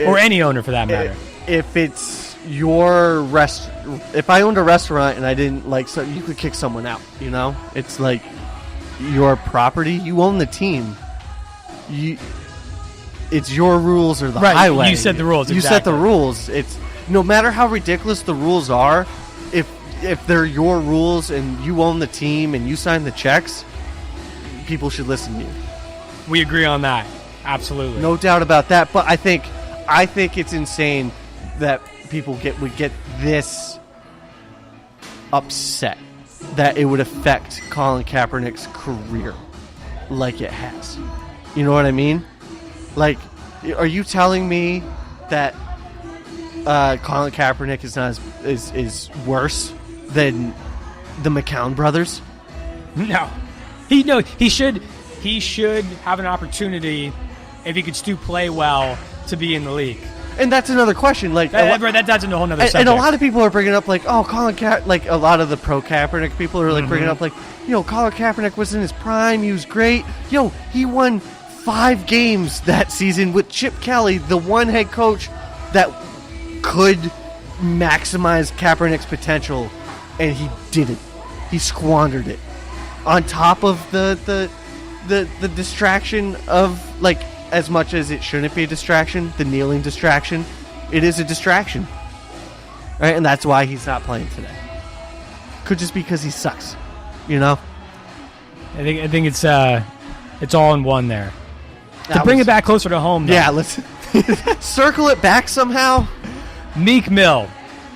or any owner for that matter. If it's your if I owned a restaurant and I didn't like something, you could kick someone out. You know, it's like your property. You own the team. It's your rules or the highway. You set the rules. You set the rules. It's no matter how ridiculous the rules are. If they're your rules and you own the team and you sign the checks, people should listen to you. We agree on that. Absolutely. No doubt about that. But I think it's insane that people would get this upset that it would affect Colin Kaepernick's career like it has. You know what I mean? Like, are you telling me that Colin Kaepernick is worse than the McCown brothers? No. He should have an opportunity, if he could still play well, to be in the league. And that's another question. Like that's a whole nother subject. And a lot of people are bringing up like, Colin Kaepernick. Like a lot of the pro Kaepernick people are like bringing up like, Colin Kaepernick was in his prime. He was great. He won 5 games that season with Chip Kelly, the one head coach that could maximize Kaepernick's potential, and he didn't. He squandered it. On top of the distraction of, like, as much as it shouldn't be a distraction, the kneeling distraction, it is a distraction. Right? And that's why he's not playing today. Could just be because he sucks. I think it's all in one there. To bring it back closer to home, though. Yeah, let's circle it back somehow. Meek Mill.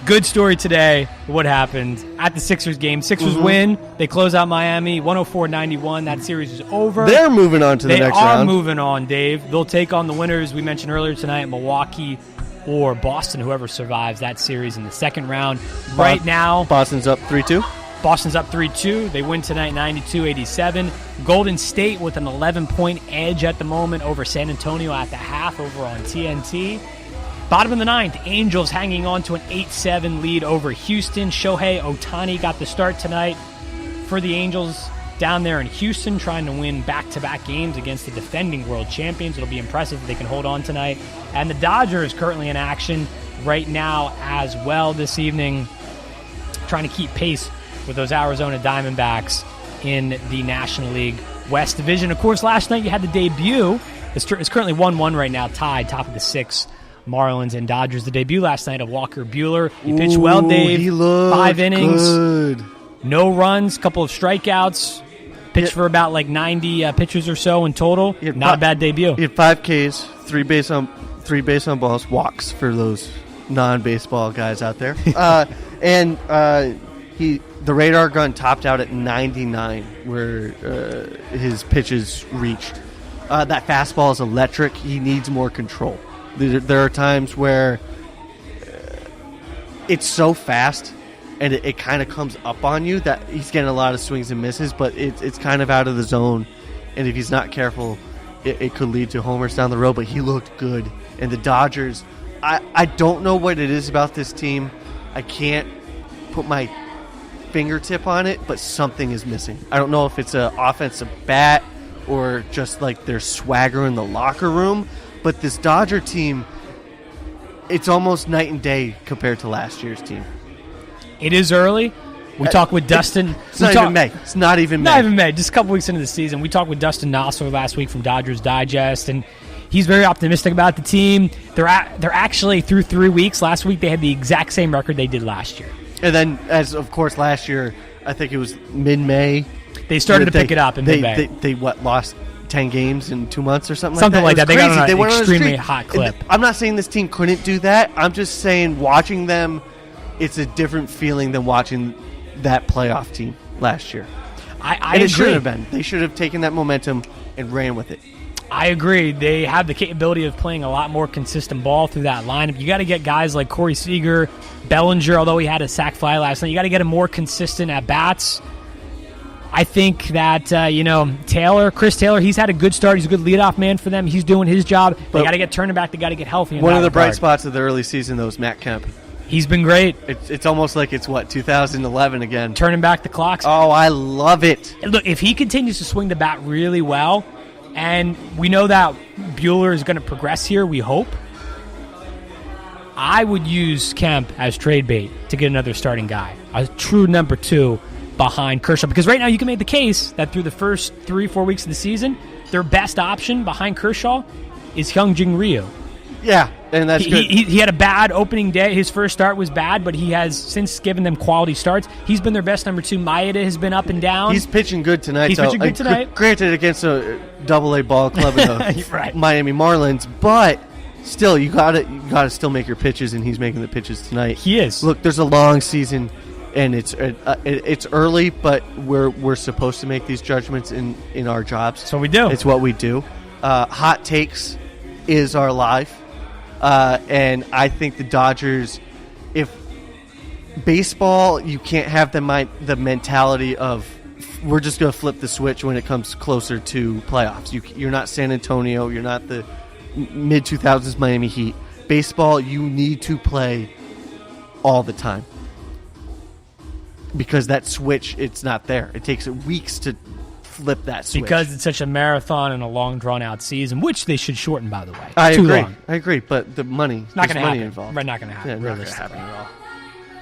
Good story today. What happened at the Sixers game? Sixers win. They close out Miami 104-91. That series is over. They're moving on to the next round. They are moving on, Dave. They'll take on the winners we mentioned earlier tonight, Milwaukee or Boston, whoever survives that series in the second round. Right now, Boston's up 3-2. Boston's up 3-2. They win tonight 92-87. Golden State with an 11-point edge at the moment over San Antonio at the half over on TNT. Bottom of the ninth, Angels hanging on to an 8-7 lead over Houston. Shohei Ohtani got the start tonight for the Angels down there in Houston, trying to win back-to-back games against the defending world champions. It'll be impressive if they can hold on tonight. And the Dodgers currently in action right now as well this evening, trying to keep pace with those Arizona Diamondbacks in the National League West Division. Of course, last night you had the debut. It's currently 1-1 right now, tied, top of the 6. Marlins and Dodgers. The debut last night of Walker Buehler. He pitched well, Dave. He looked 5 innings. Good. No runs, couple of strikeouts. Pitched for about like 90 pitches or so in total. Not a bad debut. He had 5 Ks, 3 base on balls, walks for those non-baseball guys out there. And the radar gun topped out at 99 where his pitches reached. That fastball is electric. He needs more control. There are times where it's so fast and it kind of comes up on you that he's getting a lot of swings and misses, but it's kind of out of the zone. And if he's not careful, it could lead to homers down the road. But he looked good. And the Dodgers, I don't know what it is about this team. I can't put my fingertip on it, but something is missing. I don't know if it's an offensive bat or just like their swagger in the locker room, but this Dodger team, it's almost night and day compared to last year's team. It is early. We talked with Dustin. It's not even May. It's not even May. Not even May. Just a couple weeks into the season. We talked with Dustin Nosler last week from Dodgers Digest, and he's very optimistic about the team. They're actually through 3 weeks. Last week they had the exact same record they did last year. And then, as of course, last year, I think it was mid-May. They started to pick it up in mid-May. They lost 10 games in 2 months or something like that. They got on an went extremely hot clip. I'm not saying this team couldn't do that. I'm just saying watching them, it's a different feeling than watching that playoff team last year. I agree. It should have been. They should have taken that momentum and ran with it. I agree. They have the capability of playing a lot more consistent ball through that lineup. You got to get guys like Corey Seager, Bellinger, although he had a sac fly last night. You got to get him more consistent at bats. I think that, Chris Taylor, he's had a good start. He's a good leadoff man for them. He's doing his job. They got to get turning back. They got to get healthy. One of the bright spots of the early season, though, is Matt Kemp. He's been great. It's almost like it's, 2011 again. Turning back the clocks. Oh, I love it. Look, if he continues to swing the bat really well, and we know that Buehler is going to progress here, we hope, I would use Kemp as trade bait to get another starting guy, a true number 2 behind Kershaw. Because right now you can make the case that through the first 3-4 weeks of the season, their best option behind Kershaw is Hyunjin Ryu. Yeah, and that's good. He had a bad opening day. His first start was bad, but he has since given them quality starts. He's been their best number 2. Maeda has been up and down. He's pitching good tonight. Tonight. Granted, against a AA ball club in the right. Miami Marlins, but still, you gotta still make your pitches, and he's making the pitches tonight. He is. Look, there's a long season, and it's early, but we're supposed to make these judgments in our jobs. So we do. It's what we do. Hot takes is our life. And I think the Dodgers, if baseball, you can't have the mentality of we're just going to flip the switch when it comes closer to playoffs. You're not San Antonio. You're not the mid-2000s Miami Heat. Baseball, you need to play all the time because that switch, it's not there. It takes weeks to flip that switch. Because it's such a marathon and a long, drawn-out season, which they should shorten, by the way. I agree. I agree, but the money, not going to happen. Involved. Right, not going to happen. Yeah, not going to happen at all.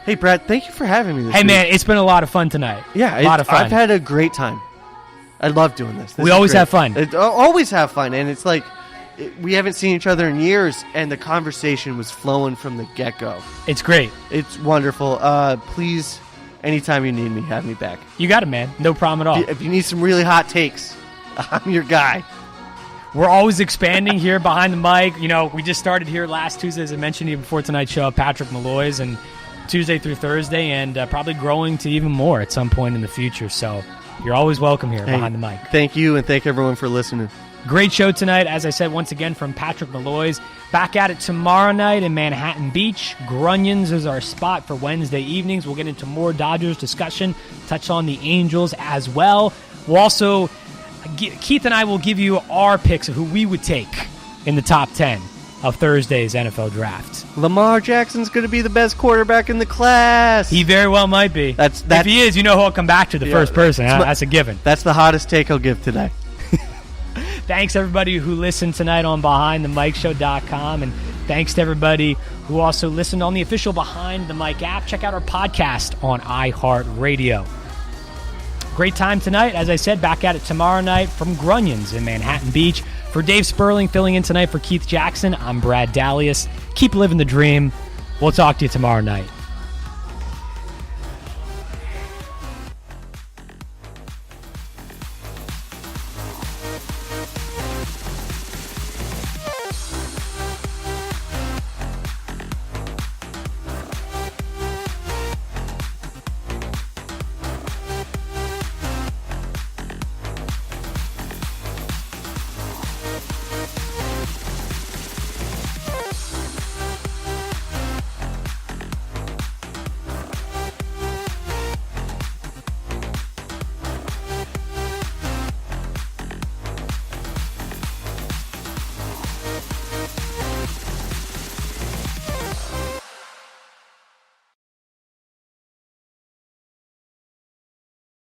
Hey, Brad, thank you for having me this week. Man, it's been a lot of fun tonight. Yeah, a lot of fun. I've had a great time. I love doing this. We always have fun. Always have fun, and it's like we haven't seen each other in years, and the conversation was flowing from the get-go. It's great. It's wonderful. Please, anytime you need me, have me back. You got it, man. No problem at all. If you need some really hot takes, I'm your guy. We're always expanding here behind the mic. We just started here last Tuesday, as I mentioned to you before tonight's show, Patrick Molloy's, and Tuesday through Thursday, and probably growing to even more at some point in the future. So you're always welcome here behind the mic. Thank you, and thank everyone for listening. Great show tonight, as I said, once again, from Patrick Molloy's. Back at it tomorrow night in Manhattan Beach. Grunyon's is our spot for Wednesday evenings. We'll get into more Dodgers discussion, touch on the Angels as well. We'll also, Keith and I will give you our picks of who we would take in the top 10 of Thursday's NFL Draft. Lamar Jackson's going to be the best quarterback in the class. He very well might be. If he is, who I'll come back to the first person. That's a given. That's the hottest take I'll give today. Thanks, everybody who listened tonight on BehindTheMicShow.com, and thanks to everybody who also listened on the official Behind the Mic app. Check out our podcast on iHeartRadio. Great time tonight. As I said, back at it tomorrow night from Grunyon's in Manhattan Beach. For Dave Sperling filling in tonight for Keith Jackson, I'm Brad Dalius. Keep living the dream. We'll talk to you tomorrow night.